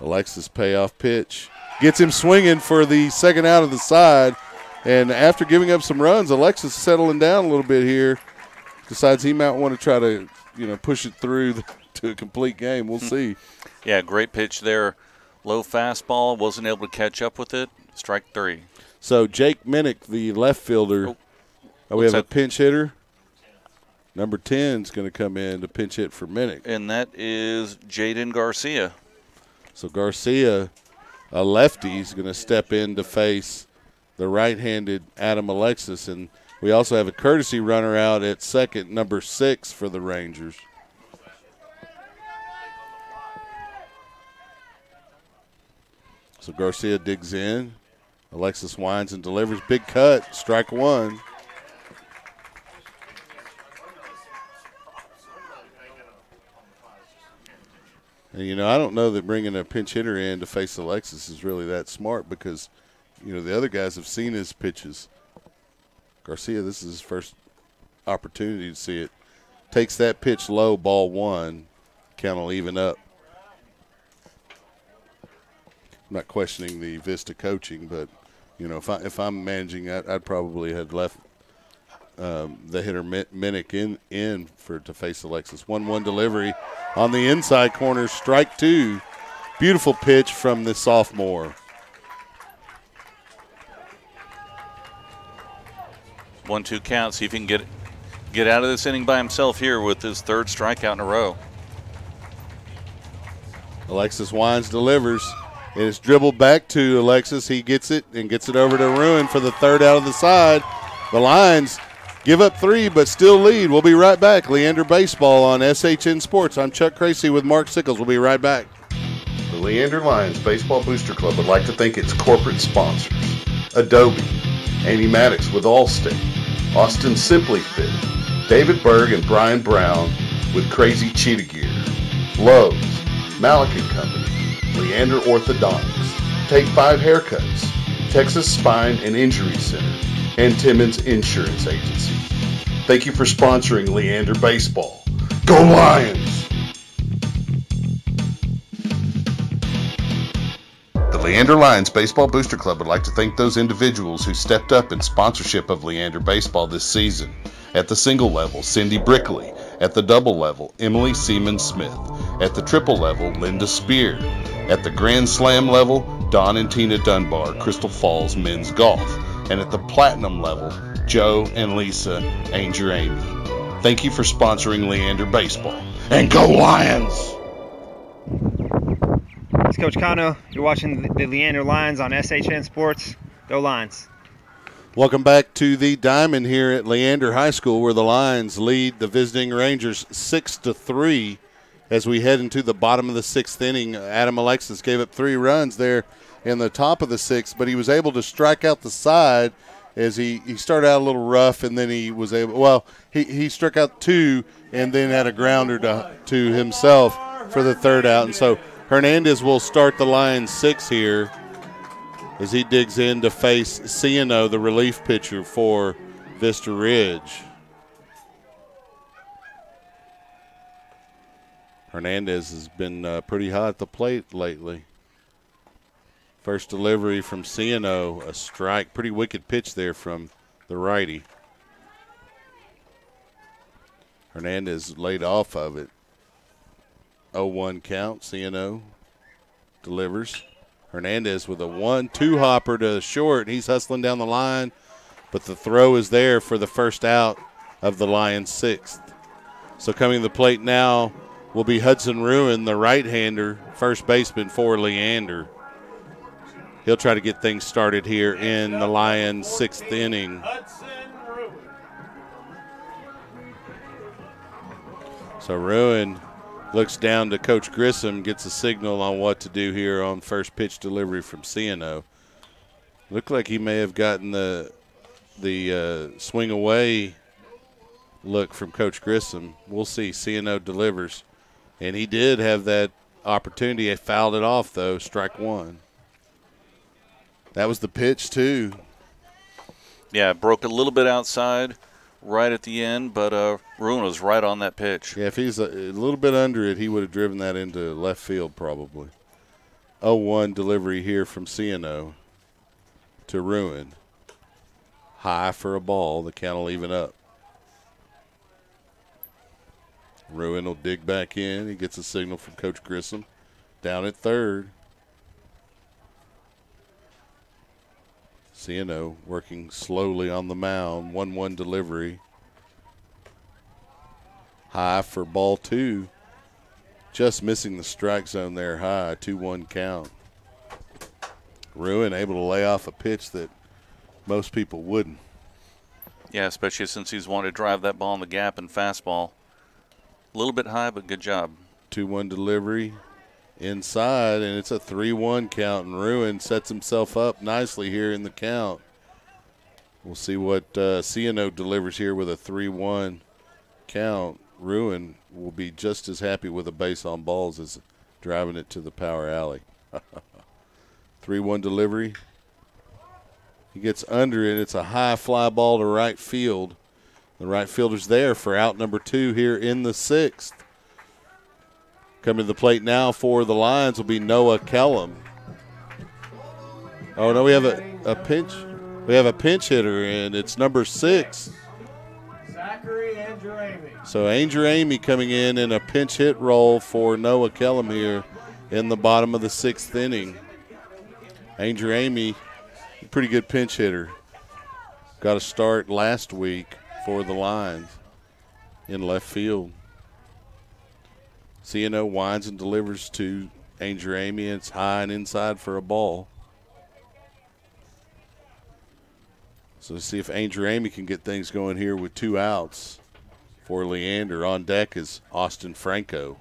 Alexis payoff pitch. Gets him swinging for the 2nd out of the side. And after giving up some runs, Alexis settling down a little bit here. Decides he might want to try to, push it through to a complete game. We'll see. Yeah, great pitch there. Low fastball. Wasn't able to catch up with it. Strike 3. So Jake Minnick, the left fielder. We have a pinch hitter. Number 10 is going to come in to pinch hit for Minnick. And that is Jaden Garcia. So Garcia, a lefty, is going to step in to face the right-handed Adam Alexis. And we also have a courtesy runner out at second, number 6 for the Rangers. So Garcia digs in. Alexis winds and delivers. Big cut, strike 1. And, I don't know that bringing a pinch hitter in to face Alexis is really that smart because, the other guys have seen his pitches. Garcia, this is his first opportunity to see it. Takes that pitch low, ball 1. Count will even up. I'm not questioning the Vista coaching, but, if I'm managing, I'd probably have left the hitter Minnick in to face Alexis. 1-1 delivery on the inside corner, strike two. Beautiful pitch from the sophomore. 1-2 count. See if he can get out of this inning by himself here with his third strikeout in a row. Alexis Wines delivers. It is dribbled back to Alexis. He gets it and gets it over to Ruin for the third out of the side. The Lions give up 3 but still lead. We'll be right back. Leander Baseball on SHN Sports. I'm Chuck Kracy with Mark Sickles. We'll be right back. The Leander Lions Baseball Booster Club would like to thank its corporate sponsors: Adobe, Amy Maddox with Allstate, Austin Simply Fit, David Berg and Brian Brown with Crazy Cheetah Gear, Lowe's, Malik & Company, Leander Orthodontics, Take 5 Haircuts, Texas Spine and Injury Center, and Timmons Insurance Agency. Thank you for sponsoring Leander Baseball. Go Lions! The Leander Lions Baseball Booster Club would like to thank those individuals who stepped up in sponsorship of Leander Baseball this season. At the single level, Cindy Brickley. At the double level, Emily Seaman Smith. At the triple level, Linda Spear. At the Grand Slam level, Don and Tina Dunbar, Crystal Falls Men's Golf. And at the platinum level, Joe and Lisa Anger Amy. Thank you for sponsoring Leander Baseball. And go Lions! It's Coach Kano. You're watching the Leander Lions on SHN Sports. Go Lions. Welcome back to the Diamond here at Leander High School, where the Lions lead the visiting Rangers 6-3 as we head into the bottom of the 6th inning. Adam Alexis gave up 3 runs there in the top of the 6th, but he was able to strike out the side as he started out a little rough, and then he was able – well, he struck out 2 and then had a grounder to himself for the third out. And so Hernandez will start the Lions 6 here as he digs in to face Ciano, the relief pitcher for Vista Ridge. Hernandez has been pretty hot at the plate lately. First delivery from Ciano, a strike. Pretty wicked pitch there from the righty. Hernandez laid off of it. 0-1 count. Ciano delivers. Hernandez with a 1-2 hopper to short. He's hustling down the line, but the throw is there for the first out of the Lions' 6th. So coming to the plate now will be Hudson Ruin, the right-hander, first baseman for Leander. He'll try to get things started here in the Lions' 6th inning. So Ruin looks down to Coach Grissom, gets a signal on what to do here on first pitch delivery from Ciano. Looked like he may have gotten the swing away look from Coach Grissom. We'll see. Ciano delivers. And he did have that opportunity. He fouled it off, though. Strike 1. That was the pitch, too. Yeah, broke a little bit outside right at the end, but Ruin was right on that pitch. Yeah, if he's a little bit under it, he would have driven that into left field probably. 0-1 delivery here from Ciano to Ruin. High for a ball. The count will even up. Ruin will dig back in. He gets a signal from Coach Grissom. Down at third. Ciano working slowly on the mound. 1-1 delivery. High for ball 2. Just missing the strike zone there high. 2-1 count. Ruin able to lay off a pitch that most people wouldn't. Yeah, especially since he's wanted to drive that ball in the gap and fastball. A little bit high, but good job. 2-1 delivery inside, and it's a 3-1 count, and Ruin sets himself up nicely here in the count. We'll see what Ciano delivers here with a 3-1 count. Ruin will be just as happy with a base on balls as driving it to the power alley. 3-1 delivery. He gets under it. It's a high fly ball to right field. The right fielder's there for out number 2 here in the 6th. Coming to the plate now for the Lions will be Noah Kellum. Oh, no, we have a pinch. We have a pinch hitter, and it's number 6, Zachary Andreamy. So Andreamy coming in a pinch hit role for Noah Kellum here in the bottom of the 6th inning. Andreamy, pretty good pinch hitter. Got a start last week for the Lions in left field. CNO winds and delivers to Andreamy, and it's high and inside for a ball. So let's see if Andreamy can get things going here with 2 outs for Leander. On deck is Austin Franco.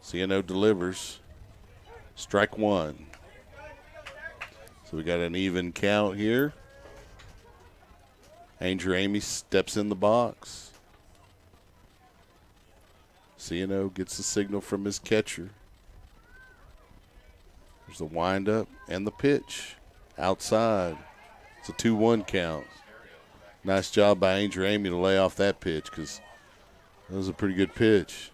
CNO delivers. Strike 1. So we got an even count here. Andreamy steps in the box. CNO gets the signal from his catcher. There's the windup and the pitch. Outside. It's a 2-1 count. Nice job by Andreamy to lay off that pitch because that was a pretty good pitch.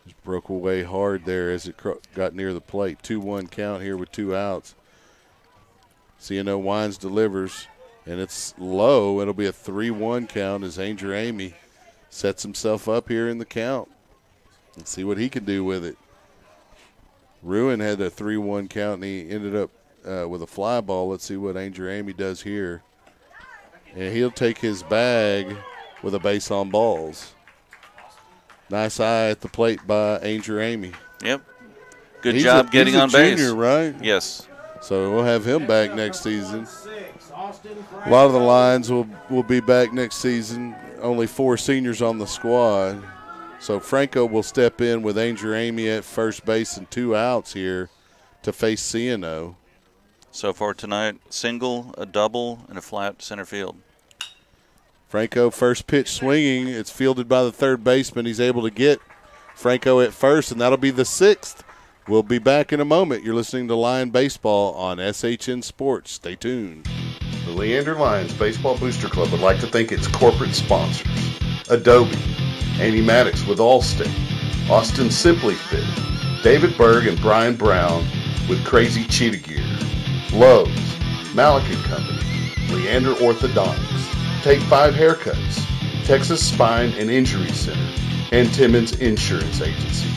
Just broke away hard there as it got near the plate. 2-1 count here with 2 outs. CNO winds, delivers, and it's low. It'll be a 3-1 count as Andreamy sets himself up here in the count. Let's see what he can do with it. Ruin had a 3-1 count, and he ended up with a fly ball. Let's see what Andreamy does here. And he'll take his bag with a base on balls. Nice eye at the plate by Andreamy. Yep. Good job getting on base. Junior, right? Yes. So we'll have him back next season. A lot of the Lions will be back next season. Only 4 seniors on the squad. So Franco will step in with Andreamy at first base and 2 outs here to face CNO. So far tonight, single, a double, and a flat center field. Franco, first pitch swinging. It's fielded by the third baseman. He's able to get Franco at first, and that'll be the 6th. We'll be back in a moment. You're listening to Lion Baseball on SHN Sports. Stay tuned. The Leander Lions Baseball Booster Club would like to thank its corporate sponsors: Adobe, Amy Maddox with Allstate, Austin Simply Fit, David Berg and Brian Brown with Crazy Cheetah Gear, Lowe's, Malik & Company, Leander Orthodontics, Take 5 Haircuts, Texas Spine and Injury Center, and Timmons Insurance Agency.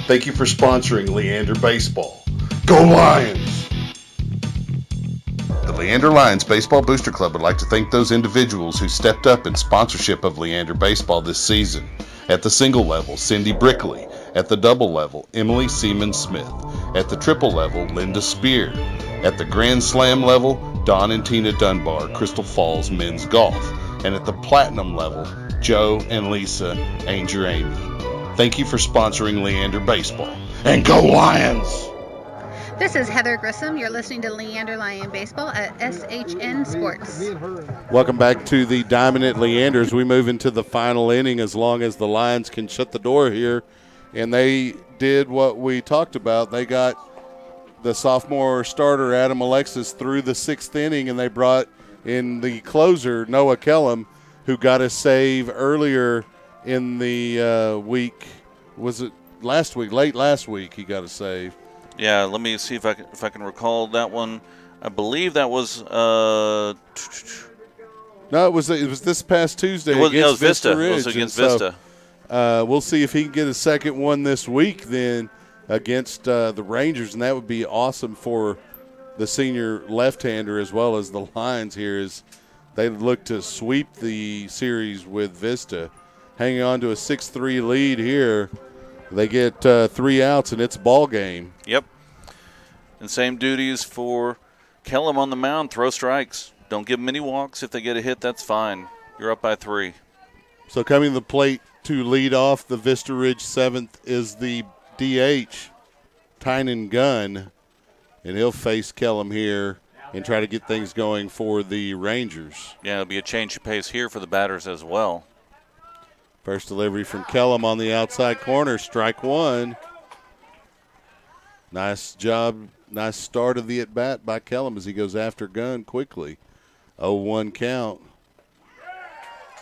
Thank you for sponsoring Leander Baseball. Go Lions! The Leander Lions Baseball Booster Club would like to thank those individuals who stepped up in sponsorship of Leander Baseball this season. At the single level, Cindy Brickley. At the double level, Emily Seaman Smith. At the triple level, Linda Spear. At the Grand Slam level, Don and Tina Dunbar, Crystal Falls Men's Golf. And at the platinum level, Joe and Lisa Andreamy. Thank you for sponsoring Leander Baseball. And go Lions! This is Heather Grissom. You're listening to Leander Lion Baseball at SHN Sports. Welcome back to the Diamond at Leander as we move into the final inning, as long as the Lions can shut the door here. And they did what we talked about. They got the sophomore starter, Adam Alexis, through the 6th inning, and they brought in the closer, Noah Kellum, who got a save earlier in the week. Was it last week? Late last week he got a save. Yeah, let me see if I can recall that one. I believe that was no, it was this past Tuesday. It was Vista. Ridge. It was against Vista. We'll see if he can get a second one this week then against the Rangers, and that would be awesome for the senior left-hander as well as the Lions here, as they look to sweep the series with Vista. Hanging on to a 6-3 lead here. They get 3 outs, and it's ball game. Yep. And same duties for Kellum on the mound. Throw strikes. Don't give them any walks. If they get a hit, that's fine. You're up by 3. So coming to the plate to lead off the Vista Ridge 7th is the DH, Tynan Gunn. And he'll face Kellum here and try to get things going for the Rangers. Yeah, it'll be a change of pace here for the batters as well. First delivery from Kellum on the outside corner, strike 1. Nice job, nice start of the at-bat by Kellum as he goes after Gunn quickly. 0-1 count.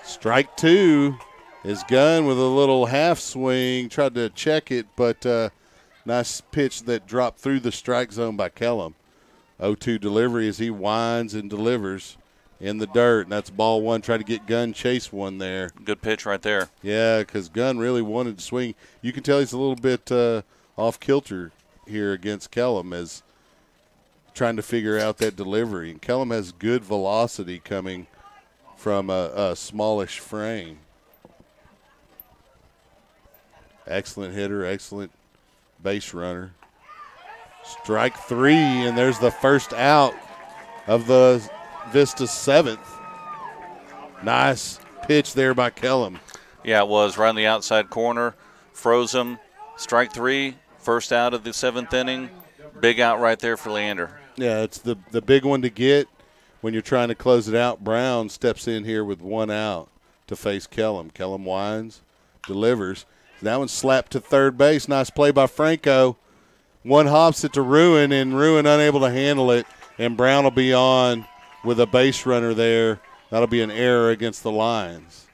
Strike 2 is Gunn with a little half swing, tried to check it, but nice pitch that dropped through the strike zone by Kellum. 0-2 delivery as he winds and delivers in the dirt, and that's ball one. Try to get Gunn chase one there. Good pitch right there. Yeah, because Gunn really wanted to swing. You can tell he's a little bit off kilter here against Kellum as trying to figure out that delivery. And Kellum has good velocity coming from a smallish frame. Excellent hitter, excellent base runner. Strike three, and there's the first out of the Vista seventh. Nice pitch there by Kellum. Yeah, it was right in the outside corner. Froze him. Strike three, first out of the seventh inning. Big out right there for Leander. Yeah, it's the big one to get when you're trying to close it out. Brown steps in here with one out to face Kellum. Kellum winds, delivers. That one's slapped to third base. Nice play by Franco. One hops it to Ruin, and Ruin unable to handle it, and Brown will be on with a base runner there. That'll be an error against the Lions.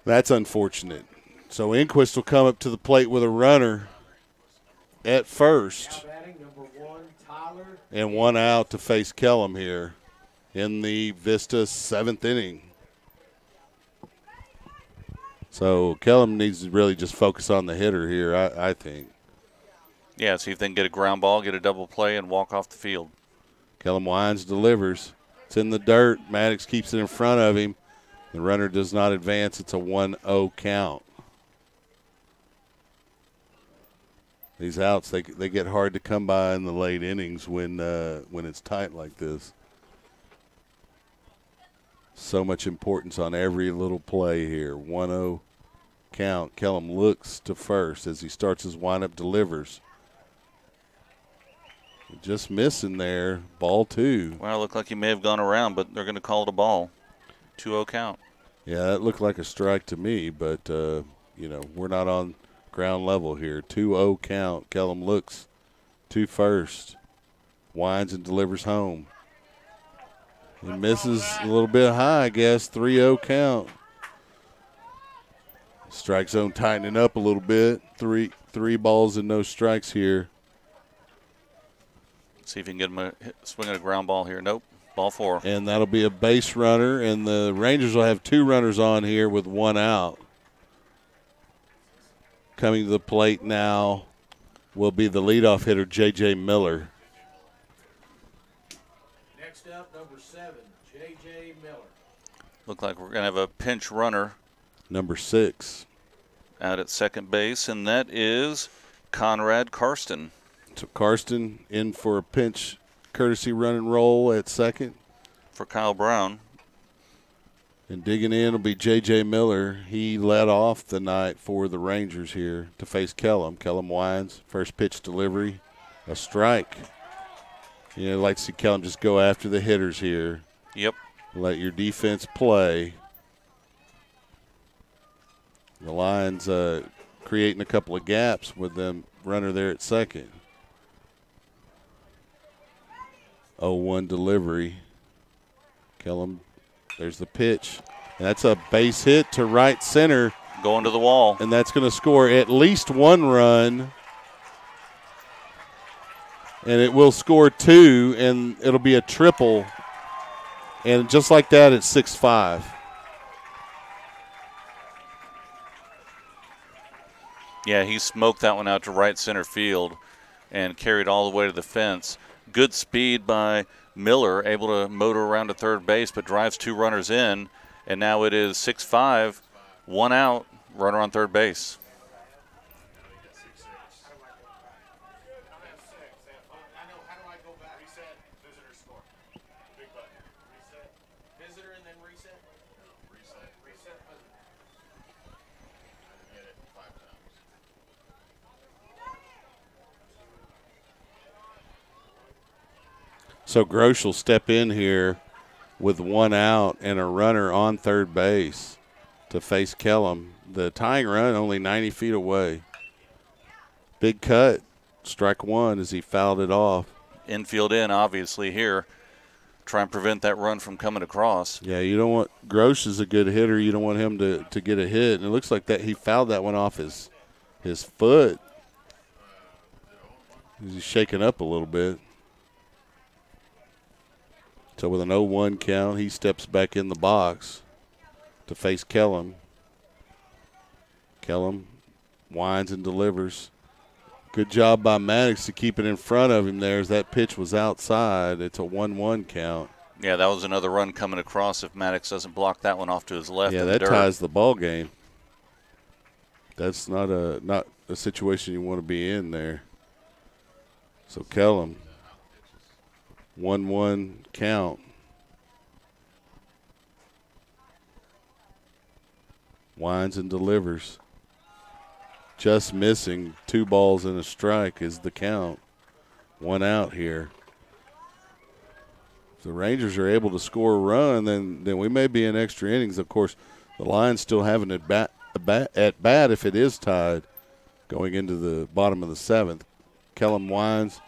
That's unfortunate. So Inquist will come up to the plate with a runner at first. And one out to face Kellum here in the Vista seventh inning. So Kellum needs to really just focus on the hitter here, I think. Yeah, see if they can get a ground ball, get a double play, and walk off the field. Kellum winds, delivers. It's in the dirt. Maddox keeps it in front of him. The runner does not advance. It's a 1-0 count. These outs, they get hard to come by in the late innings when it's tight like this. So much importance on every little play here. 1-0 count. Kellum looks to first as he starts his windup, delivers. Just missing there. Ball two. Well, it looked like he may have gone around, but they're going to call it a ball. 2-0 count. Yeah, that looked like a strike to me, but, we're not on ground level here. 2-0 count. Kellum looks to first. Winds and delivers home. He misses a little bit high, I guess. 3-0 count. Strike zone tightening up a little bit. Three balls and no strikes here. See if he can get him a swing at a ground ball here. Nope. Ball four. And that'll be a base runner, and the Rangers will have two runners on here with one out. Coming to the plate now will be the leadoff hitter, J.J. Miller. Next up, number 7, J.J. Miller. Look like we're going to have a pinch runner. Number 6. Out at second base, and that is Conrad Karsten. So Karsten in for a pinch courtesy run and roll at second. For Kyle Brown. And digging in will be J.J. Miller. He led off the night for the Rangers here to face Kellum. Kellum winds. First pitch delivery. A strike. I'd like to see Kellum just go after the hitters here. Yep. Let your defense play. The Lions creating a couple of gaps with them runner there at second. 0-1 delivery. Kellum, there's the pitch. And that's a base hit to right center. Going to the wall. And that's going to score at least one run. And it will score two, and it'll be a triple. And just like that, it's 6-5. Yeah, he smoked that one out to right center field and carried all the way to the fence. Good speed by Miller, able to motor around to third base, but drives two runners in. And now it is 6-5, one out, runner on third base. So Grosh will step in here with one out and a runner on third base to face Kellum. The tying run only 90 feet away. Big cut, strike one as he fouled it off. Infield in, obviously, here. Try and prevent that run from coming across. Yeah, you don't want – Grosh is a good hitter. You don't want him to get a hit. And it looks like that he fouled that one off his foot. He's shaking up a little bit. So with an 0-1 count, he steps back in the box to face Kellum. Kellum winds and delivers. Good job by Maddox to keep it in front of him there as that pitch was outside. It's a 1-1 count. Yeah, that was another run coming across if Maddox doesn't block that one off to his left. Yeah, in the that dirt. ties the ball game. That's not a situation you want to be in there. So Kellum, 1-1 count. Winds and delivers. Just missing. 2 balls and a strike is the count. 1 out here. If the Rangers are able to score a run, then we may be in extra innings. Of course, the Lions still have an at bat if it is tied going into the bottom of the 7th. Kellum winds,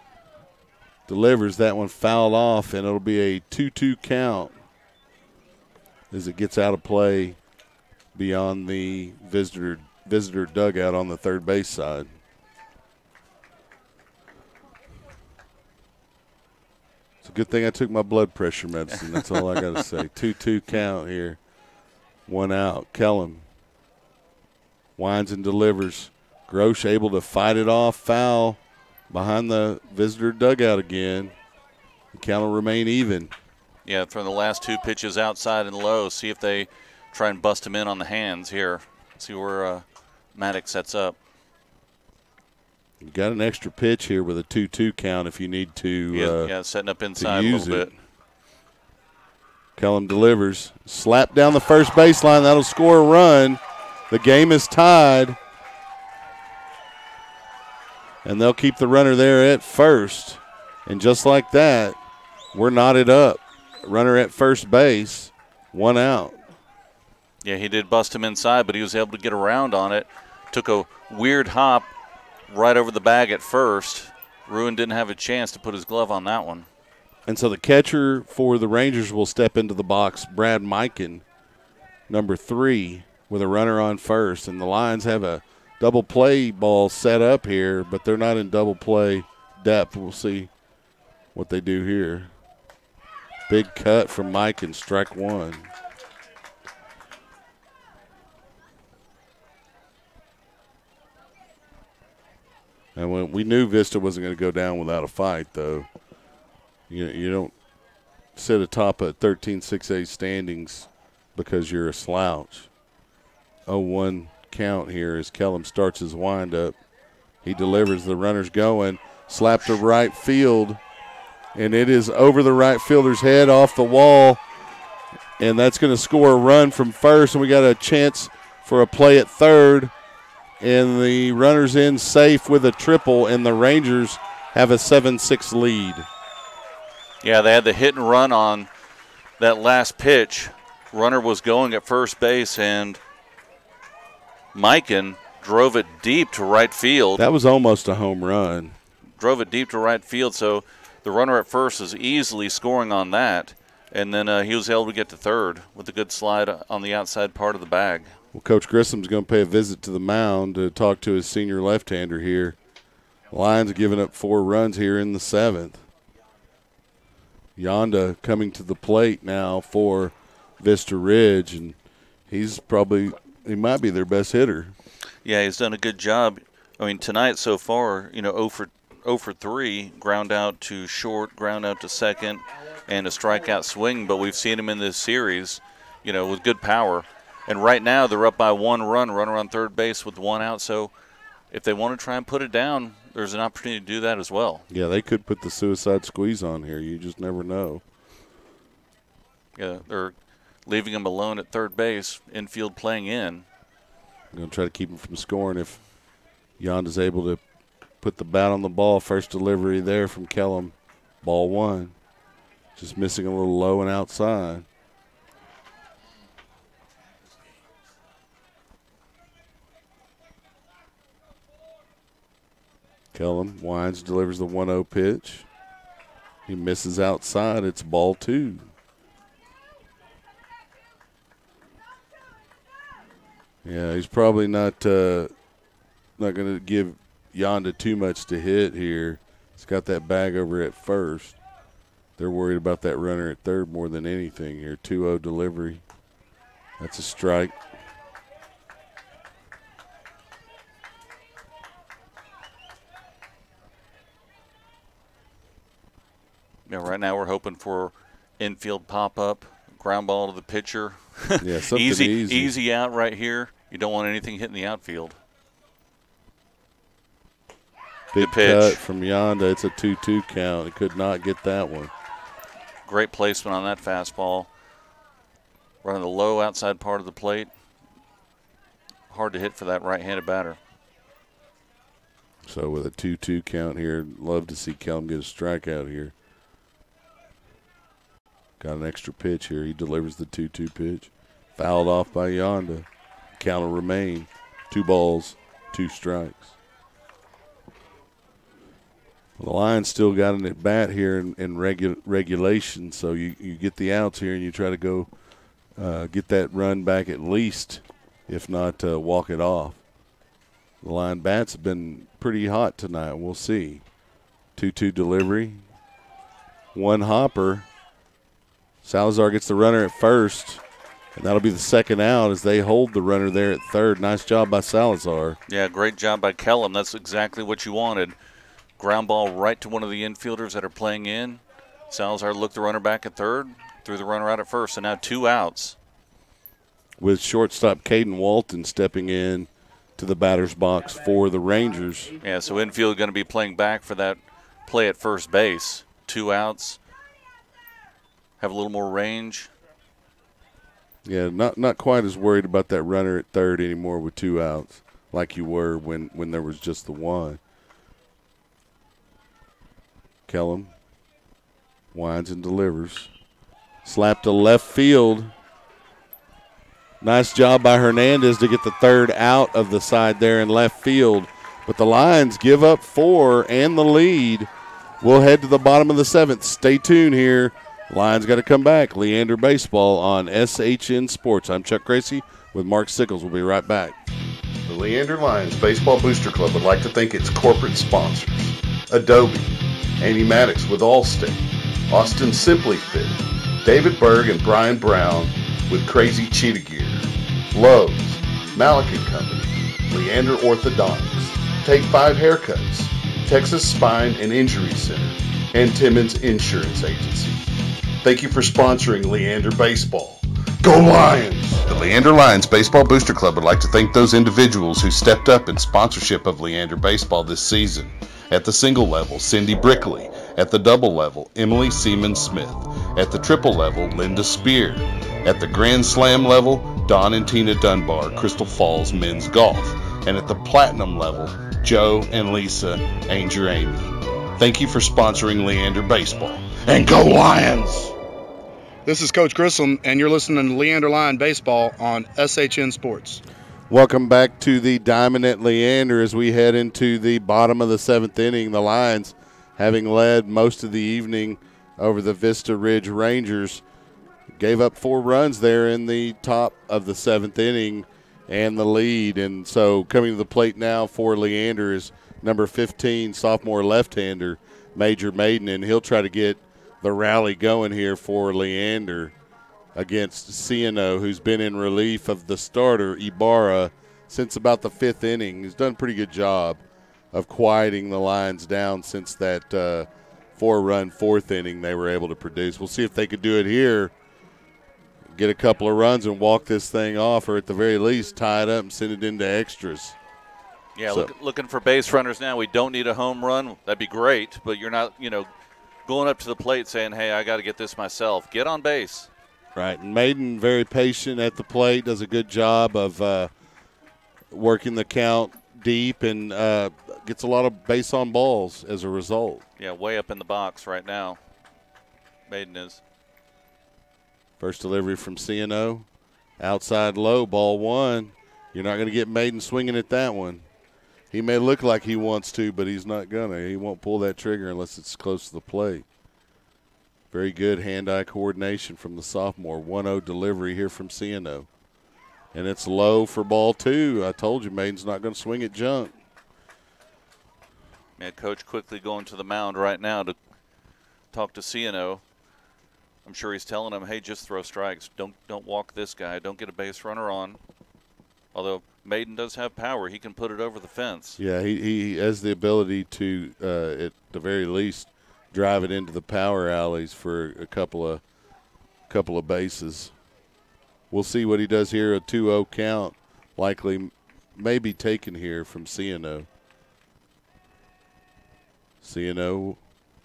delivers. That one fouled off, and it'll be a 2-2 count as it gets out of play beyond the visitor dugout on the third base side. It's a good thing I took my blood pressure medicine. That's all I got to say. 2-2 count here. 1 out. Kellum winds and delivers. Grosh able to fight it off. Foul behind the visitor dugout again. The count will remain even. Yeah, from the last 2 pitches outside and low. See if they try and bust him in on the hands here. See where Maddox sets up. You've got an extra pitch here with a 2-2 count if you need to. Yeah, setting up inside a little bit. Kellum delivers. Slap down the first baseline. That'll score a run. The game is tied. And they'll keep the runner there at first. And just like that, we're knotted up. Runner at first base, 1 out. Yeah, he did bust him inside, but he was able to get around on it. Took a weird hop right over the bag at first. Ruin didn't have a chance to put his glove on that one. And so the catcher for the Rangers will step into the box, Brad Mikan, number 3, with a runner on first. And the Lions have a double play ball set up here, but they're not in double play depth. We'll see what they do here. Big cut from Mikan, strike 1. And we knew Vista wasn't going to go down without a fight, though. You don't sit atop a 13-6A standings because you're a slouch. 0-1 count here as Kellum starts his windup. He delivers. The runner's going. Slap to right field. And it is over the right fielder's head off the wall. And that's going to score a run from first. And we got a chance for a play at third. And the runner's in safe with a triple, and the Rangers have a 7-6 lead. Yeah, they had the hit and run on that last pitch. Runner was going at first base, and Mikan drove it deep to right field. That was almost a home run. Drove it deep to right field, so the runner at first is easily scoring on that. And then he was able to get to third with a good slide on the outside part of the bag. Well, Coach Grissom's going to pay a visit to the mound to talk to his senior left-hander here. Lions giving up 4 runs here in the 7th. Yonda coming to the plate now for Vista Ridge, and he might be their best hitter. Yeah, he's done a good job. I mean, tonight so far, 0 for 3, ground out to short, ground out to second, and a strikeout swing, but we've seen him in this series, with good power. And right now they're up by 1 run, runner on third base with 1 out. So if they want to try and put it down, there's an opportunity to do that as well. Yeah, they could put the suicide squeeze on here. You just never know. Yeah, they're leaving him alone at third base, infield playing in. I'm going to try to keep him from scoring if Yonda's able to put the bat on the ball. First delivery there from Kellum, ball 1. Just missing a little low and outside. Kellum winds, delivers the 1-0 pitch. He misses outside. It's ball 2. Yeah, he's probably not going to give Yonda too much to hit here. He's got that bag over at first. They're worried about that runner at third more than anything here. 2-0 delivery. That's a strike. Yeah, right now we're hoping for infield pop-up, ground ball to the pitcher. Yeah, something easy out right here. You don't want anything hitting the outfield. Big pitch. cut from Yonda. It's a 2-2 count. He could not get that one. Great placement on that fastball. Running the low outside part of the plate. Hard to hit for that right-handed batter. So with a 2-2 count here, love to see Kellum get a strikeout here. Got an extra pitch here. He delivers the 2-2 pitch. Fouled off by Yonda. Count will remain 2 balls, 2 strikes. Well, the Lions still got an at bat here in regulation, so you get the outs here and you try to go get that run back at least, if not walk it off. The Lion bats have been pretty hot tonight. We'll see. 2-2 delivery. 1 hopper. Salazar gets the runner at first, and that'll be the second out as they hold the runner there at third. Nice job by Salazar. Yeah, great job by Kellum. That's exactly what you wanted. Ground ball right to one of the infielders that are playing in. Salazar looked the runner back at third, threw the runner out at first, and now 2 outs. With shortstop Caden Walton stepping in to the batter's box for the Rangers. Yeah, so infield going to be playing back for that play at first base. 2 outs. Have a little more range. Yeah, not quite as worried about that runner at third anymore with 2 outs like you were when there was just the 1. Kellum winds and delivers. Slap to left field. Nice job by Hernandez to get the 3rd out of the side there in left field. But the Lions give up 4 and the lead. We'll head to the bottom of the 7th. Stay tuned here. Lions got to come back. Leander Baseball on SHN Sports. I'm Chuck Kracy with Mark Sickles. We'll be right back. The Leander Lions Baseball Booster Club would like to thank its corporate sponsors: Adobe, Amy Maddox with Allstate, Austin Simply Fit, David Berg and Brian Brown with Crazy Cheetah Gear, Lowe's, Malik & Company, Leander Orthodontics, Take 5 Haircuts, Texas Spine and Injury Center, and Timmons Insurance Agency. Thank you for sponsoring Leander Baseball. Go Lions! The Leander Lions Baseball Booster Club would like to thank those individuals who stepped up in sponsorship of Leander Baseball this season. At the single level, Cindy Brickley. At the double level, Emily Seaman Smith. At the triple level, Linda Spear. At the Grand Slam level, Don and Tina Dunbar, Crystal Falls Men's Golf. And at the platinum level, Joe and Lisa Anger Amy. Thank you for sponsoring Leander Baseball. And go Lions! This is Coach Grissom, and you're listening to Leander Lion Baseball on SHN Sports. Welcome back to the Diamond at Leander as we head into the bottom of the 7th inning. The Lions, having led most of the evening over the Vista Ridge Rangers, gave up 4 runs there in the top of the 7th inning and the lead. And so coming to the plate now for Leander is number 15, sophomore left-hander, Major Maiden, and he'll try to get the rally going here for Leander against Ciano, who's been in relief of the starter, Ibarra, since about the 5th inning. He's done a pretty good job of quieting the Lions down since that 4-run 4th inning they were able to produce. We'll see if they could do it here, get a couple of runs and walk this thing off, or at the very least tie it up and send it into extras. Yeah, so, looking for base runners now. We don't need a home run. That'd be great, but you're not, going up to the plate saying, hey, I got to get this myself. Get on base. Right, and Maiden very patient at the plate, does a good job of working the count deep and gets a lot of base on balls as a result. Yeah, way up in the box right now. Maiden is. First delivery from Ciano. Outside low, ball 1. You're not going to get Maiden swinging at that one. He may look like he wants to, but he's not going to. He won't pull that trigger unless it's close to the plate. Very good hand-eye coordination from the sophomore. 1-0 delivery here from Ciano. And it's low for ball 2. I told you Maiden's not going to swing at junk. Yeah, Coach quickly going to the mound right now to talk to Ciano. I'm sure he's telling him, hey, just throw strikes. Don't walk this guy. Don't get a base runner on. Although Maiden does have power. He can put it over the fence. Yeah, he has the ability to, at the very least, drive it into the power alleys for a couple of bases. We'll see what he does here. A 2-0 count likely may be taken here from C&O. C&O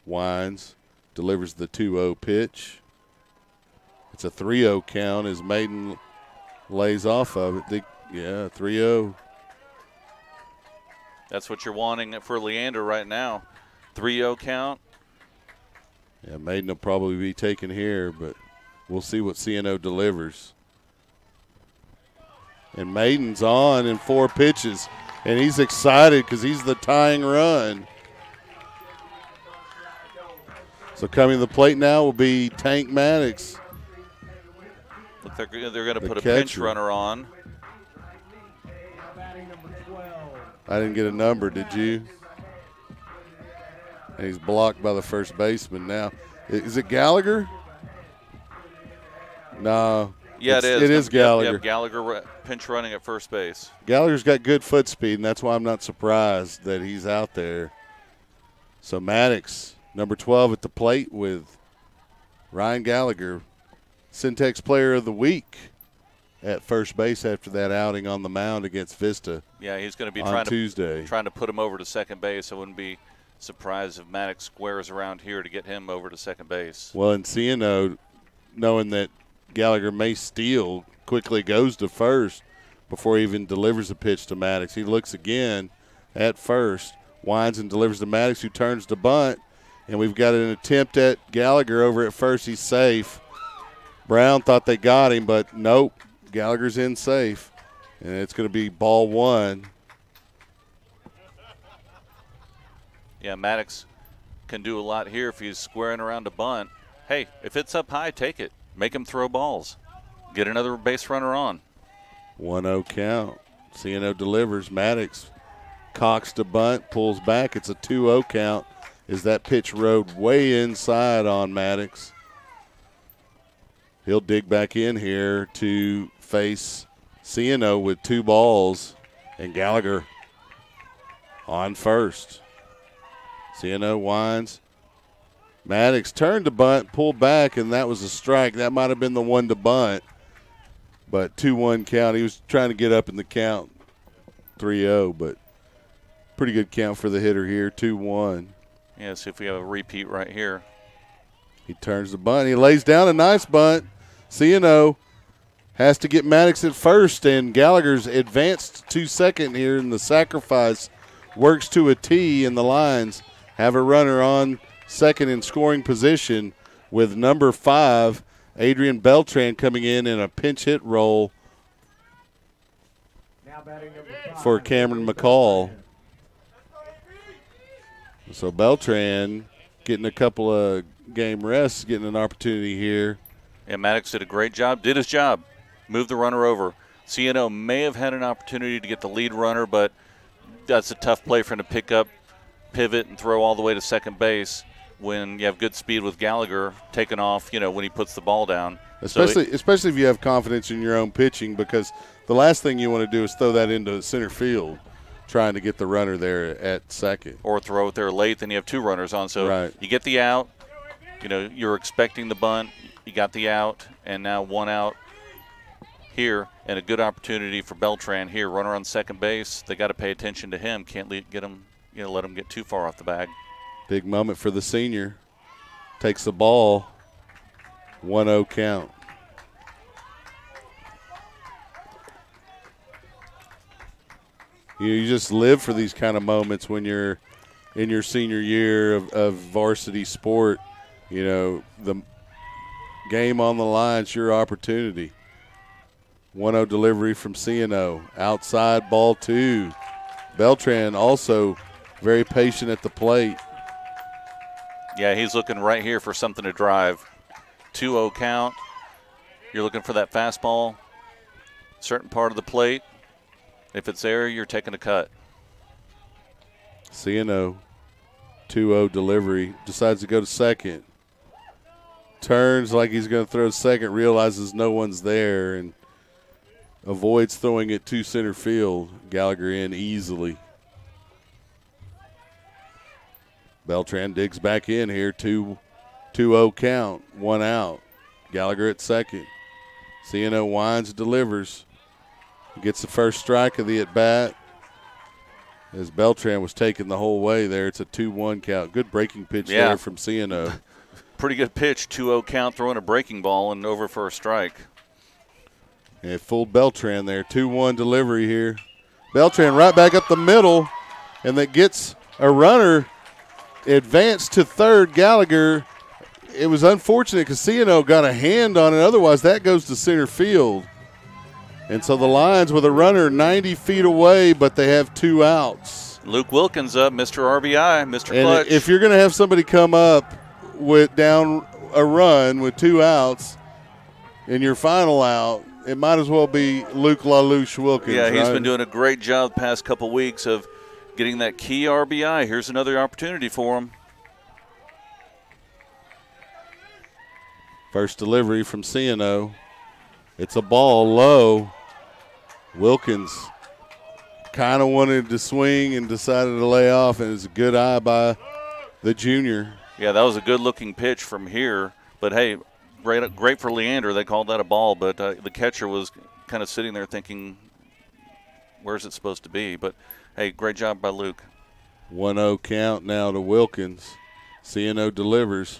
winds, delivers the 2-0 pitch. It's a 3-0 count as Maiden lays off of it. Yeah, 3-0. That's what you're wanting for Leander right now. 3-0 count. Yeah, Maiden will probably be taken here, but we'll see what C&O delivers. And Maiden's on in 4 pitches, and he's excited because he's the tying run. So coming to the plate now will be Tank Maddox. Look, they're going to put a pinch runner on. I didn't get a number, did you? And he's blocked by the first baseman now. Is it Gallagher? No. Yeah, it is. It is Gallagher. Yep, Gallagher pinch running at first base. Gallagher's got good foot speed, and that's why I'm not surprised that he's out there. So Maddox, number 12 at the plate with Ryan Gallagher, Syntex Player of the Week at first base after that outing on the mound against Vista. Yeah, he's going to be on Tuesday. trying to put him over to second base. I wouldn't be surprised if Maddox squares around here to get him over to second base. Well, and C&O, knowing that Gallagher may steal, quickly goes to first before he even delivers a pitch to Maddox. He looks again at first, winds and delivers to Maddox, who turns to bunt, and we've got an attempt at Gallagher over at first. He's safe. Brown thought they got him, but nope. Gallagher's in safe, and it's going to be ball 1. Yeah, Maddox can do a lot here if he's squaring around a bunt. Hey, if it's up high, take it. Make him throw balls. Get another base runner on. 1-0 count. C&O delivers. Maddox cocks to bunt, pulls back. It's a 2-0 count as that pitch rode way inside on Maddox. He'll dig back in here to face C&O with 2 balls, and Gallagher on first. C&O winds. Maddox turned to bunt, pulled back, and that was a strike. That might have been the one to bunt, but 2-1 count. He was trying to get up in the count, 3-0, but pretty good count for the hitter here, 2-1. Yeah, see if we have a repeat right here. He turns the bunt. He lays down a nice bunt. C&O has to get Maddox at first, and Gallagher's advanced to second here in the sacrifice. Works to a T, and the Lions have a runner on second in scoring position with number 5, Adrian Beltran, coming in a pinch hit role for Cameron McCall. So Beltran getting a couple of game rests, getting an opportunity here. Yeah, Maddox did a great job, did his job, moved the runner over. C&O may have had an opportunity to get the lead runner, but that's a tough play for him to pick up, pivot, and throw all the way to second base when you have good speed with Gallagher taking off, when he puts the ball down. Especially if you have confidence in your own pitching, because the last thing you want to do is throw that into center field trying to get the runner there at second. Or throw it there late, then you have 2 runners on. So right. You get the out, you're expecting the bunt, you got the out, and now 1 out here, and a good opportunity for Beltran here. Runner on second base. They got to pay attention to him. Can't get him, let him get too far off the bag. Big moment for the senior. Takes the ball. 1-0 count. You just live for these kind of moments when you're in your senior year of varsity sport. The game on the line, it's your opportunity. 1-0 delivery from C&O. Outside, ball 2. Beltran also very patient at the plate. Yeah, he's looking right here for something to drive. 2-0 count. You're looking for that fastball, certain part of the plate. If it's there, you're taking a cut. C&O, 2-0 delivery. Decides to go to second. turns like he's going to throw second, realizes no one's there, and avoids throwing it to center field. Gallagher in easily. Beltran digs back in here, 2-0 count, 1 out. Gallagher at second. CNO winds, delivers. Gets the first strike of the at-bat. As Beltran was taken the whole way there, it's a 2-1 count. Good breaking pitch there from CNO. Pretty good pitch, 2-0 count, throwing a breaking ball and over for a strike. And it fooled Beltran there, 2-1 delivery here. Beltran right back up the middle, and that gets a runner advanced to third. Gallagher, it was unfortunate because CNO got a hand on it. Otherwise, that goes to center field. And so the Lions with a runner 90 feet away, but they have 2 outs. Luke Wilkins up, Mr. RBI, Mr. Clutch. And if you're going to have somebody come up with down a run with 2 outs in your final out, it might as well be Luke LaLouche Wilkins. Yeah, he's right? been doing a great job the past couple weeks of getting that key RBI. Here's another opportunity for him. First delivery from CNO. It's a ball low. Wilkins kind of wanted to swing and decided to lay off, and it's a good eye by the junior. Yeah, that was a good-looking pitch from here. But, hey, great for Leander. They called that a ball, but the catcher was kind of sitting there thinking, where's it supposed to be? But, hey, great job by Luke. 1-0 count now to Wilkins. CNO delivers.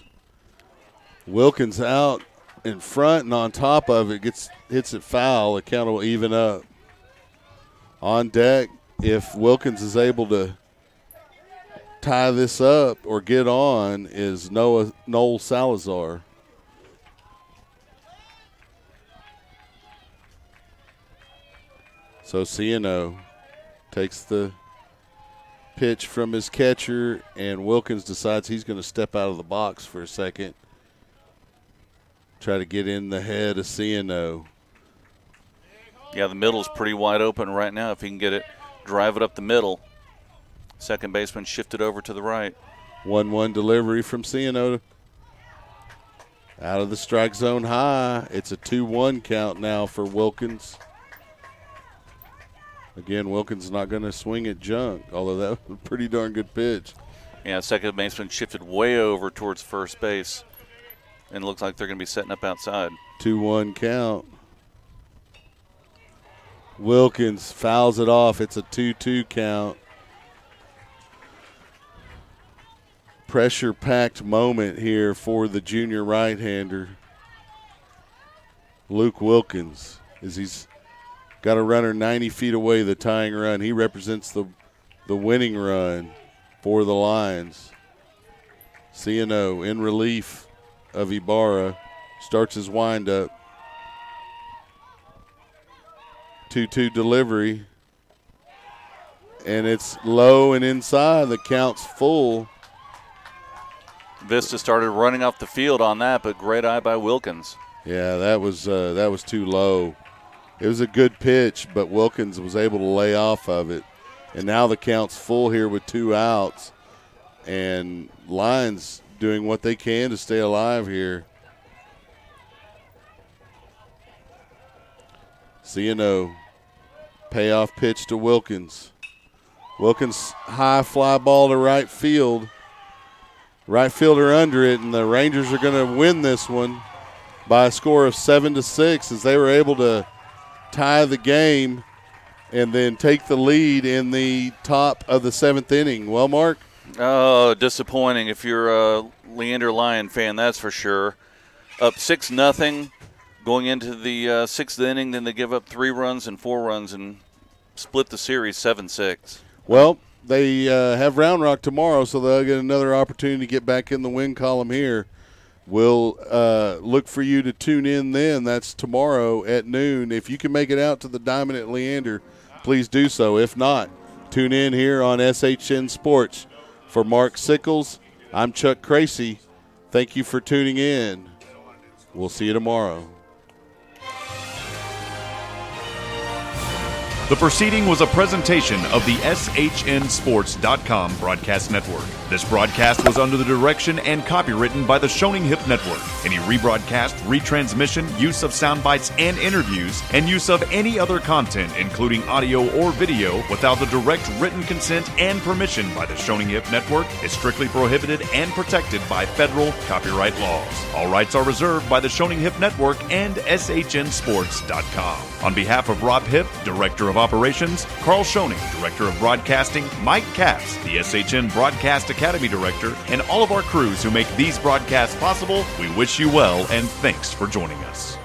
Wilkins out in front and on top of it, hits it foul. The count will even up. On deck, if Wilkins is able to tie this up or get on, is Noel Salazar. So CNO takes the pitch from his catcher, and Wilkins decides he's going to step out of the box for a second. Try to get in the head of CNO. Yeah, the middle's pretty wide open right now. If he can get it, drive it up the middle. Second baseman shifted over to the right. 1-1 delivery from CNO. Out of the strike zone high. It's a 2-1 count now for Wilkins. Again, Wilkins is not going to swing at junk, although that was a pretty darn good pitch. Yeah, second baseman shifted way over towards first base. And it looks like they're going to be setting up outside. 2-1 count. Wilkins fouls it off. It's a 2-2 count. Pressure-packed moment here for the junior right-hander. Luke Wilkins, as he's got a runner 90 feet away, the tying run. He represents the winning run for the Lions. CNO in relief of Ibarra starts his windup. 2-2 delivery, and it's low and inside. The count's full. Vista started running off the field on that, but great eye by Wilkins. Yeah, that was too low. It was a good pitch, but Wilkins was able to lay off of it. And now the count's full here with 2 outs, and Lions doing what they can to stay alive here. CNO payoff pitch to Wilkins. Wilkins high fly ball to right field. Right fielder under it, and the Rangers are going to win this one by a score of 7-6 as they were able to tie the game and then take the lead in the top of the 7th inning. Well, Mark? Oh, disappointing if you're a Leander Lion fan, that's for sure. Up 6-0 going into the 6th inning, then they give up 3 runs and 4 runs and split the series 7-6. Well, they have Round Rock tomorrow, so they'll get another opportunity to get back in the win column here. We'll look for you to tune in then. That's tomorrow at noon. If you can make it out to the Diamond at Leander, please do so. If not, tune in here on SHN Sports. For Mark Sickles, I'm Chuck Kracy. Thank you for tuning in. We'll see you tomorrow. The proceeding was a presentation of the SHNSports.com broadcast network. This broadcast was under the direction and copywritten by the Shoning Hip Network. Any rebroadcast, retransmission, use of sound bites and interviews, and use of any other content, including audio or video, without the direct written consent and permission by the Shoning Hip Network is strictly prohibited and protected by federal copyright laws. All rights are reserved by the Shoning Hip Network and SHNSports.com. On behalf of Rob Hip, Director of Operations, Carl Shoning, Director of Broadcasting, Mike Capps, the SHN Broadcast Academy Director, and all of our crews who make these broadcasts possible, we wish you well and thanks for joining us.